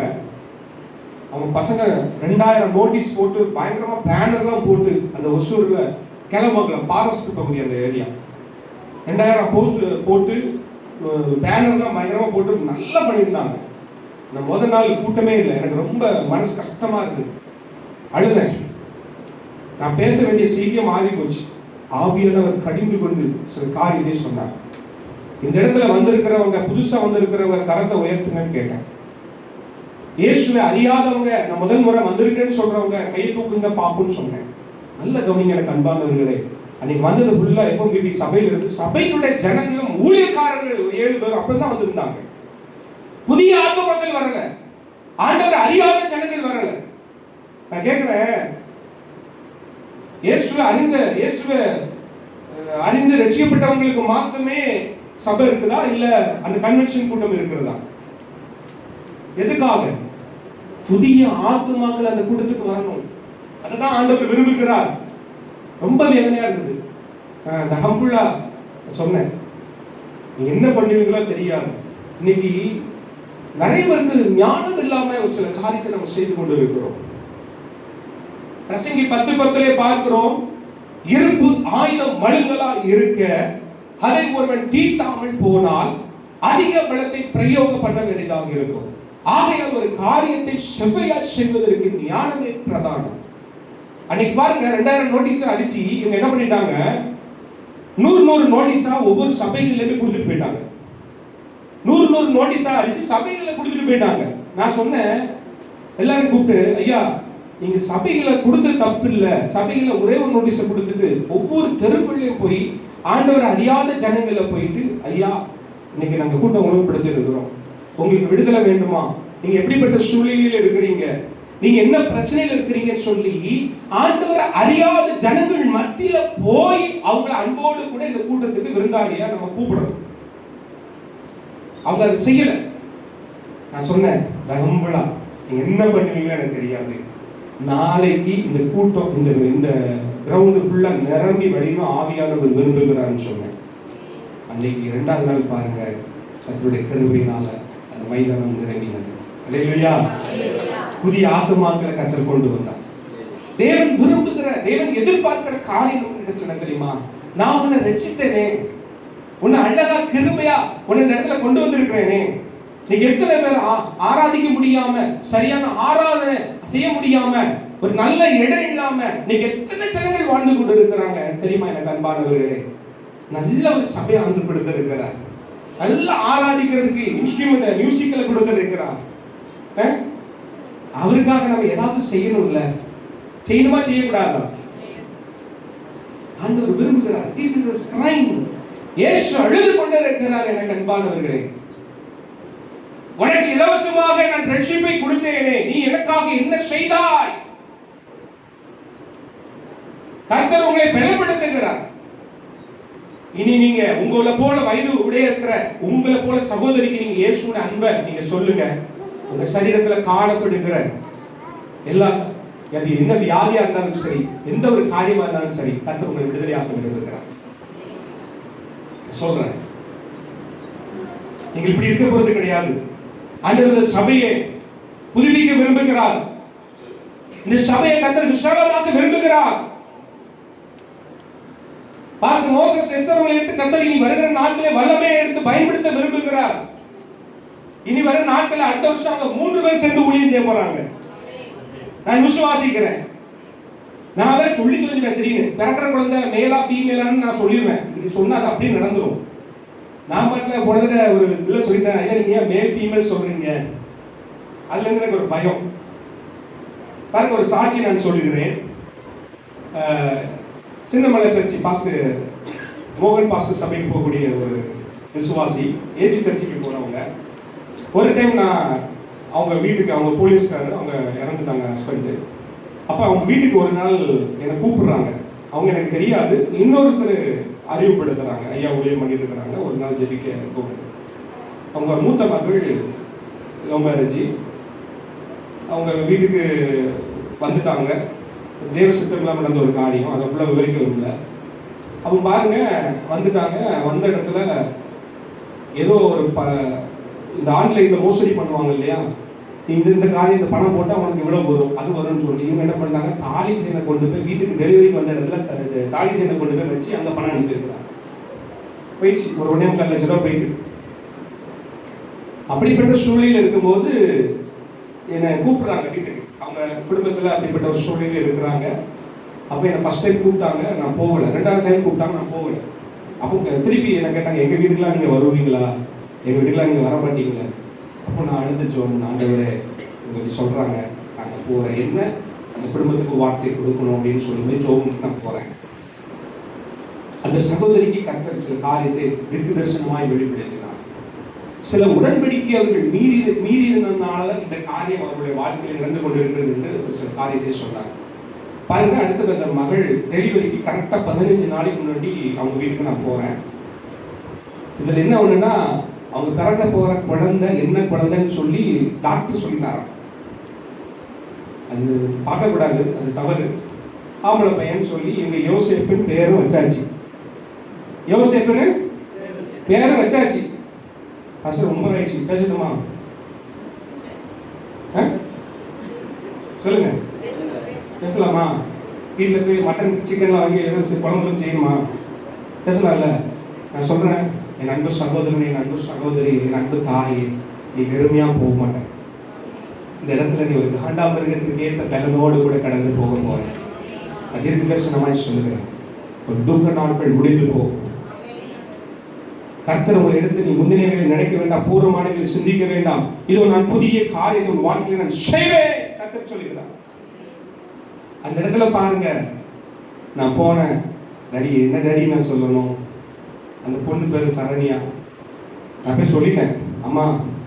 அவங்க பசங்க 2000 நோட்டீஸ் போட்டு பயங்கரமா பேனர்லாம் போட்டு அந்த ஒசூர்ல கிளம்பங்கலம் ஃபாரஸ்ட் பகுதி அந்த ஏரியா 2000 போஸ்ட் போட்டு பேனர்லாம் பயங்கரமா போட்டு நல்லா பண்ணியிருந்தாங்க. நான் முதல் நாள் கூட்டமே இல்லை, எனக்கு ரொம்ப மனசு கஷ்டமா இருக்கு, அழுதேன். நான் பேச வேண்டிய செய்தியும் மாறி போச்சு. ஆவியானவர் கடிந்து கொண்டு சில காரியத்தை சொன்னார். இந்த இடத்துல வந்திருக்கிறவங்க, புதுசா வந்திருக்கிறவங்க கரத்தை உயர்த்துங்கன்னு கேட்டேன். இயேசுவை அறியாதவங்க, நான் முதல் முறை வந்திருக்கேன்னு சொல்றவங்க கையை தூக்குங்க பாப்புன்னு சொன்னேன். நல்ல கவனிங்க எனக்கு அன்பானவர்களே. அன்னைக்கு வந்தது ஃபுல்லா FMBT சபையில இருந்து சபையினுடைய ஜனங்களும் ஊழியக்காரர்கள் 7 பேர் அப்படிதான் வந்திருந்தாங்க. புதிய ஆத்துமக்கள் வரல, ஆண்டவர் அறியாத ஜனங்கள் வரல. நான் கேட்கிறேன், இயேசுவை அறிந்து ரட்சிக்கப்பட்டவங்களுக்கு மாத்திரமே சபை இருக்குதா, இல்ல அந்த கன்வென்ஷன் கூட்டம் இருக்கிறதா? எதுக்காக? புதிய ஆத்துமாக்கள் அந்த கூட்டத்துக்கு வரணும். அதுதான் ஆண்டவர் விரும்புகிறார். ரொம்ப வேதனையா இருந்தது. இந்த ஹம்புல்லா சொன்னேன், நீங்க என்ன பண்ணுவீங்களோ தெரியாது. இன்னைக்கு நிறைய பேருக்கு ஞானம் இல்லாம ஒரு சில காரியத்தை நம்ம செய்து கொண்டு இருக்கிறோம். பிரசங்கி 10:10 பார்க்கிறோம், இருப்பு ஆயுதம் மழுங்கலா இருக்க அதை ஒருவன் தீட்டாமல் போனால் அதிக பலத்தை பிரயோகம் பண்ண வேண்டியதாக இருக்கும். ஆகையால் ஒரு காரியத்தை செவ்வையா செய்வதற்கு ஞானமே பிரதானம். அன்னைக்கு பாருங்க, 2000 நோட்டீஸ் அடிச்சு இவங்க என்ன பண்ணிட்டாங்க, 100 நோட்டீஸா ஒவ்வொரு சபைகளிலுமே கொடுத்துட்டு போயிட்டாங்க. 100 நோட்டீஸா அடிச்சு சபைகளை கொடுத்துட்டு போயிட்டாங்க. நான் சொன்னேன், எல்லாரும் கூப்பிட்டு, ஐயா நீங்க சபைகளை கொடுத்தது தப்பு இல்லை, சபைகளை ஒரே ஒரு நோட்டீஸை கொடுத்துட்டு ஒவ்வொரு தெருக்குள்ளேயும் போய் ஆண்டவர் அறியாத ஜனங்களை போயிட்டு, ஐயா இன்னைக்கு நாங்க கூட்டம் ஒழுங்குபடுத்தி இருக்கிறோம், உங்களுக்கு விடுதலை வேண்டுமா, நீங்க எப்படிப்பட்ட சூழ்நிலையில் இருக்கிறீங்க, நீங்க என்ன பிரச்சனையில இருக்கிறீங்கன்னு சொல்லி ஆண்டவரை அறியாத ஜனங்கள் மத்தியில போய் அவங்கள அன்போடு கூட இந்த கூட்டத்துக்கு விருந்தாளியா நம்ம கூப்பிடணும். அவங்க அதை செய்யல. நான் சொன்னேன், தகம்பலா நீங்க என்ன பண்ணுவீங்கன்னு எனக்கு தெரியாது, நாளைக்கு இந்த கூட்டம் இந்த கிரவுண்டு ஃபுல்லா நிரம்பி வழியும் ஆவியானவர் விரும்புகிறான்னு சொன்னேன். அன்னைக்கு 2வது நாள் பாருங்க, கர்த்தருடைய கிருபையினால அந்த மைதானம் நிரம்பினது. அல்லேலூயா. புதிய ஆத்துமாக்களை கர்த்தர் கொண்டு வந்தார். தேவன் விரும்புகிற, தேவன் எதிர்பார்க்கிற காரியம் இடத்துல என்ன தெரியுமா? நான் உன்னை ரட்சித்தேனே, உன்னை அழகா கிருபையா உன்னை இந்த இடத்துல கொண்டு வந்திருக்கிறேனே, நீங்க எத்தனை பேர் ஆராதிக்க முடியாம, சரியான ஆராதனை செய்ய முடியாம, ஒரு நல்ல இடம் இல்லாம நீங்க எத்தனை ஜனங்கள் வாழ்ந்து கொண்டு இருக்கிறாங்க தெரியுமா? எனக்கு அன்பானவர்களே, நல்ல ஒரு சபையை ஆண்டு கொடுத்து இருக்கிறார், நல்ல ஆராதிக்கிறதுக்கு இன்ஸ்ட்ருமெண்ட் மியூசிக்கலை கொடுத்து இருக்கிறார். அவருக்காக நம்ம ஏதாவது செய்யணும்ல, செய்யணுமா செய்யக்கூடாதா? ஆண்டவர் விரும்புகிறார். Jesus is crying. இயேசு அழுது கொண்டிருக்கிறார். எனக்கு அன்பானவர்களே, உனக்கு இலவசமாக நான் ரட்சிப்பை கொடுத்தேனே, நீ எனக்காக என்ன செய்தாய்? கர்த்தர் உங்களை பலப்படுத்துகிறார். இனி நீங்க உங்களை போல வயது உடைய இருக்கிற உங்களை போல சகோதரிக்கு நீங்க இயேசுவின் அன்பை நீங்க சொல்லுங்க. உங்க சரீரத்துல காணப்படுகிற எல்லா அது என்ன வியாதியா இருந்தாலும் சரி, எந்த ஒரு காரியமா இருந்தாலும் சரி, கர்த்தர் உங்களை விடுதலையாக்க விரும்புகிறார். சொல்றேன், நீங்கள் இப்படி இருக்க போறது கிடையாது. ஆண்டவர் சபையை புதுப்பிக்க விரும்புகிறார். இந்த சபையை கர்த்தர் விசாலமாக்க விரும்புகிறார். பாஸ்டர் மோசஸ் எஸ்தர்களை எடுத்து கர்த்தர் இனி வருகிற நாட்களே வல்லமையை எடுத்து பயன்படுத்த விரும்புகிறார். இனி வர நாட்கள் அடுத்த வருஷம் அவங்க 3 பேர் சேர்ந்து ஊழியம் செய்ய போறாங்க. நான் விசுவாசிக்கிறேன். நான் அதை சொல்லி தெரிஞ்சுவேன். தெரியும் பிறக்கிற குழந்தை மேலா ஃபீமேலான்னு நான் சொல்லிடுவேன். இது சொன்னா அது அப்படியே நடந்துடும். நான் பாட்டில் போனதுல ஒரு இதில் சொல்லிட்டேன், ஐயா நீங்க ஏன் மேல் ஃபீமேல் சொல்றீங்க? அதுல இருந்து எனக்கு ஒரு பயம். பாருங்க, ஒரு சாட்சி நான் சொல்லுகிறேன். சின்னமலை சர்ச்சி பாஸ்டர் மோகன் பாஸ்டர் சபைக்கு போகக்கூடிய ஒரு விசுவாசி, ஏஜி சர்ச்சுக்கு போனவங்க. ஒரு டைம் நான் அவங்க வீட்டுக்கு, அவங்க போலீஸ்காரர் அவங்க இறந்துட்டாங்க ஹஸ்பண்டு. அப்போ அவங்க வீட்டுக்கு ஒரு நாள் என்னை கூப்பிடுறாங்க. அவங்க எனக்கு தெரியாது, இன்னொருத்தர் அறிவுப்படுத்துறாங்க, ஐயா ஊழியம் பண்ணிட்டு இருக்கிறாங்க, ஒரு நாள் ஜெபிக்க கூப்பிடு. அவங்க மூத்த மகள் லவ் மேரேஜ், அவங்க வீட்டுக்கு வந்துட்டாங்க. தேவ சித்தம் இல்லாமல் நடந்த ஒரு காரியம், அதை ஃபுல்லாக விவரிக்க விரும்பல. அவங்க பாருங்க வந்துட்டாங்க. வந்த இடத்துல ஏதோ ஒரு இந்த ஆன்லைனில் மோசடி பண்ணுவாங்க இல்லையா, இந்த காரியம் இந்த பணம் போட்டால் அவனுக்கு இவ்வளோ வரும் அது வரும்னு சொல்லி இவங்க என்ன பண்ணாங்க, தாலி செயினை கொண்டு போய் வீட்டுக்கு டெலிவரிக்கு வந்த இடத்துல தாலி செயினை கொண்டு போய் வச்சு அந்த பணம் அனுப்பியிருக்கிறாங்க. போயிடுச்சு, ஒரு 1.25 லட்ச ரூபா போயிட்டு. அப்படிப்பட்ட சூழ்நிலையில் இருக்கும்போது என்னை கூப்பிடுறாங்க வீட்டுக்கு. அவங்க குடும்பத்தில் அப்படிப்பட்ட ஒரு சூழ்நிலையில் இருக்கிறாங்க. அப்போ என்னை ஃபர்ஸ்ட் டைம் கூப்பிட்டாங்க, நான் போகலை. 2வது டைம் கூப்பிட்டாங்க, நான் போகலை. அப்போ திருப்பி என்ன கேட்டாங்க, எங்கள் வீட்டுக்குலாம் நீங்கள் வருவீங்களா, எங்கள் வீட்டுக்குலாம் நீங்கள் வர மாட்டீங்களா? அப்போ நான் அழுது ஜோம், ஆண்டவரே உங்களுக்கு சொல்கிறாங்க, நாங்கள் போகிறேன், என்ன அந்த குடும்பத்துக்கு வார்த்தை கொடுக்கணும் அப்படின்னு சொல்லி ஜோம் நான் போகிறேன். அந்த சகோதரிக்கு கர்த்தர் சில காரியத்தை திருக்கு தரிசனமாய் வெளிப்படுத்தினார். சில உடன்படிக்கை அவர்கள் மீறினால இந்த காரியம் அவருடைய வாழ்க்கையில் நடந்து கொண்டிருக்கிறது என்று ஒரு சில காரியத்தை சொன்னாங்க. பாருங்க, அடுத்தது அந்த மகள் டெலிவரிக்கு கரெக்டாக 15 நாளைக்கு முன்னாடி அவங்க வீட்டுக்கு நான் போகிறேன். இதில் என்ன ஒன்றுன்னா, அவங்க பிறக்க போகிற குழந்தை என்ன குழந்தைன்னு சொல்லி டாக்டர் சொல்லிட்டாங்க. அது பார்க்கக்கூடாது, அது தவறு. ஆம்பளை பையன் சொல்லி இவங்க யோசேப்புன்னு பேரும் வச்சாச்சு. யோசேப்புன்னு பேரும் வச்சாச்சு. ஃபர்ஸ்ட் ரொம்ப ஆயிடுச்சு. பேசட்டுமா? சொல்லுங்க, பேசலாமா? வீட்டில் போய் மட்டன் சிக்கன்லாம் வாங்கி எதுவும் குழம்புலாம் செய்யணுமா? பேசலாம்ல? நான் சொல்கிறேன், என் அன்பு சகோதரன், என் அன்பு சகோதரி, என் அன்பு தாய், நீ வெறுமையாக போக மாட்டேன். இந்த இடத்துல நீ ஒரு காண்டாமிருகத்துக்கு ஏற்ற தலைமையோடு கூட கடந்து போக போகிறேன். அது இருக்கு தரிசனமாய் சொல்லுகிறேன். ஒரு துக்க நாட்கள் முடிந்து போகும். கர்த்தர் உங்களை எடுத்து நீ முந்தினவைகளை நினைக்க வேண்டாம், பூர்வமானவைகளை சிந்திக்க வேண்டாம். இதோ நான் புதிய காரியத்தை உன் வாழ்க்கையில் நான் செய்வேன் கர்த்தர் சொல்லுகிறார். அந்த இடத்துல பாருங்க, நான் போனேன். டடி என்ன டடி நான் சொல்லணும்? அந்த பொண்ணு பேரு சரணியா. நான் போய் சொல்லிட்டேன், அம்மா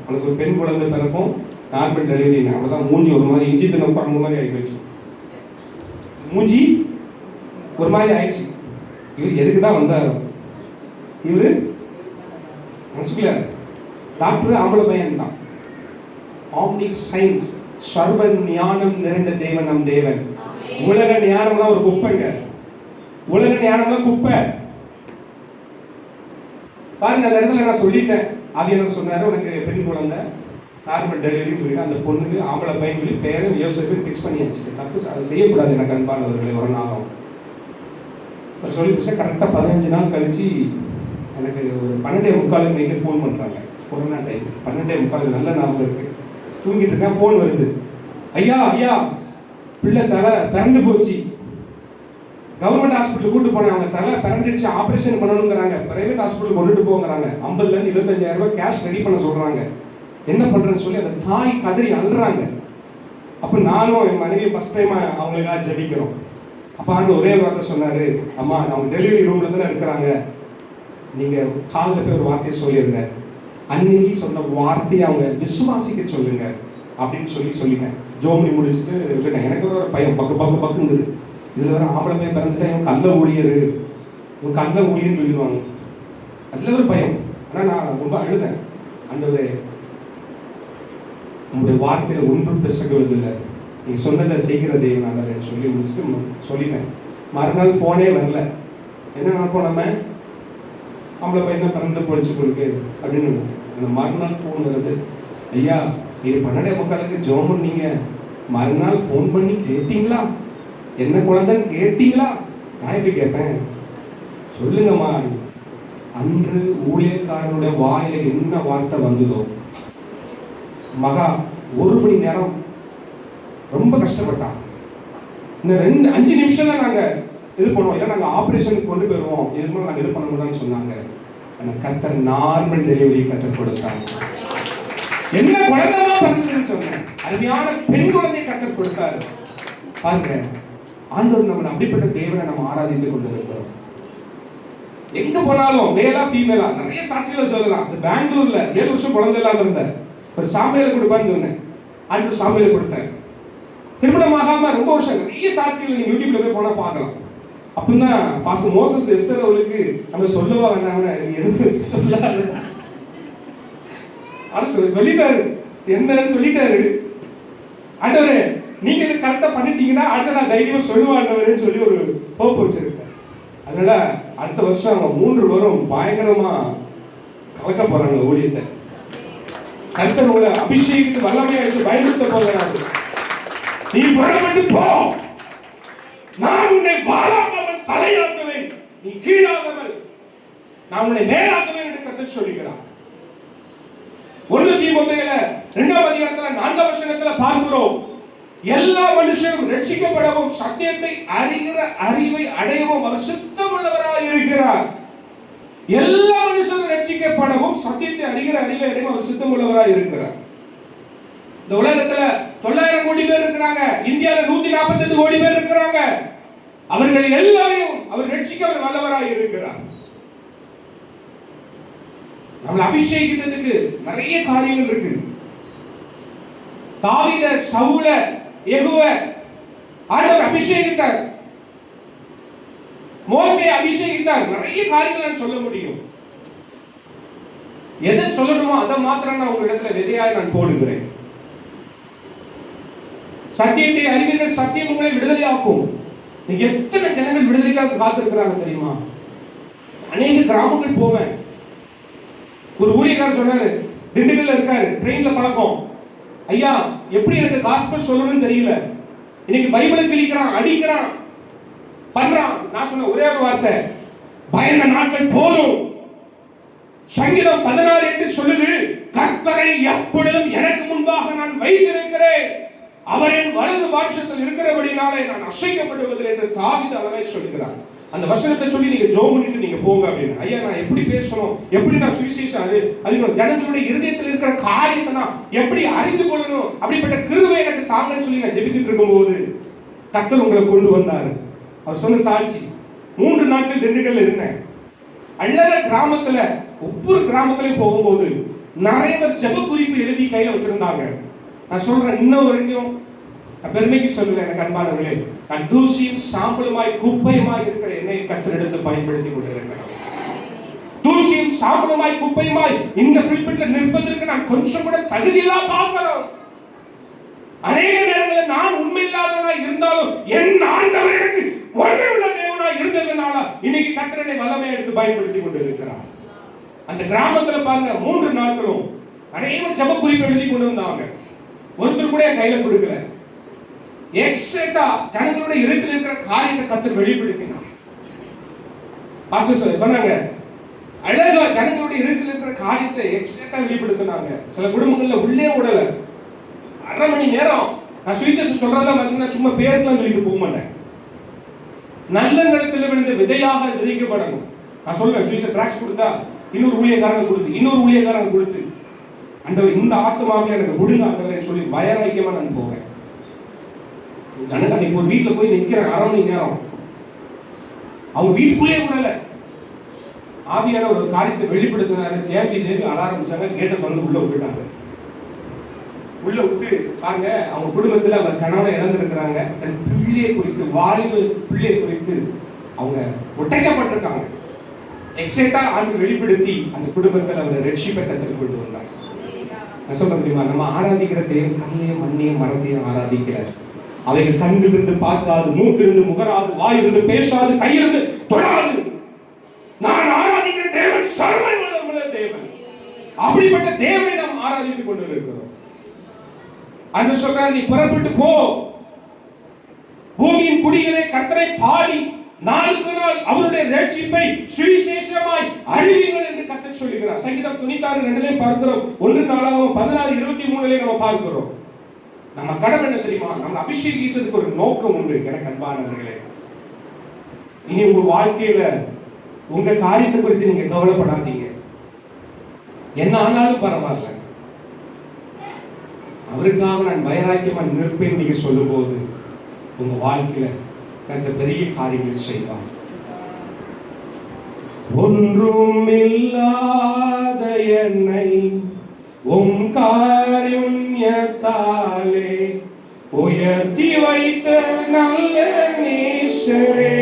உனக்கு ஒரு பெண் குழந்தை பிறக்கும், நார்மல் டெலிவரி. அவ்வளோதான். மூஞ்சி ஒரு மாதிரி இஞ்சி தின குழம்பு மாதிரி ஆகி போச்சு. மூஞ்சி ஒரு மாதிரி ஆயிடுச்சு. இவர் எதுக்கு தான் வந்தார்? இவரு டாக்டர் ஆம்பளை பையன் தான். ஆம்னி சயின்ஸ், சர்வ ஞானம் நிறைந்த தேவன் நம் தேவன். உலக ஞானம்லாம் ஒரு குப்பைங்க. உலக ஞானம்லாம் குப்பை. பாருங்க, அந்த இடத்துல நான் சொல்லிட்டேன். ஆவியானவர் சொன்னாரு, உனக்கு பெண் குழந்தை நார்மல் டெலிவரின்னு சொல்லி அந்த பொண்ணுக்கு ஆம்பளை பையன் சொல்லி பேரை யோசிச்சு ஃபிக்ஸ் பண்ணி வச்சுட்டு தப்பு அதை செய்யக்கூடாது. எனக்கு அன்பானவர்களை ஒரு நாளும் சொல்லி கரெக்டாக 15 நாள் கழிச்சு எனக்கு ஒரு 12:45 நைட்டு ஃபோன் பண்ணுறாங்க. கொரோனா டைம் 12:45 நல்ல ஞாபகம் இருக்கு. தூங்கிட்டு இருக்கேன், ஃபோன் வருது. ஐயா ஐயா பிள்ளை தலை பிறந்து போச்சு, கவர்மெண்ட் ஹாஸ்பிட்டல் கூட்டு போனேன், அவங்க தலை பிறந்துடுச்சு, ஆப்ரேஷன் பண்ணணுங்கிறாங்க, பிரைவேட் ஹாஸ்பிட்டல் கொண்டுட்டு போங்கிறாங்க, 50,000 to 25,000 கேஷ் ரெடி பண்ண சொல்றாங்க. என்ன பண்றேன்னு சொல்லி அந்த தாய் கதறி அழுறாங்க. அப்ப நானும் என் மனைவி ஃபர்ஸ்ட் டைம் அவங்களுக்காக ஜெபிக்கிறோம். அப்ப அந்த ஒரே வார்த்தை சொன்னாரு, அம்மா அவங்க டெலிவரி ரூம்ல தானே இருக்கிறாங்க, நீங்கள் காலில் போய் ஒரு வார்த்தையை சொல்லிடுங்க, அன்னைக்கு சொன்ன வார்த்தையை அவங்க விசுவாசிக்க சொல்லுங்க அப்படின்னு சொல்லிட்டேன். ஜோமணி முடிச்சுட்டு இருக்கேன். எனக்கு ஒரு பையன் பக்குங்குது. இதில் வேறு ஆம்பளை பையன் பிறந்துட்டேன், இவன் கல்ல ஊழியர், இவன் கல்ல ஊழியர்னு சொல்லிடுவாங்க. அதில் ஒரு பயம். ஆனால் நான் ரொம்ப அழுதேன். ஆண்டவரே, உங்களுடைய வார்த்தையில் ஒன்றும் பிசகுவதில்லை, நீங்கள் சொன்னதை செய்கிற தெய்வம் நல்லன்னு சொல்லி முடிச்சுட்டு சொல்லிட்டேன். மறுநாள் ஃபோனே வரல. என்ன நினைப்போம், நம்ம ஆம்பளை பையன் தான் பிறந்து போயிடுச்சு கொடுக்கு அப்படின்னு. அந்த மறுநாள் ஃபோன் வருது, ஐயா இது 12:45 ஜோமன், நீங்கள் மறுநாள் ஃபோன் பண்ணி கேட்டீங்களா, என்ன குழந்தைன்னு கேட்டீங்களா? நான் எப்படி கேட்பேன், சொல்லுங்கம்மா. அன்று ஊழியக்காரனுடைய வாயில என்ன வார்த்தை வந்ததோ, மகா 1 மணி நேரம் ரொம்ப கஷ்டப்பட்டான். இந்த 5 நிமிஷம் தான் நாங்கள் இது பண்ணுவோம், இல்லை நாங்கள் ஆப்ரேஷனுக்கு கொண்டு போயிடுவோம், இதுக்கு நாங்கள் இது பண்ண முடியாதுன்னு சொன்னாங்க. ஆனால் கர்த்தர் நார்மல் டெலிவரி கர்த்தர் கொடுத்தாங்க. என்ன குழந்தைமா பிறந்ததுன்னு சொன்னேன், அருமையான பெண் குழந்தையை கர்த்தர் கொடுத்தாரு. பாருங்க, ஆண்டவர் நம்ம அப்படிப்பட்ட தேவனை நம்ம ஆராதித்து கொண்டு இருக்கிறோம். எங்க போனாலும் மேலா ஃபீமேலா நிறைய சாட்சிகளை சொல்லலாம். இந்த பெங்களூர்ல 7 வருஷம் குழந்தை இல்லாம இருந்தேன். ஒரு சாமியில கொடுப்பான்னு சொன்னேன், அடுத்த சாமியில கொடுத்தேன். திருமணமாகாம ரொம்ப வருஷம் நிறைய சாட்சிகள் நீங்க யூடியூப்ல போய் போனா பார்க்கலாம். அப்படின்னா பாஸ்டர் மோசஸ் எஸ்தர் அவளுக்கு நம்ம சொல்லவா வேண்டாம்னு எதுவும் சொல்லாது. ஆனா சொல்லிட்டாரு, என்னன்னு சொல்லிட்டாரு. ஆண்டவரே, நீங்க இது கரெக்டா பண்ணிட்டீங்கன்னா அடுத்த நான் தைரியமா சொல்லுவாண்டவரேன்னு சொல்லி ஒரு ஹோப் வச்சிருக்கேன். அதனால அடுத்த வருஷம் அவங்க 3 பேரும் பயங்கரமா கலக்க போறாங்க ஊழியத்தை. கர்த்தர் உங்களை அபிஷேகித்து வல்லமையா எடுத்து பயன்படுத்த போகிறாரு. நீ புறப்பட்டு போ, நான் உன்னை வாழாமல் தலையாக்குவேன், நீ கீழாகாமல் நான் உன்னை மேலாக்குவேன் என்று கர்த்தர் சொல்கிறார். 1 தீமோத்தேயுல 2ஆம் அதிகாரத்துல 4ஆம் வசனத்துல பார்க்கிறோம், எல்லா மனுஷரும் ரட்சிக்கப்படவும் சத்தியத்தை அறிகிற அறிவை அடையவும் அவர் சுத்தமுள்ளவராய் இருக்கிறார். எல்லா மனுஷரும் ரட்சிக்கப்படவும் சத்தியத்தை அறிகிற அறிவை அடையவும் அவர் சுத்தமுள்ளவராய் இருக்கிறார். இந்த உலகத்துல 900 கோடி பேர் இருக்கிறாங்க, இந்தியாவில் 148 கோடி பேர் இருக்கிறாங்க. அவர்கள் எல்லாரையும் அவர் ரட்சிக்க அவர் வல்லவராய் இருக்கிறார். நம்மளை அபிஷேகித்ததுக்கு நிறைய காரியங்கள் இருக்கு. தாவீத, சவுல, யெகூவ ஆண்டவர் அபிஷேகித்தார், மோசேயை அபிஷேகித்தார். நிறைய காரியங்கள் நான் சொல்ல முடியும். எதை சொல்லணுமோ அதை மாத்திரம் நான் உங்களிடத்துல விதையாய் நான் போடுகிறேன். சத்தியத்தை அறிவீர்கள், சத்தியம் உங்களை விடுதலையாக்கும். நீங்க எத்தனை ஜனங்கள் விடுதலைக்காக காத்திருக்கிறாங்க தெரியுமா? அநேக கிராமங்கள் போவேன். ஒரு ஊழியக்காரர் சொன்னாரு, திண்டுக்கல்ல இருக்காரு, ட்ரெயின்ல பழக்கம். ஐயா, எப்படி எனக்கு காஸ்பல் சொல்லணும்னு தெரியல, இன்னைக்கு பைபிளை கிழிக்கிறான், அடிக்கிறான், பண்றான். நான் சொன்ன ஒரே ஒரு வார்த்தை, பயந்த நாட்கள் போதும். சங்கீதம் 16:8 சொல்லுது, கர்த்தரை எப்பொழுதும் எனக்கு முன்பாக நான் வைத்திருக்கிறேன், அவரின் வலது பாட்சத்தில் இருக்கிறபடினாலே நான் அசைக்கப்படுவதில்லை என்று தாவீது அழகாய் சொல்கிறார். அந்த வசனத்தை சொல்லி நீங்க ஜெபம் பண்ணிட்டு நீங்க போங்க அப்படின்னு. ஐயா, நான் எப்படி பேசணும், எப்படி நான் சுவிசேஷம் அறியணும், ஜனங்களுடைய இருதயத்தில் இருக்கிற காரியத்தை நான் எப்படி அறிந்து கொள்ளணும், அப்படிப்பட்ட கிருபை எனக்கு தாங்கன்னு சொல்லி நான் ஜெபித்துட்டு இருக்கும்போது கர்த்தர் உங்களை கொண்டு வந்தாரு. அவர் சொன்ன சாட்சி, 3 நாட்கள் திண்டுக்கல்ல இருந்தேன். அள்ளற கிராமத்துல ஒவ்வொரு கிராமத்திலையும் போகும்போது நிறைய பேர் ஜெப குறிப்பு எழுதி கையில வச்சிருந்தாங்க. நான் சொல்றேன், இன்னும் வரைக்கும் நான் பெருமைக்கு சொல்லுவேன், எனக்கு அன்பானவர்களே, நான் தூசியும் சாம்பலுமாய் குப்பையுமாய் இருக்கிற என்னை கர்த்தர் எடுத்து பயன்படுத்தி கொண்டிருக்கிறேன். தூசியும் சாம்பலுமாய் குப்பையுமாய் இந்த பில்பிட்ல நிற்பதற்கு நான் கொஞ்சம் கூட தகுதியில்லா பார்க்கிறோம். அநேக நேரங்களில் நான் உண்மையில்லாதவனாய் இருந்தாலும் என் ஆண்டவர் எனக்கு உண்மையுள்ள தேவனாய் இருந்ததுனால இன்னைக்கு கர்த்தரை வல்லமையை எடுத்து பயன்படுத்தி கொண்டிருக்கிறார். அந்த கிராமத்துல பாருங்க, 3 நாட்களும் அநேக ஜெப குறிப்பு எழுதி கொண்டு வந்தாங்க. ஒருத்தர் கூட கையில கொடுக்கல. எக்ஸாக்ட்டா ஜனங்களுடைய இருதயத்தில் இருக்கிற காரியத்தை கர்த்தர் வெளிப்படுத்தினார். பாஸ்டர் சொன்னாங்க, அழகா ஜனங்களுடைய இருதயத்தில் இருக்கிற காரியத்தை எக்ஸாக்ட்டா வெளிப்படுத்தினாங்க. சில குடும்பங்கள்ல உள்ளே விடல. 1/2 மணி நேரம் நான் சுவிசேஷம் சொல்றதெல்லாம் பார்த்தீங்கன்னா சும்மா பேருக்குலாம் சொல்லிட்டு போக மாட்டேன். நல்ல நிலத்தில் விழுந்த விதையாக விதைக்கப்படணும். நான் சொல்லுவேன், சுவிசேஷ டிராக்ஸ் கொடுத்தா இன்னொரு ஊழியக்காரங்க கொடுத்து, இன்னொரு ஊழியக்காரங்க கொடுத்து, ஆண்டவர் இந்த ஆத்மாவை எனக்கு விடுங்க ஆண்டவரே சொல்லி வைராக்கியமா நான் போவேன். ஜனங்க அன்னைக்கு ஒரு வீட்டுல போய் நிக்கிறேன் 1/2 மணி நேரம். அவங்க வீட்டுக்குள்ளே விடல. ஆவியானவர் ஒரு காரியத்தை வெளிப்படுத்தினாரு. தேவி அழ ஆரம்பிச்சாங்க. கேட்டை திறந்து உள்ள விட்டுட்டாங்க. உள்ள விட்டு பாருங்க, அவங்க குடும்பத்துல அவங்க கணவனை இழந்திருக்கிறாங்க. தன் பிள்ளையை குறித்து, வாலிப பிள்ளையை குறித்து அவங்க ஒட்டைக்கப்பட்டிருக்காங்க. எக்ஸைட்டா ஆண்டு வெளிப்படுத்தி அந்த குடும்பத்தில் அவரை ரட்சிப்பை கற்றுக் கொண்டு வந்தார். நான் சொல்ல முடியுமா, நம்ம ஆராதிக்கிற தேவன் கல்லையும் மண்ணையும் மரத்தையும் ஆராதிக்கிறார். அவைகள் கண்ணிலிருந்து பார்க்காது, மூக்கிலிருந்து முகராது, வாயிலிருந்து பேசாது, கையிலிருந்து தொடாது. நான் ஆராதிக்கிற தேவன் சர்வ வல்லமையுள்ள தேவன். அப்படிப்பட்ட தேவனை நாம் ஆராதித்துக் கொண்டு இருக்கிறோம். அந்த சொல்றார், நீ புறப்பட்டு போ, பூமியின் குடிகளே கர்த்தரை பாடி நாளுக்கு நாள் அவருடைய ரட்சிப்பை சுவிசேஷமாய் அறிவிங்கள் என்று கர்த்தர் சொல்லுகிறார். சங்கீதம் 96:2 பார்க்கிறோம். 1 நாளாகவும் 16:23 நம்ம பார்க்கிறோம். நம்ம கடமை என்ன தெரியுமா? நம்ம அபிஷேகித்ததுக்கு ஒரு நோக்கம் உண்டு. எனக்கு அன்பானவர்களே, இனி உங்க வாழ்க்கையில உங்க காரியத்தை குறித்து நீங்க கவலைப்படாதீங்க. என்ன ஆனாலும் பரவாயில்ல, அவருக்காக நான் வைராக்கியமா நிற்பேன் நீங்க சொல்லும் போது உங்க வாழ்க்கையில அந்த பெரிய காரியங்கள் செய்வார். ஒன்றும் இல்லாத என்னை உம் காருண்யத்தாலே உயர்த்தி வைத்த நல்ல நேசரே.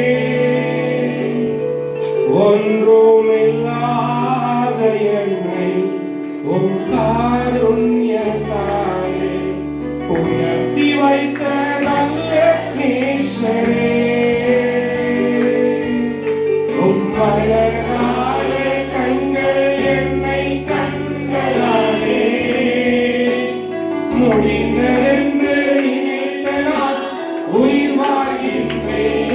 ஒன்றும் இல்லாத என்னை உம் காருண்யத்தாலே உயர்த்தி வைத்த நல்ல நேசரே. உம் அழகான கண்கள் என்னை கண்டதாலே முடிந்ததென்று நினைத்த நான் உயிர் வாழ்கின்றேன்.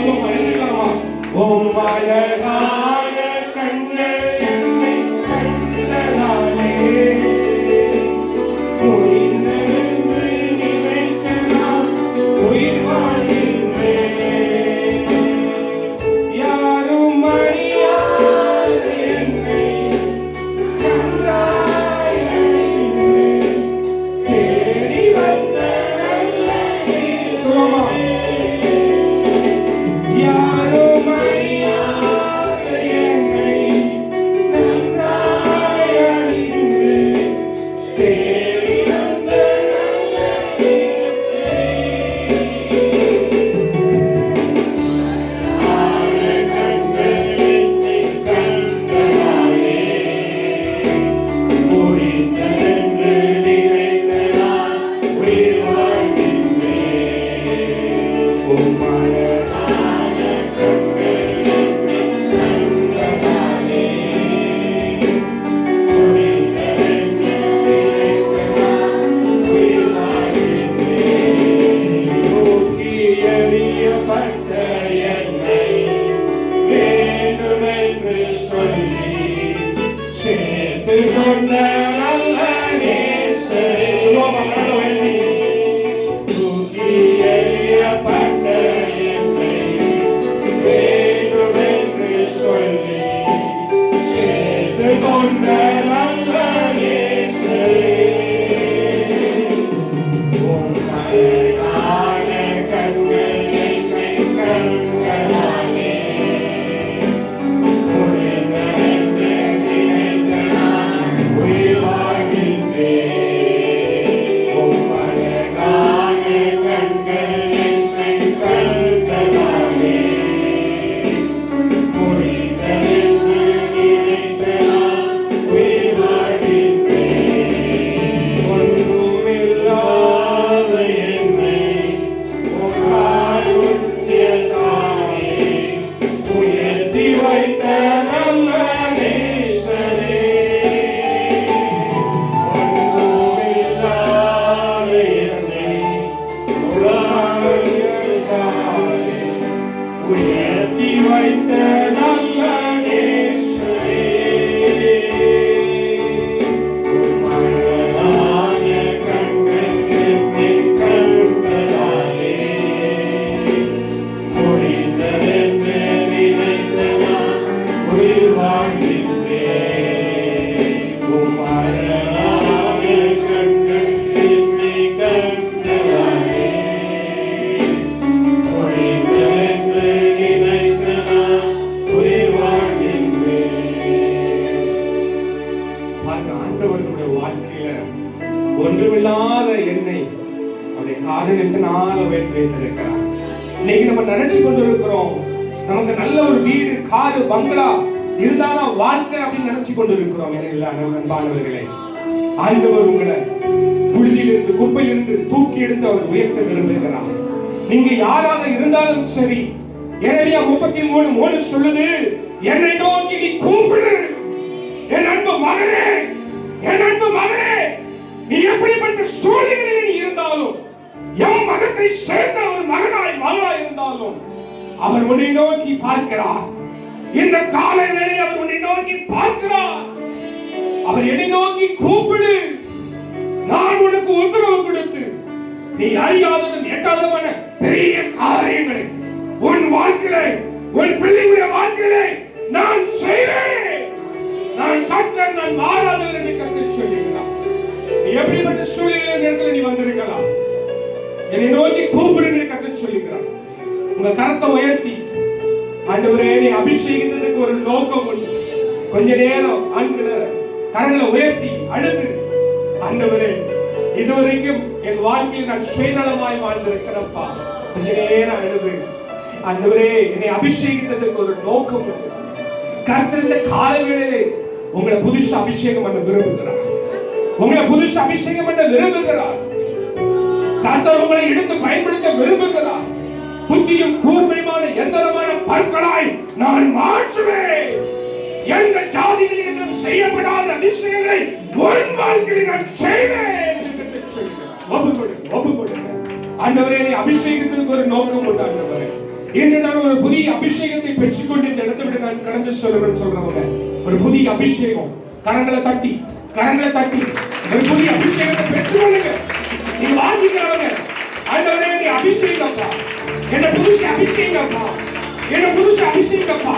உம் அழகான கண்கள் என்னை கண்டதாலே முடிந்ததென்று நினைத்த நான் உயிர் வாழ்கின்றேன். யாரும் அறியாத என்னை நன்றாய் அறிந்து தேடி வந்த ஒன்றுமில்லாத என்னை அவருடைய காரணத்தினால உயர்த்தி வைத்திருக்கிறார். இன்னைக்கு நம்ம நினைச்சு கொண்டிருக்கிறோம் நமக்கு நல்ல ஒரு வீடு, காரு, பங்களா இருந்தாலும் வாழ்க்கை அப்படின்னு நினைச்சு கொண்டிருக்கிறோம். அன்பானவர்களே, ஆண்டவர் உங்களை புள்ளியிலிருந்து, குப்பையிலிருந்து தூக்கி எடுத்து அவர் உயர்த்த விரும்புகிறார். நீங்க யாராக இருந்தாலும் சரி. எரேமியா 33:3 சொல்லுது, என்னை நோக்கி நீ கூப்பிடு, என் அன்பு மகனே, என் அன்பு மகனே. நீ எப்படிப்பட்ட சூழ்நிலையில் நீ இருந்தாலும், என் மகத்தை சேர்ந்த ஒரு மகனாய் இருந்தாலும் அவர் உன்னை நோக்கி பார்க்கிறார். இந்த காலை வேளையில் அவர் உன்னை நோக்கி பார்க்கிறார். அவர் என்னை நோக்கி கூப்பிடு, நான் உனக்கு உத்தரவு கொடுத்து நீ அறியாததும் எட்டாததுமான பெரிய காரியங்களை உன் வாழ்க்கையிலே, உன் பிள்ளைகளுடைய வாழ்க்கையிலே நான் செய்வேன். நான் கர்த்தர், நான் மாறாதவர் என்று கர்த்தர் சொல்லுகிறார். நீ எப்படிப்பட்ட சூழ்நிலை நேரத்தில் நீ வந்திருக்கலாம், என்னை நோக்கி கூப்பிடு என்று கர்த்தர் சொல்லுகிறார். உங்க கரத்தை உயர்த்தி, ஆண்டவரே நீ அபிஷேகித்ததுக்கு ஒரு நோக்கம் உண்டு. கொஞ்ச நேரம் ஆண்டவரே கரங்களை உயர்த்தி அழுது, ஆண்டவரே இதுவரைக்கும் என் வாழ்க்கையில் நான் சுயநலமாய் வாழ்ந்திருக்கிறப்பா, கொஞ்ச நேரம் அழுது, ஆண்டவரே என்னை அபிஷேகித்ததுக்கு ஒரு நோக்கம் உண்டு. கர்த்தர் இந்த காலங்களிலே உங்களை புதுசு அபிஷேகம் பண்ண விரும்புகிறார். உங்களை புதுசு அபிஷேகம் பண்ண விரும்புகிறார். கர்த்தர் உங்களை எடுத்து பயன்படுத்த விரும்புகிறார். புத்தியும் கூர்மையுமான எந்தரமான பற்களாய் நான் மாற்றுவேன். எந்த ஜாதிகளிலும் செய்யப்படாத அதிசயங்களை உன் வாழ்க்கையில் நான் செய்வேன். ஆண்டவரே அபிஷேகத்துக்கு ஒரு நோக்கம் உண்டு. ஆண்டவரே இன்று நான் ஒரு புதிய அபிஷேகத்தை பெற்றுக்கொண்டு இந்த இடத்தை விட்டு நான் கடந்து சொல்றவங்க ஒரு புதிய அபிஷேகம். கரங்களை தட்டி ஒரு புதிய அபிஷேகத்தை பெற்றுக்கொள்ளுங்க. நீங்க வாங்கிக்கிறவங்க, ஆண்டவரே நீ அபிஷேகப்பா, என்ன புதுசு அபிஷேகப்பா, என்ன புதுசு அபிஷேகப்பா.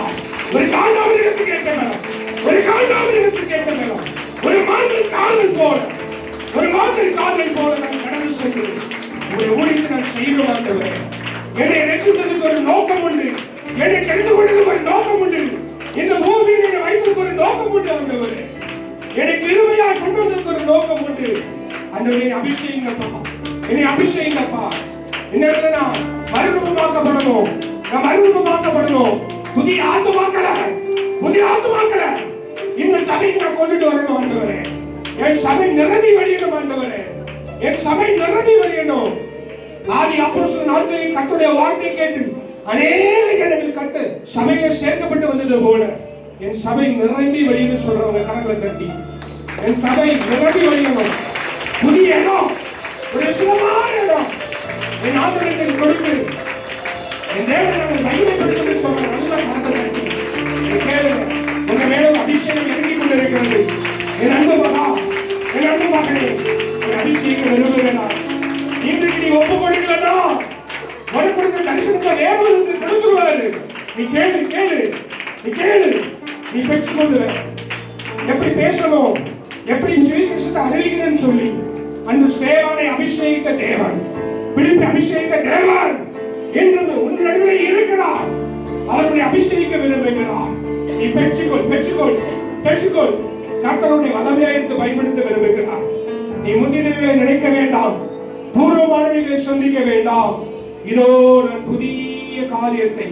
ஒரு காண்டாவது இடத்துக்கு ஏற்ற மேலும், ஒரு காண்டாவது இடத்துக்கு ஏற்ற மேலும், ஒரு மாதல் காதல் போல, ஒரு மாதல் காதல் போல நான் கடந்து செல்கிறேன். ஒரு ஊழியத்தை நான் செய்ய மாட்டேன். என்னை ரட்சித்ததுக்கு ஒரு நோக்கம் உண்டு, என்னை தெரிந்து கொண்டதுக்கு ஒரு நோக்கம் உண்டு, இந்த பூமியில் என்னை வைத்ததுக்கு ஒரு நோக்கம் உண்டு. ஆண்டவரே என்னை கிருபையாய் கொண்டு வந்ததுக்கு ஒரு நோக்கம் உண்டு. ஆண்டவரே அபிஷேகப்பா, என்னை அபிஷேகப்பா. இந்த இடத்துல நான் மறுரூபமாக்கப்படணும், நான் மறுரூபமாக்கப்படணும். புதிய ஆத்துமாக்களை இந்த சபைக்கு நான் கொண்டுட்டு வரணும். ஆண்டவரே என் சபை நிரம்பி வழியணும். ஆண்டவரே என் சபை நிரம்பி வழியணும். ஆதி அப்போஸ்தலர் நாட்களில் கர்த்தருடைய வார்த்தையை கேட்டு அநேக ஜனங்கள் கர்த்த சபையில சேர்க்கப்பட்டு வந்தது போல என் சபை நிரம்பி வழியணும் சொல்றவங்க கரங்களை தட்டி, என் சபை நிரம்பி வழியணும். புதிய இடம், ஒரு சுகமான இடம் என் ஆதரவுக்கு கொடுத்து என் தேவனை நாங்கள் மகிமைப்படுத்த சொல்ற நல்ல கரத்தை தட்டி கேளுங்க. உங்க மேலும் அபிஷேகம் இறங்கிக் கொண்டிருக்கிறது. என் அன்பு மகா, என் அன்பு மகனே, என் அபிஷேகம் விரும்புகிறேன். இன்றைக்கு நீ ஒப்பு கொடுக்கலன்னா மறுபடியும் தரிசனத்தை வேறு கொடுத்துருவாரு. நீ கேளு, நீ பெற்றுக்கொள்ளுவ. எப்படி பேசணும், எப்படி சுவிசேஷத்தை அறிவிக்கிறேன்னு சொல்லி அன்று ஸ்தேவானை அபிஷேகித்த தேவன், பிலிப்பை அபிஷேகித்த தேவன் என்று உன் நடுவே இருக்கிறார். அவருடைய அபிஷேகிக்க விரும்புகிறார். நீ பெற்றுக்கொள். கர்த்தருடைய வல்லமையை எடுத்து பயன்படுத்த விரும்புகிறார். நீ முந்தினவைகளை நினைக்க வேண்டாம், பூர்வமானவைகளை சந்திக்க வேண்டாம். இதோ ஒரு புதிய காரியத்தை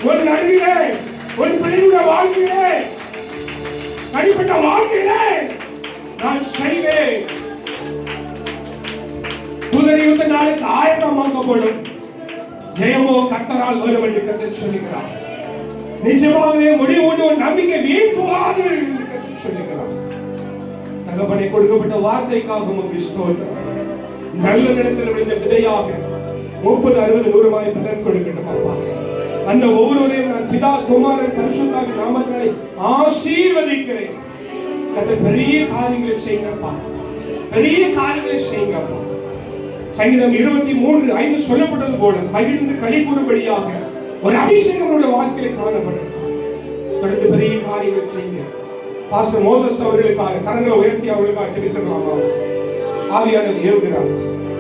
ஒரு நடுவிலே, ஒரு பிள்ளையுடைய வாழ்க்கையிலே, தனிப்பட்ட வாழ்க்கையிலே நான் செய்வேன். குதிரை யுத்த நாளுக்கு ஆயத்தமாக்கப்படும், ஜெயமோ கர்த்தரால் வரும் என்று கர்த்தர் சொல்லுகிறார். நிஜமாகவே முடிவு ஒரு நம்பிக்கை வீண் போகாது என்று கர்த்தர் சொல்லுகிறார். தகப்பனை கொடுக்கப்பட்ட வார்த்தைக்காக உமக்கு ஸ்தோத்திரம். நல்ல நிலத்தில் விழுந்த விதையாக 30, 60, 100 பலன் கொடுக்கட்டும் அப்பா. அந்த ஒவ்வொருவரையும் நான் பிதா, குமாரன், பரிசுத்தாவின் நாமத்தினாலே ஆசீர்வதிக்கிறேன். கர்த்தர் பெரிய காரியங்களை செய்யுங்கப்பா, பெரிய காரியங்களை செய்யுங்கப்பா. சங்கீதம் 23:5 சொல்லப்பட்டது போல மகிழ்ந்து களி கூறும்படியாக ஒரு அபிஷேகம் உள்ள வாழ்க்கையில் காணப்படும். தொடர்ந்து பெரிய காரியங்கள் செய்யுங்க. பாஸ்டர் மோசஸ் அவர்களுக்காக கரங்களை உயர்த்தி அவர்களுக்காக ஜெபித்துக்கலாமா? ஆவியானவர் ஏவுகிறார்.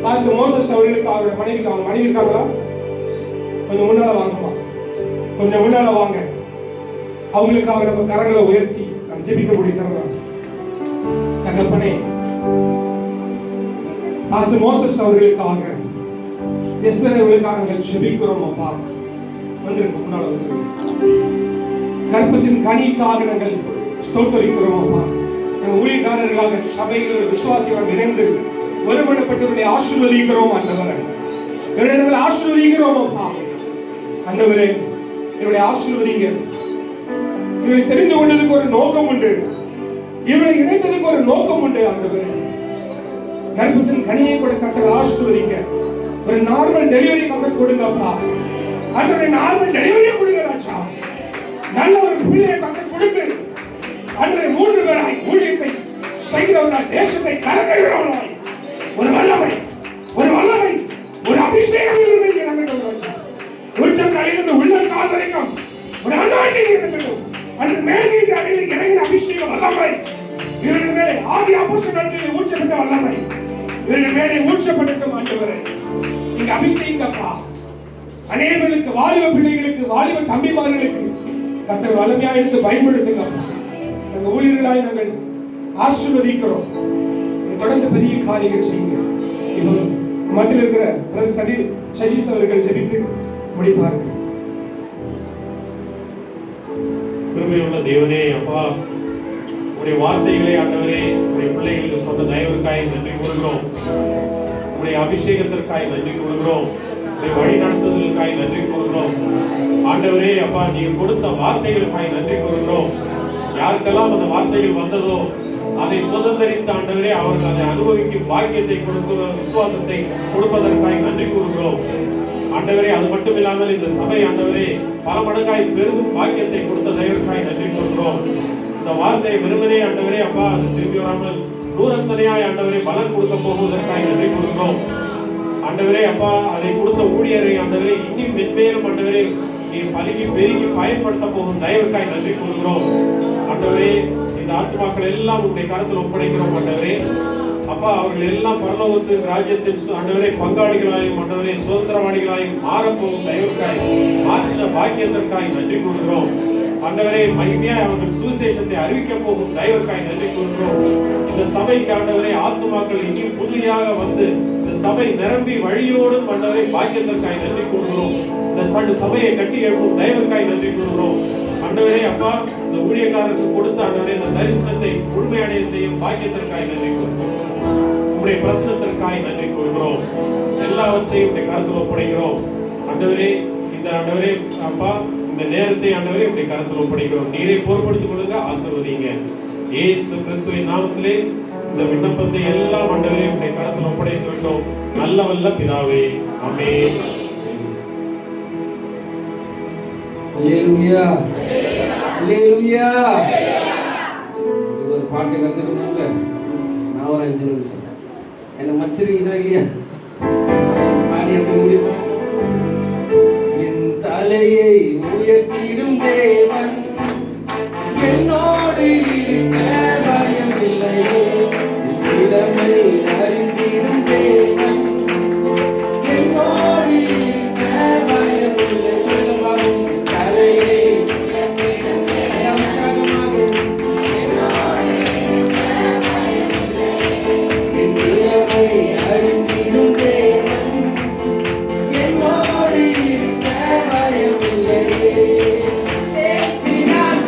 பாஸ்டர் மோசஸ் அவர்களுக்காக அவருடைய மனைவி இருக்காங்களா? கொஞ்சம் முன்னால வாங்கப்பா, கொஞ்சம் முன்னால வாங்க. அவங்களுக்காக நம்ம கரங்களை உயர்த்தி ஜெபிக்க முடியும். தகப்பனே, பாஸ்டர் மோசஸ் அவர்களுக்காக, எஸ்தர் அவர்களுக்காக நாங்கள் ஜெபிக்கிறோம் அப்பா. வந்திருக்க முன்னால வந்து கற்பத்தின் கனிக்காக நாங்கள் ஸ்தோத்திரிக்கிறோம் அப்பா. நாங்கள் ஊழியக்காரர்களாக சபையில் விசுவாசிகள் இணைந்து ஒருமனப்பட்டவர்களை ஆசீர்வதிக்கிறோம் ஆண்டவரே. இவர்களை ஆசீர்வதிக்கிறோம் அப்பா. ஆண்டவரே, இவர்களை ஆசீர்வதிங்க. இவரை தெரிந்து கொண்டதுக்கு ஒரு நோக்கம் உண்டு, இவரை இணைத்ததுக்கு ஒரு நோக்கம் உண்டு ஆண்டவரே. கர்ப்பத்தின் கனியை கூட கர்த்தர் ஆசீர்வதிங்க. ஒரு நார்மல் டெலிவரி கர்த்தர் கொடுங்கப்பா. ஆண்டவரே, நார்மல் டெலிவரி கொடுங்க ராஜா. நல்ல ஒரு பிள்ளையை கர்த்தர் கொடுத்து ஆண்டவரே 3 பேராய் ஊழியத்தை செய்கிறவர்கள் தேசத்தை கலக்கிறவர்களாய் ஒரு வல்லமை, ஒரு வல்லமை, ஒரு அபிஷேகம் இவர்களுக்கு நாங்கள் ராஜா. உச்சம் தலையிலிருந்து உள்ள கால் வரைக்கும் ஒரு அனாயிட்டிங் இருக்கட்டும். அன்று மேல்வீட்டு அறையில் இறங்கின அபிஷேகம் வல்லமை இவர்கள் மேலே ஆதி அப்போஸ்தலர்களில் ஊற்றப்பட்ட வல்லமை இவர்கள் மேலே ஊற்றப்படட்டும் ஆண்டவரே. நீங்க அபிஷேகப்பா. அநேகர்களுக்கு, வாலிப பிள்ளைகளுக்கு, வாலிப தம்பிமார்களுக்கு கர்த்தர் வல்லமையா எடுத்து பயன்படுத்துங்க. நாங்கள் ஊழியர்களாய் நாங்கள் ஆசீர்வதிக்கிறோம். தொடர்ந்து பெரிய காரியங்கள் செய்யுங்க. இப்போ மத்தியில் இருக்கிற பிரதர் சஜித் அவர்கள் ஜெபித்து முடிப்பார்கள். கிருபையுள்ள தேவனே அப்பா, உடைய வார்த்தைகளை ஆண்டவரே உடைய பிள்ளைகளுக்கு சொன்ன தயவுக்காய் நன்றி கூறுகிறோம். உடைய அபிஷேகத்திற்காய் நன்றி கூறுகிறோம். உடைய வழி நடத்துதலுக்காய் நன்றி கூறுகிறோம். ஆண்டவரே அப்பா, நீங்க கொடுத்த வார்த்தைகளுக்காய் நன்றி கூறுகிறோம். யாருக்கெல்லாம் அந்த வார்த்தைகள் வந்ததோ அதை சுதந்திரித்த ஆண்டவரே அவர்கள் அதை அனுபவிக்கும் பாக்கியத்தை கொடுக்க, விசுவாசத்தை கொடுப்பதற்காய் நன்றி கூறுகிறோம். ஆண்டவரே, அது மட்டும் இல்லாமல் இந்த சபை ஆண்டவரே பல மடங்காய் பெரும் பாக்கியத்தை கொடுத்த தயவுக்காய் நன்றி கூறுகிறோம். இந்த வார்த்தை வெறுமனே ஆண்டவரே அப்பா அது திரும்பி வராமல் நூறத்தனையாய் ஆண்டவரே பலன் கொடுக்க போவதற்காய் நன்றி கூறுகிறோம். ஆண்டவரே அப்பா, அதை கொடுத்த ஊழியரை ஆண்டவரே இன்னும் மென்மேலும் ஆண்டவரே நீ பலுகி பெருகி பயன்படுத்த போகும் தயவுக்காய் நன்றி கூறுகிறோம். ஆண்டவரே, இந்த ஆத்துமாக்கள் எல்லாம் உங்களுடைய கருத்தில் ஒப்படைக்கிறோம் ஆண்டவரே. அப்பா, அவர்கள் எல்லாம் பரலோகத்தின் ராஜ்யத்தின் ஆண்டவரே பங்காளிகளாயும் ஆண்டவரே சுதந்திரவாளிகளாயும் மாறப்போகும் தயவுக்காய் மாற்றின பாக்கியத்திற்காய் நன்றி கூறுகிறோம். ஆண்டவரே, மகிமையாய் அவர்கள் சுவிசேஷத்தை அறிவிக்க போகும் தயவுக்காய் நன்றி கூறுகிறோம். இந்த சபைக்கு ஆண்டவரே ஆத்துமாக்கள் இன்னும் புதிதாக வந்து இந்த சபை நிரம்பி வழியோடும் ஆண்டவரை பாக்கியத்திற்காய் நன்றி கூறுகிறோம். இந்த சபையை கட்டி எழுப்பும் தயவுக்காய் நன்றி கூறுகிறோம். ஆண்டவரே அப்பா, இந்த ஊழியக்காரருக்கு கொடுத்த ஆண்டவரே இந்த தரிசனத்தை முழுமையடைய செய்யும் பாக்கியத்திற்காய் நன்றி கூறுகிறோம். உங்களுடைய பிரசனத்திற்காய் நன்றி கூறுகிறோம். எல்லாவற்றையும் உடைய கருத்தில் ஒப்படைக்கிறோம். ஆண்டவரே, இந்த ஆண்டவரே அப்பா இந்த நேரத்தை ஆண்டவரே உடைய கருத்தில் ஒப்படைக்கிறோம். நீரை பொறுப்படுத்திக் கொள்ளுங்க, ஆசீர்வதிங்க. இயேசு கிறிஸ்துவின் நாமத்திலே இந்த விண்ணப்பத்தை எல்லாம் ஆண்டவரே உடைய கருத்தில் ஒப்படைத்து விட்டோம். நல்ல வல்ல பிதாவே, ஆமென். அல்லேலூயா, அல்லேலூயா. ஒரு பாட்டு கத்துக்கணும்ல, நான் ஒரு 5 நிமிஷம் என்ன மச்சிருக்கீங்களா இல்லையா? பாடி எப்படி முடிப்போம்? என் தலையை உயர்த்திடும் தேவன் என்னோடு இருக்க பயமில்லையே. இளமை அறிந்திடும் தேவன் என்னோடு இருக்க பயமில்லை. தலையை உயர்த்திடும் தேவன் என் இளமை அறிந்திடும் தேவன் என்னோடு இருக்க பயமில்லையே. ஏற்றினார்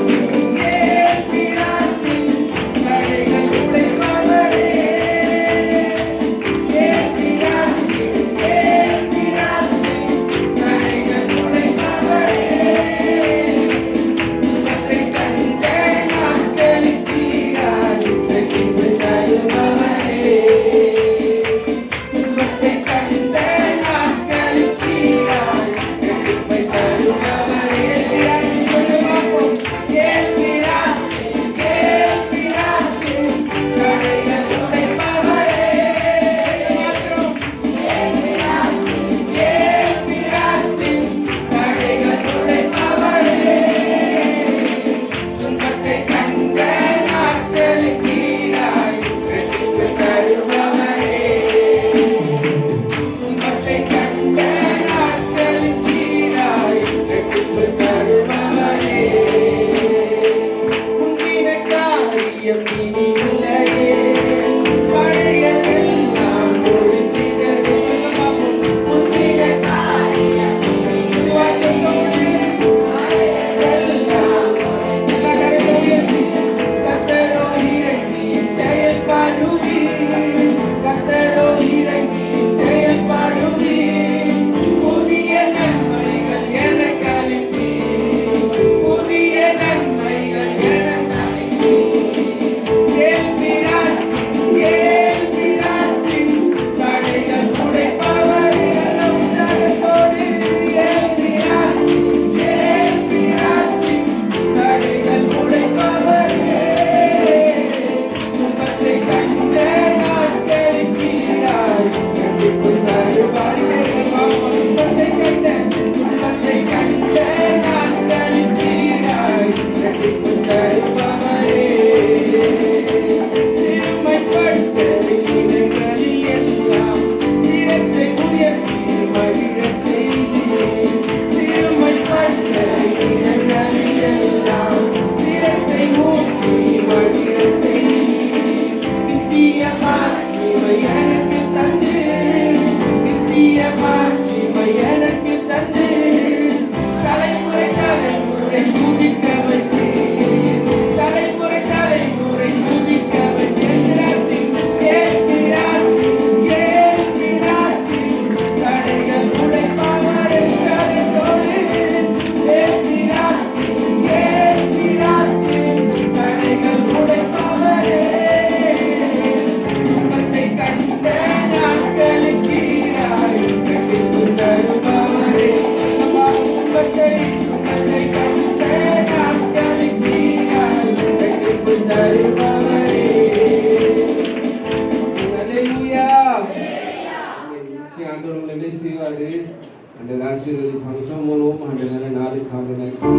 ஆசீர்வதிப்பாங்க. ஜெபம் பண்ணுவோம். ஆண்டவரே, நாளுக்காக நன்றி.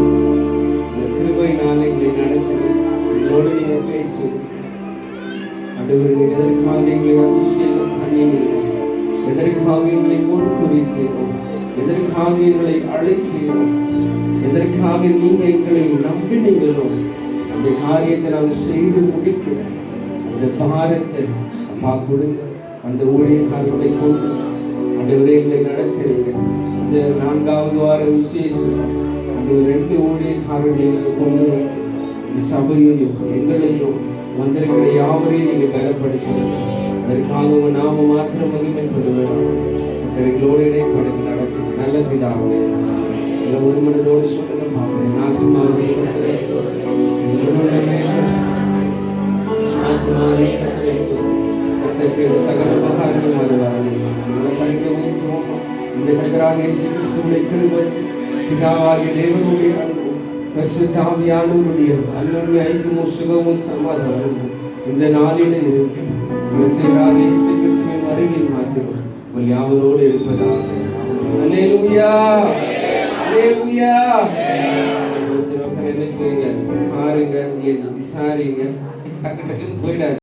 இந்த கிருபையினாலே எங்களை நடத்துங்க. எங்களோடு நீங்க பேசுங்க. ஆண்டவரே, நீர் எதற்காக எங்களை அபிஷேகம் பண்ணினீர்கள், எதற்காக எங்களை முன்குறித்தீர்கள், எதற்காக எங்களை அழைத்தீர்கள், எதற்காக நீங்க எங்களை நம்பினீங்களோ அந்த காரியத்தை நாங்கள் செய்து முடிக்கிறோம். அந்த பாரத்தை அப்பா கொடுங்க. அந்த ஊழியக்காரர்களை கொண்டு ஆண்டவரே எங்களை நடத்துறீங்க. இந்த 4வது வார விசேஷம் அந்த 2 ஊழியக்காரர்களை எங்களை கொண்டு வந்து இந்த சபையையும் எங்களையும் வந்திருக்கிற யாவரையும் நீங்க பலப்படுத்துங்க. அதற்காக உங்க நாம மாத்திரம் மகிமைப்பட வேண்டும். எங்களோடு இடைப்படுத்தி நடத்துங்க. நல்ல பிதாவே, எங்களை ஒரு மனதோடு சொல்லுங்க. பாப்பேன் நாத்துமாவே சகல மகார்கள் வருவார்கள். இந்த கர்த்தராகிய இயேசு கிறிஸ்துவின் கிருபை, பிதாவாகிய தேவனுடைய அன்பு, பரிசுத்த ஆவியானவருடைய அன்பின் ஐக்கியமும் சுகமும் சமாதானமும் இந்த நாளிலே இருக்கு. இரட்சகராகிய இயேசு கிறிஸ்துவின் வருகையில் மாத்திரம் உங்கள் யாவரோடு இருப்பதாக. அல்லேலூயா, அல்லேலூயா. ஒருத்தர் என்ன செய்யுங்க, பாருங்க, விசாரிங்க, டக்கு டக்குன்னு போயிடாது.